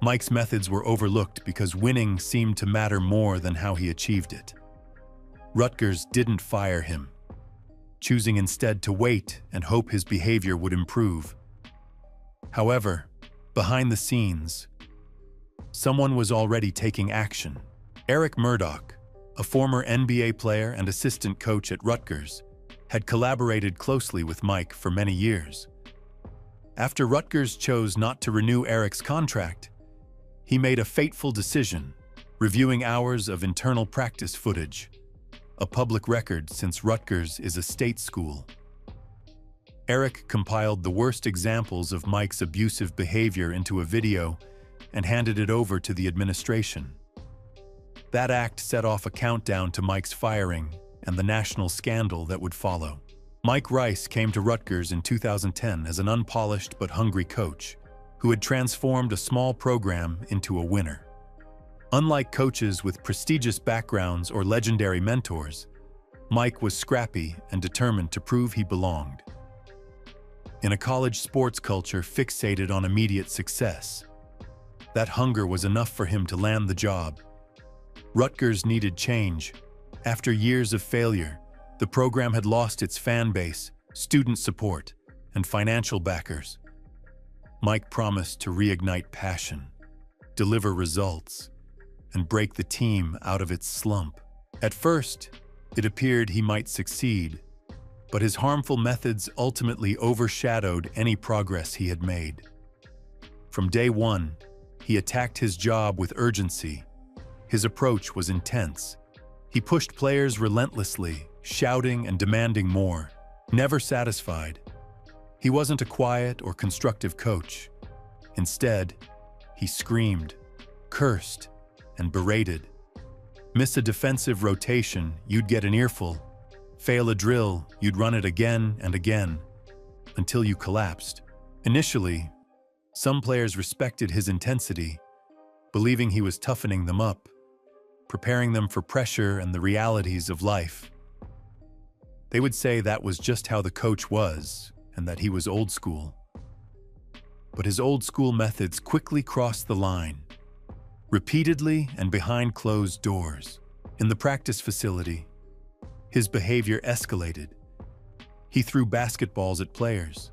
Mike's methods were overlooked because winning seemed to matter more than how he achieved it. Rutgers didn't fire him, choosing instead to wait and hope his behavior would improve. However, behind the scenes, someone was already taking action. Eric Murdoch, a former NBA player and assistant coach at Rutgers, had collaborated closely with Mike for many years. After Rutgers chose not to renew Eric's contract, he made a fateful decision, reviewing hours of internal practice footage, a public record since Rutgers is a state school. Eric compiled the worst examples of Mike's abusive behavior into a video and handed it over to the administration. That act set off a countdown to Mike's firing and the national scandal that would follow. Mike Rice came to Rutgers in 2010 as an unpolished but hungry coach who had transformed a small program into a winner. Unlike coaches with prestigious backgrounds or legendary mentors, Mike was scrappy and determined to prove he belonged. In a college sports culture fixated on immediate success, that hunger was enough for him to land the job. Rutgers needed change. After years of failure, the program had lost its fan base, student support, and financial backers. Mike promised to reignite passion, deliver results, and break the team out of its slump. At first, it appeared he might succeed, but his harmful methods ultimately overshadowed any progress he had made. From day one, he attacked his job with urgency. His approach was intense. He pushed players relentlessly, shouting and demanding more, never satisfied. He wasn't a quiet or constructive coach. Instead, he screamed, cursed, and berated. Miss a defensive rotation, you'd get an earful. Fail a drill, you'd run it again and again, until you collapsed. Initially, some players respected his intensity, believing he was toughening them up, preparing them for pressure and the realities of life. They would say that was just how the coach was, and that he was old school. But his old school methods quickly crossed the line, repeatedly and behind closed doors. In the practice facility, his behavior escalated. He threw basketballs at players,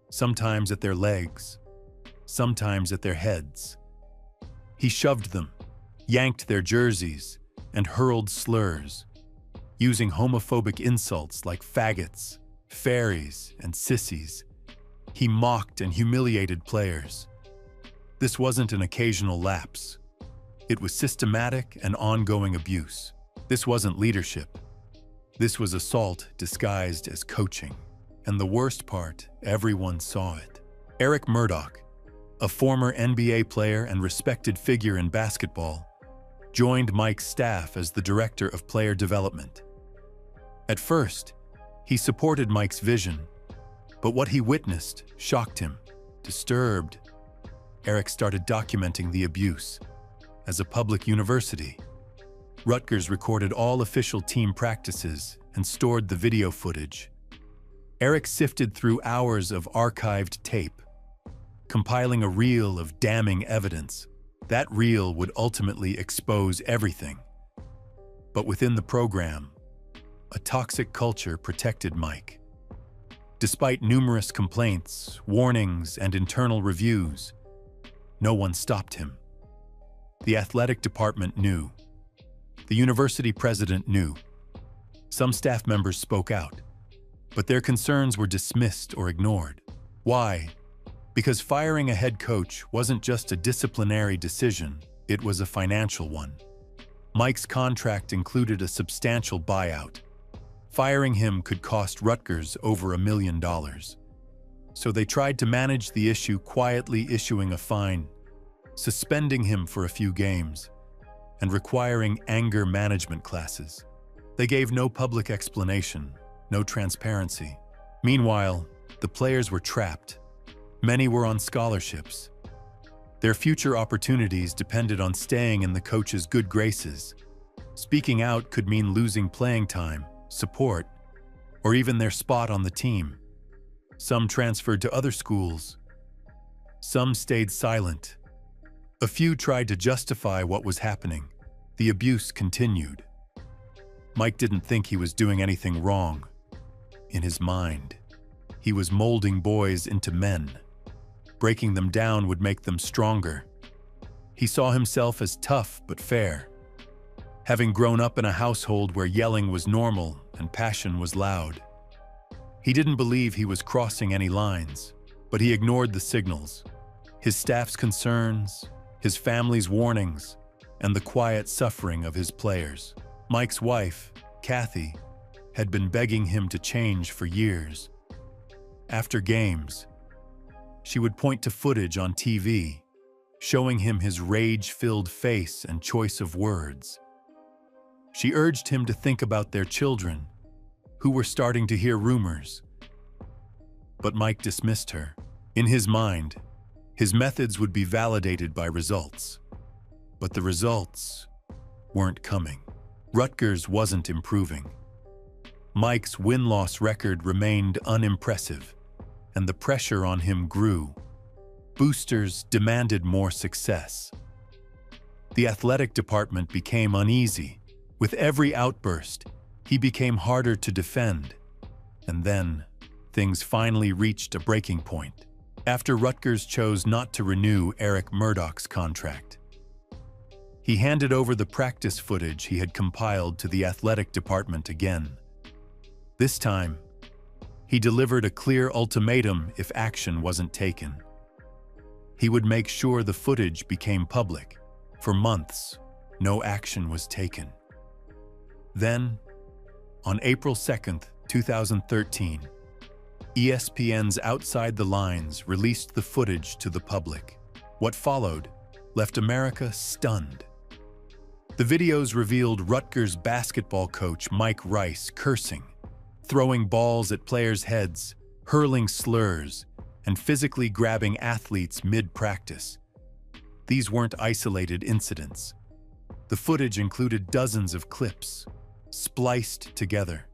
sometimes at their legs, sometimes at their heads. He shoved them, yanked their jerseys, and hurled slurs, using homophobic insults like faggots, fairies, and sissies. He mocked and humiliated players. This wasn't an occasional lapse. It was systematic and ongoing abuse. This wasn't leadership. This was assault disguised as coaching. And the worst part, everyone saw it. Eric Murdoch, a former NBA player and respected figure in basketball, joined Mike's staff as the director of player development. At first, he supported Mike's vision, but what he witnessed shocked him. Disturbed, Eric started documenting the abuse. As a public university, Rutgers recorded all official team practices and stored the video footage. Eric sifted through hours of archived tape, compiling a reel of damning evidence. That reel would ultimately expose everything. But within the program, a toxic culture protected Mike. Despite numerous complaints, warnings, and internal reviews, no one stopped him. The athletic department knew. The university president knew. Some staff members spoke out, but their concerns were dismissed or ignored. Why? Because firing a head coach wasn't just a disciplinary decision, it was a financial one. Mike's contract included a substantial buyout. Firing him could cost Rutgers over $1 million. So they tried to manage the issue quietly, issuing a fine, suspending him for a few games, and requiring anger management classes. They gave no public explanation, no transparency. Meanwhile, the players were trapped. Many were on scholarships. Their future opportunities depended on staying in the coach's good graces. Speaking out could mean losing playing time, support, or even their spot on the team. Some transferred to other schools. Some stayed silent. A few tried to justify what was happening. The abuse continued. Mike didn't think he was doing anything wrong. In his mind, he was molding boys into men. Breaking them down would make them stronger. He saw himself as tough but fair. Having grown up in a household where yelling was normal and passion was loud, he didn't believe he was crossing any lines, but he ignored the signals. His staff's concerns, his family's warnings, and the quiet suffering of his players. Mike's wife, Kathy, had been begging him to change for years. After games, she would point to footage on TV, showing him his rage-filled face and choice of words. She urged him to think about their children, who were starting to hear rumors. But Mike dismissed her. In his mind, his methods would be validated by results. But the results weren't coming. Rutgers wasn't improving. Mike's win-loss record remained unimpressive, and the pressure on him grew. Boosters demanded more success. The athletic department became uneasy. With every outburst, he became harder to defend. And then, things finally reached a breaking point, after Rutgers chose not to renew Eric Murdoch's contract. He handed over the practice footage he had compiled to the athletic department again. This time, he delivered a clear ultimatum if action wasn't taken. He would make sure the footage became public. For months, no action was taken. Then, on April 2nd, 2013, ESPN's Outside the Lines released the footage to the public. What followed left America stunned. The videos revealed Rutgers basketball coach Mike Rice cursing, throwing balls at players' heads, hurling slurs, and physically grabbing athletes mid-practice. These weren't isolated incidents. The footage included dozens of clips, spliced together.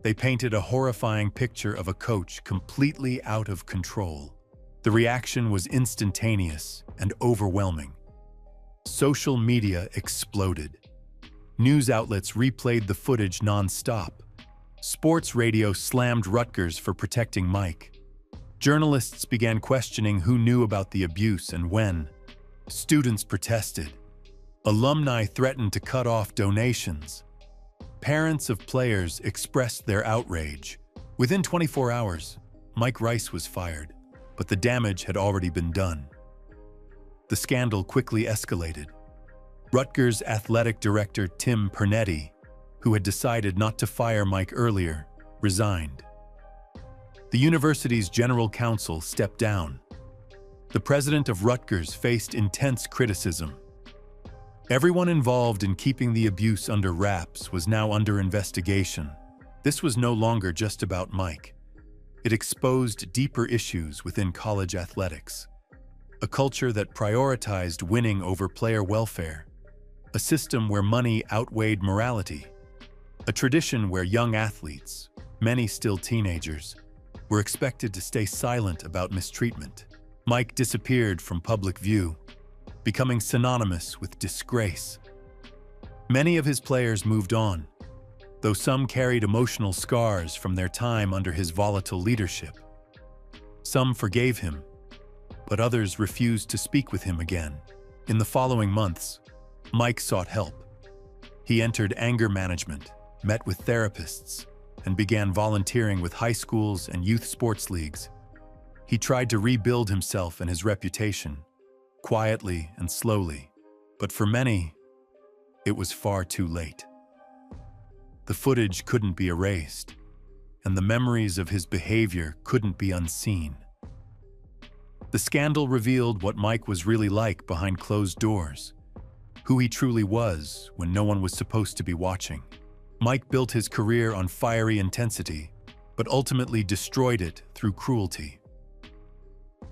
They painted a horrifying picture of a coach completely out of control. The reaction was instantaneous and overwhelming. Social media exploded. News outlets replayed the footage non-stop. Sports radio slammed Rutgers for protecting Mike. Journalists began questioning who knew about the abuse and when. Students protested. Alumni threatened to cut off donations. Parents of players expressed their outrage. Within 24 hours, Mike Rice was fired, but the damage had already been done. The scandal quickly escalated. Rutgers athletic director Tim Pernetti, who had decided not to fire Mike earlier, resigned. The university's general counsel stepped down. The president of Rutgers faced intense criticism. Everyone involved in keeping the abuse under wraps was now under investigation. This was no longer just about Mike. It exposed deeper issues within college athletics. A culture that prioritized winning over player welfare. A system where money outweighed morality. A tradition where young athletes, many still teenagers, were expected to stay silent about mistreatment. Mike disappeared from public view, becoming synonymous with disgrace. Many of his players moved on, though some carried emotional scars from their time under his volatile leadership. Some forgave him, but others refused to speak with him again. In the following months, Mike sought help. He entered anger management, met with therapists, and began volunteering with high schools and youth sports leagues. He tried to rebuild himself and his reputation, quietly and slowly, but for many, it was far too late. The footage couldn't be erased, and the memories of his behavior couldn't be unseen. The scandal revealed what Mike was really like behind closed doors, who he truly was when no one was supposed to be watching. Mike built his career on fiery intensity, but ultimately destroyed it through cruelty.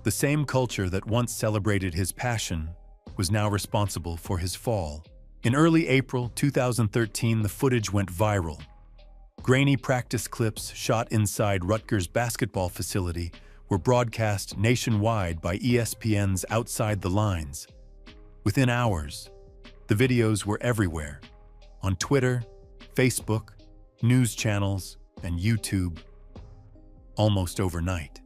The same culture that once celebrated his passion was now responsible for his fall. In early April 2013, the footage went viral. Grainy practice clips shot inside Rutgers' basketball facility were broadcast nationwide by ESPN's Outside the Lines. Within hours, the videos were everywhere, on Twitter, Facebook, news channels, and YouTube. Almost overnight,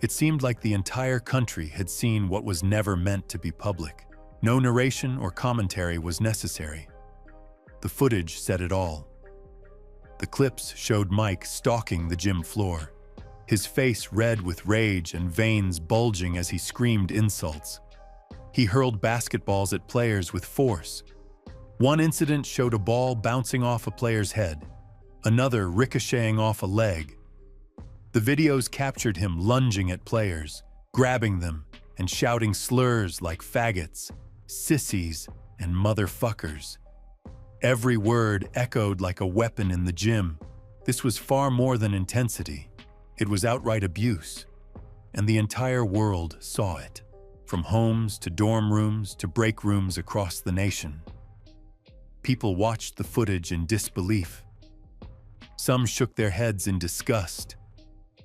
it seemed like the entire country had seen what was never meant to be public. No narration or commentary was necessary. The footage said it all. The clips showed Mike stalking the gym floor, his face red with rage and veins bulging as he screamed insults. He hurled basketballs at players with force. One incident showed a ball bouncing off a player's head, another ricocheting off a leg. The videos captured him lunging at players, grabbing them, and shouting slurs like faggots, sissies, and motherfuckers. Every word echoed like a weapon in the gym. This was far more than intensity. It was outright abuse, and the entire world saw it, from homes to dorm rooms to break rooms across the nation. People watched the footage in disbelief. Some shook their heads in disgust.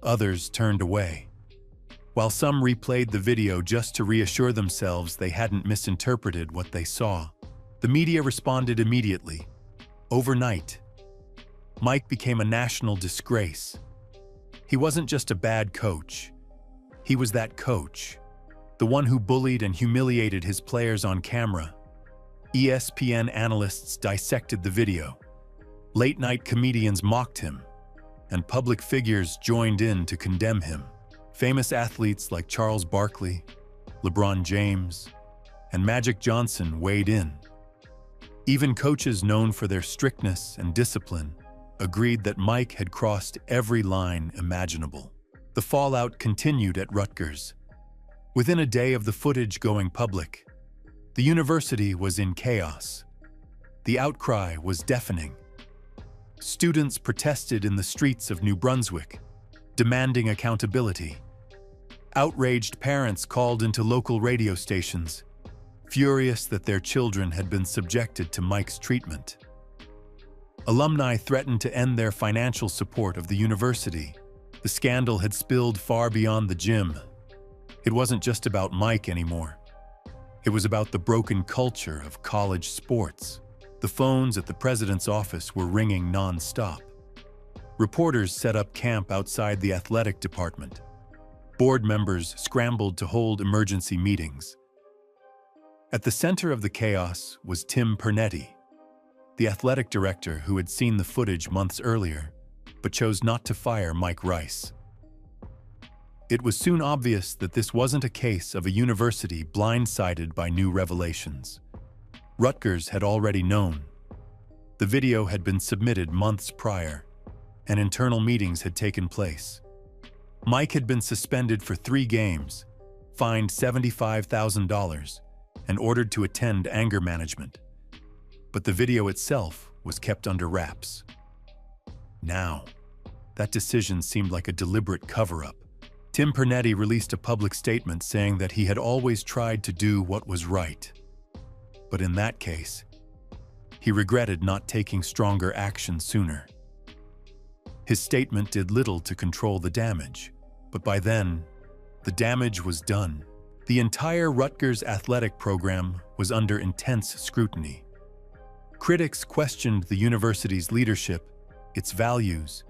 Others turned away, while some replayed the video just to reassure themselves they hadn't misinterpreted what they saw. The media responded immediately. Overnight, Mike became a national disgrace. He wasn't just a bad coach. He was that coach, the one who bullied and humiliated his players on camera. ESPN analysts dissected the video. Late-night comedians mocked him, and public figures joined in to condemn him. Famous athletes like Charles Barkley, LeBron James, and Magic Johnson weighed in. Even coaches known for their strictness and discipline agreed that Mike had crossed every line imaginable. The fallout continued at Rutgers. Within a day of the footage going public, the university was in chaos. The outcry was deafening. Students protested in the streets of New Brunswick, demanding accountability. Outraged parents called into local radio stations, furious that their children had been subjected to Mike's treatment. Alumni threatened to end their financial support of the university. The scandal had spilled far beyond the gym. It wasn't just about Mike anymore. It was about the broken culture of college sports. The phones at the president's office were ringing non-stop. Reporters set up camp outside the athletic department. Board members scrambled to hold emergency meetings. At the center of the chaos was Tim Pernetti, the athletic director who had seen the footage months earlier, but chose not to fire Mike Rice. It was soon obvious that this wasn't a case of a university blindsided by new revelations. Rutgers had already known. The video had been submitted months prior, and internal meetings had taken place. Mike had been suspended for 3 games, fined $75,000, and ordered to attend anger management. But the video itself was kept under wraps. Now, that decision seemed like a deliberate cover-up. Tim Pernetti released a public statement saying that he had always tried to do what was right. But in that case, he regretted not taking stronger action sooner. His statement did little to control the damage, but by then, the damage was done. The entire Rutgers athletic program was under intense scrutiny. Critics questioned the university's leadership, its values,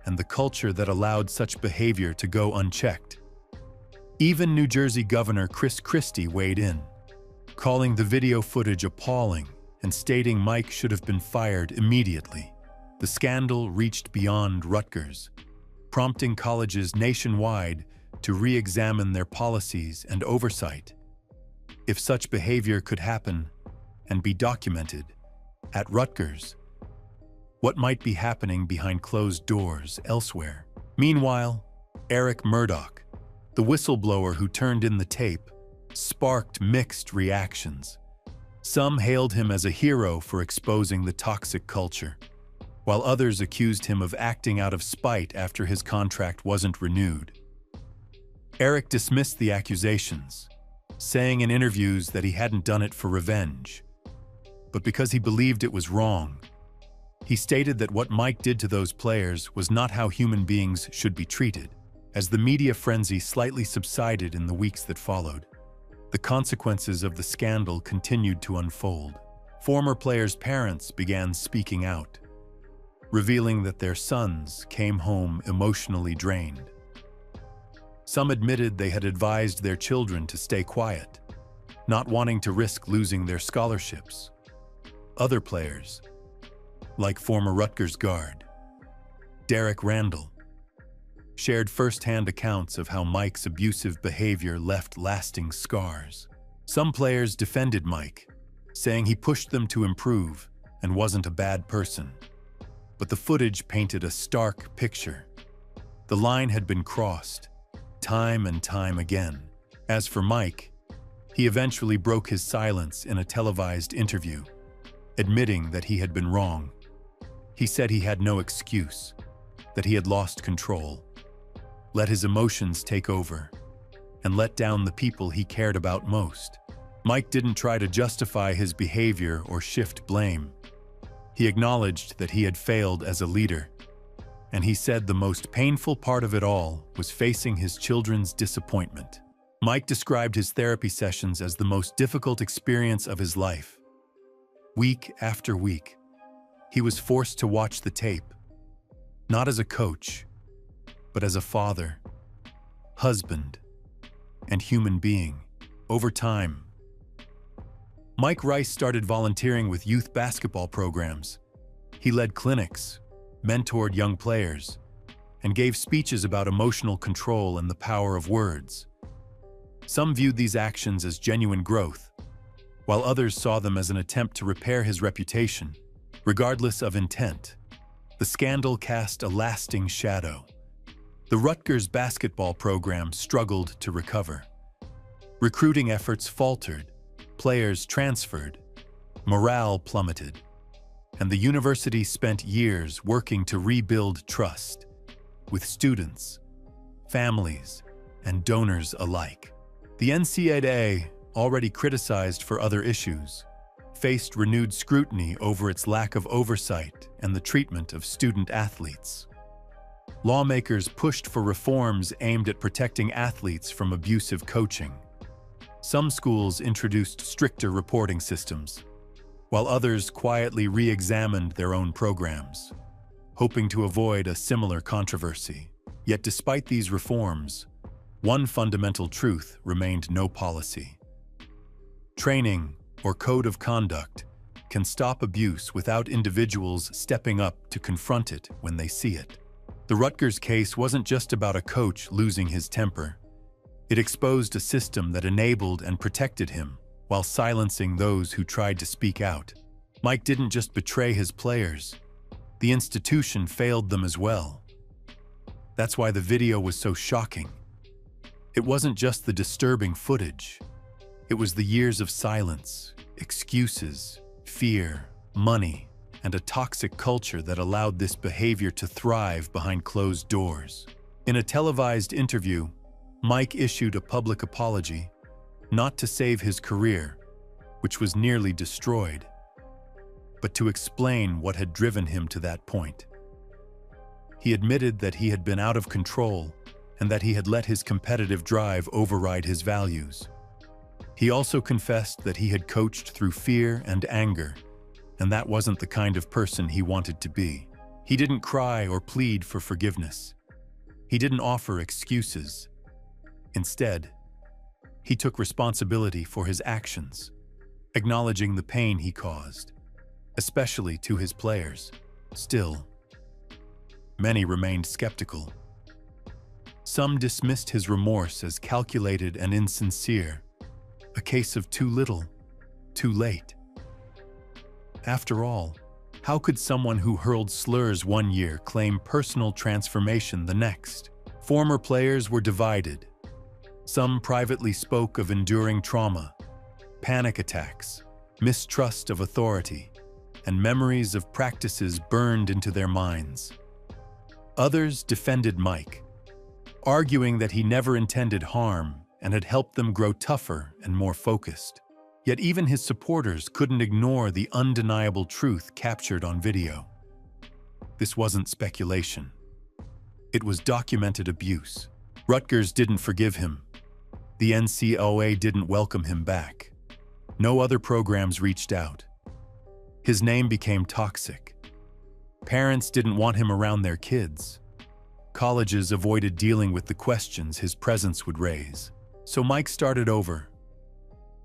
and the culture that allowed such behavior to go unchecked. Even New Jersey Governor Chris Christie weighed in, calling the video footage appalling and stating Mike should have been fired immediately. The scandal reached beyond Rutgers, prompting colleges nationwide to re-examine their policies and oversight. If such behavior could happen and be documented at Rutgers, what might be happening behind closed doors elsewhere? Meanwhile, Eric Murdoch, the whistleblower who turned in the tape, sparked mixed reactions. Some hailed him as a hero for exposing the toxic culture, while others accused him of acting out of spite after his contract wasn't renewed. Eric dismissed the accusations, saying in interviews that he hadn't done it for revenge, but because he believed it was wrong. He stated that what Mike did to those players was not how human beings should be treated. As the media frenzy slightly subsided in the weeks that followed, the consequences of the scandal continued to unfold. Former players' parents began speaking out, revealing that their sons came home emotionally drained. Some admitted they had advised their children to stay quiet, not wanting to risk losing their scholarships. Other players, like former Rutgers guard Derek Randall, shared first-hand accounts of how Mike's abusive behavior left lasting scars. Some players defended Mike, saying he pushed them to improve and wasn't a bad person. But the footage painted a stark picture. The line had been crossed, time and time again. As for Mike, he eventually broke his silence in a televised interview, admitting that he had been wrong. He said he had no excuse, that he had lost control, let his emotions take over, and let down the people he cared about most. Mike didn't try to justify his behavior or shift blame. He acknowledged that he had failed as a leader, and he said the most painful part of it all was facing his children's disappointment. Mike described his therapy sessions as the most difficult experience of his life. Week after week, he was forced to watch the tape, not as a coach, but as a father, husband, and human being. Over time, Mike Rice started volunteering with youth basketball programs. He led clinics, mentored young players, and gave speeches about emotional control and the power of words. Some viewed these actions as genuine growth, while others saw them as an attempt to repair his reputation. Regardless of intent, the scandal cast a lasting shadow. The Rutgers basketball program struggled to recover. Recruiting efforts faltered, players transferred, morale plummeted, and the university spent years working to rebuild trust with students, families, and donors alike. The NCAA, already criticized for other issues, faced renewed scrutiny over its lack of oversight and the treatment of student athletes. Lawmakers pushed for reforms aimed at protecting athletes from abusive coaching. Some schools introduced stricter reporting systems, while others quietly re-examined their own programs, hoping to avoid a similar controversy. Yet despite these reforms, one fundamental truth remained: no policy. Training or code of conduct can stop abuse without individuals stepping up to confront it when they see it. The Rutgers case wasn't just about a coach losing his temper. It exposed a system that enabled and protected him while silencing those who tried to speak out. Mike didn't just betray his players. The institution failed them as well. That's why the video was so shocking. It wasn't just the disturbing footage. It was the years of silence, excuses, fear, money, and a toxic culture that allowed this behavior to thrive behind closed doors. In a televised interview, Mike issued a public apology, not to save his career, which was nearly destroyed, but to explain what had driven him to that point. He admitted that he had been out of control and that he had let his competitive drive override his values. He also confessed that he had coached through fear and anger, and that wasn't the kind of person he wanted to be. He didn't cry or plead for forgiveness. He didn't offer excuses. Instead, he took responsibility for his actions, acknowledging the pain he caused, especially to his players. Still, many remained skeptical. Some dismissed his remorse as calculated and insincere, a case of too little, too late. After all, how could someone who hurled slurs one year claim personal transformation the next? Former players were divided. Some privately spoke of enduring trauma, panic attacks, mistrust of authority, and memories of practices burned into their minds. Others defended Mike, arguing that he never intended harm and had helped them grow tougher and more focused. Yet even his supporters couldn't ignore the undeniable truth captured on video. This wasn't speculation. It was documented abuse. Rutgers didn't forgive him. The NCAA didn't welcome him back. No other programs reached out. His name became toxic. Parents didn't want him around their kids. Colleges avoided dealing with the questions his presence would raise. So Mike started over,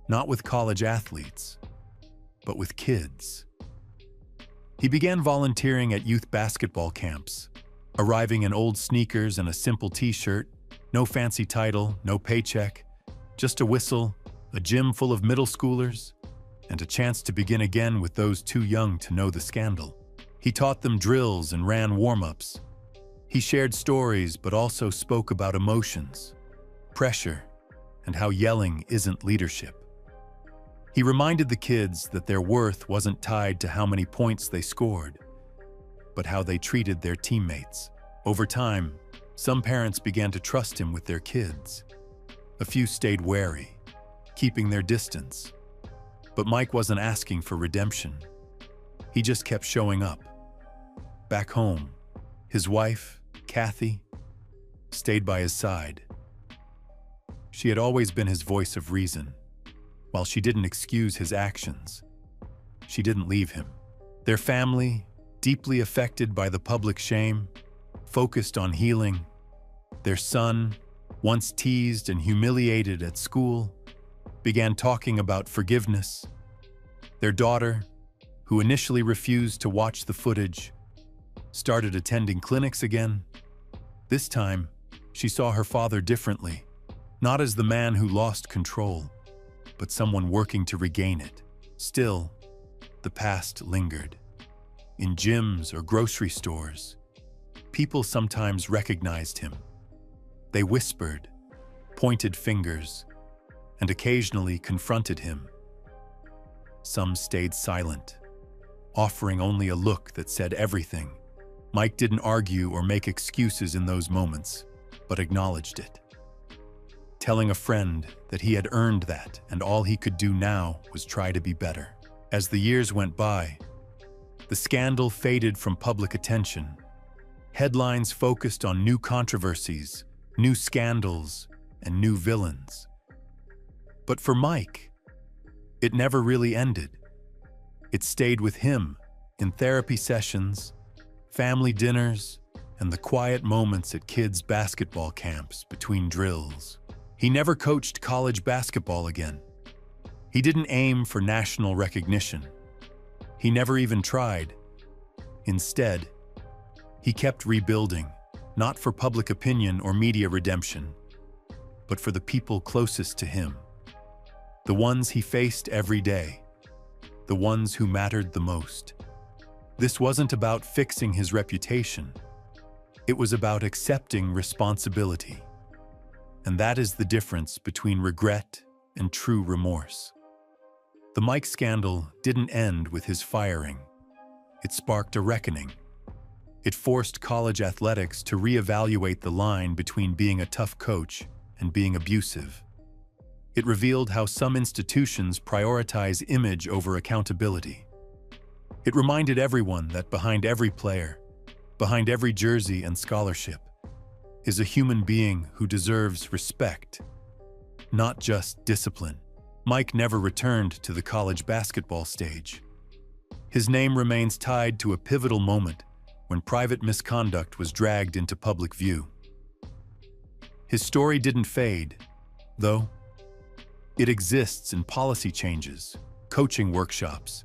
not with college athletes, but with kids. He began volunteering at youth basketball camps, arriving in old sneakers and a simple t-shirt, no fancy title, no paycheck, just a whistle, a gym full of middle schoolers, and a chance to begin again with those too young to know the scandal. He taught them drills and ran warm-ups. He shared stories but also spoke about emotions, pressure, and how yelling isn't leadership. He reminded the kids that their worth wasn't tied to how many points they scored, but how they treated their teammates. Over time, some parents began to trust him with their kids. A few stayed wary, keeping their distance. But Mike wasn't asking for redemption. He just kept showing up. Back home, his wife, Kathy, stayed by his side. She had always been his voice of reason. While she didn't excuse his actions, she didn't leave him. Their family, deeply affected by the public shame, focused on healing. Their son, once teased and humiliated at school, began talking about forgiveness. Their daughter, who initially refused to watch the footage, started attending clinics again. This time, she saw her father differently, not as the man who lost control, but someone working to regain it. Still, the past lingered. In gyms or grocery stores, people sometimes recognized him. They whispered, pointed fingers, and occasionally confronted him. Some stayed silent, offering only a look that said everything. Mike didn't argue or make excuses in those moments, but acknowledged it, telling a friend that he had earned that and all he could do now was try to be better. As the years went by, the scandal faded from public attention. Headlines focused on new controversies, new scandals, and new villains. But for Mike, it never really ended. It stayed with him in therapy sessions, family dinners, and the quiet moments at kids' basketball camps between drills. He never coached college basketball again. He didn't aim for national recognition. He never even tried. Instead, he kept rebuilding, not for public opinion or media redemption, but for the people closest to him. The ones he faced every day, the ones who mattered the most. This wasn't about fixing his reputation. It was about accepting responsibility. And that is the difference between regret and true remorse. The Mike scandal didn't end with his firing. It sparked a reckoning. It forced college athletics to reevaluate the line between being a tough coach and being abusive. It revealed how some institutions prioritize image over accountability. It reminded everyone that behind every player, behind every jersey and scholarship, is a human being who deserves respect, not just discipline. Mike never returned to the college basketball stage. His name remains tied to a pivotal moment when private misconduct was dragged into public view. His story didn't fade, though. It exists in policy changes, coaching workshops,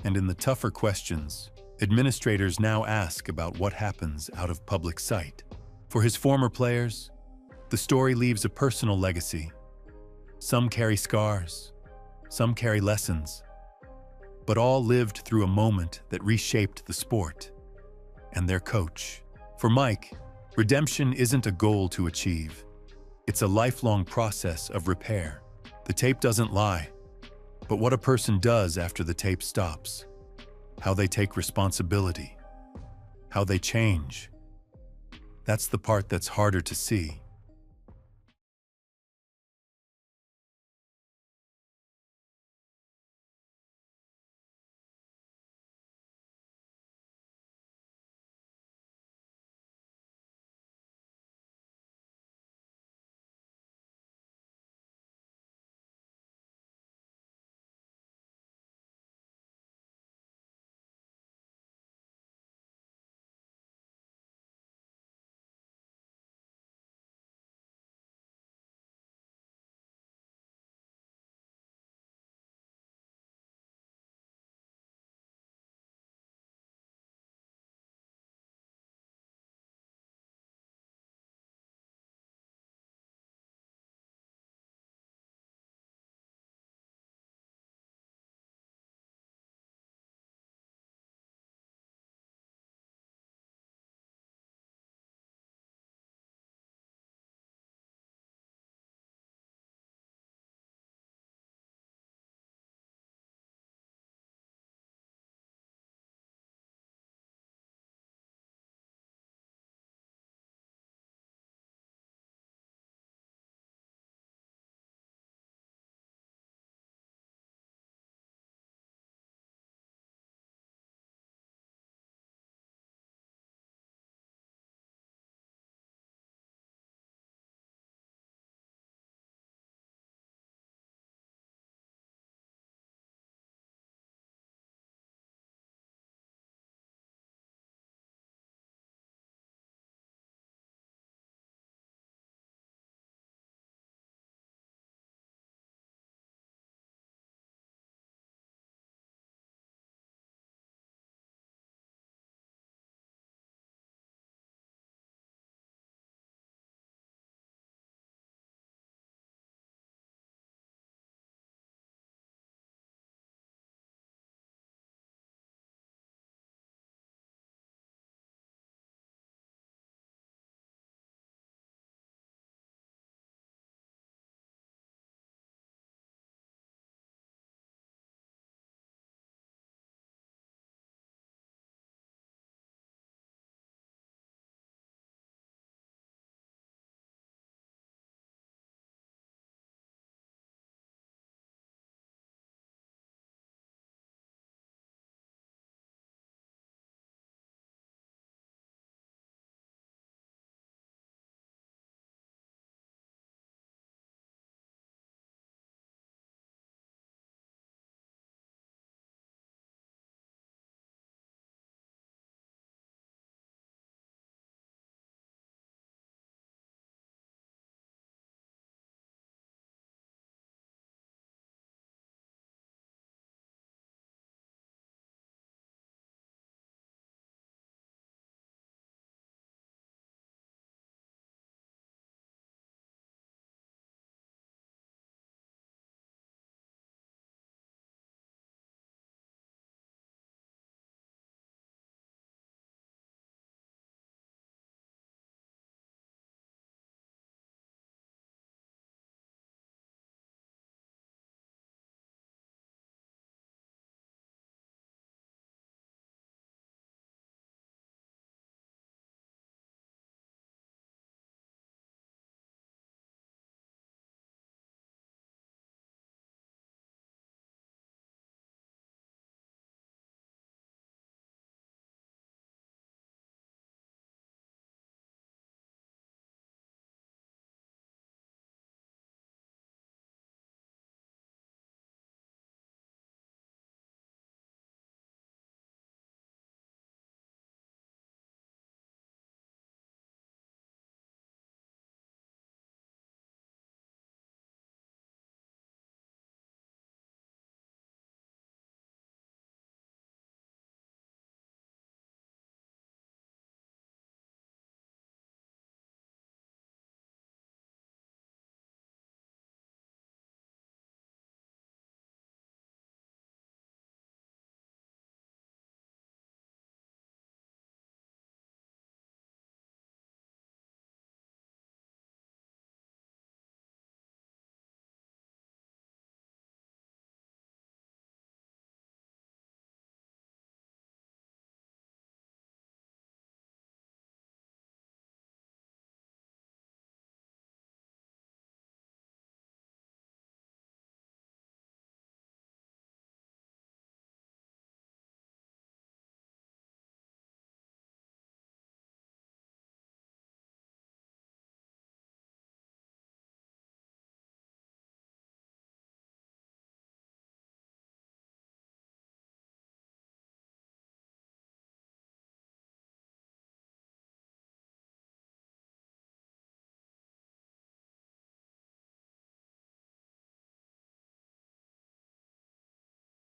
and in the tougher questions administrators now ask about what happens out of public sight. For his former players, the story leaves a personal legacy. Some carry scars, some carry lessons, but all lived through a moment that reshaped the sport and their coach. For Mike, redemption isn't a goal to achieve. It's a lifelong process of repair. The tape doesn't lie, but what a person does after the tape stops, how they take responsibility, how they change. That's the part that's harder to see.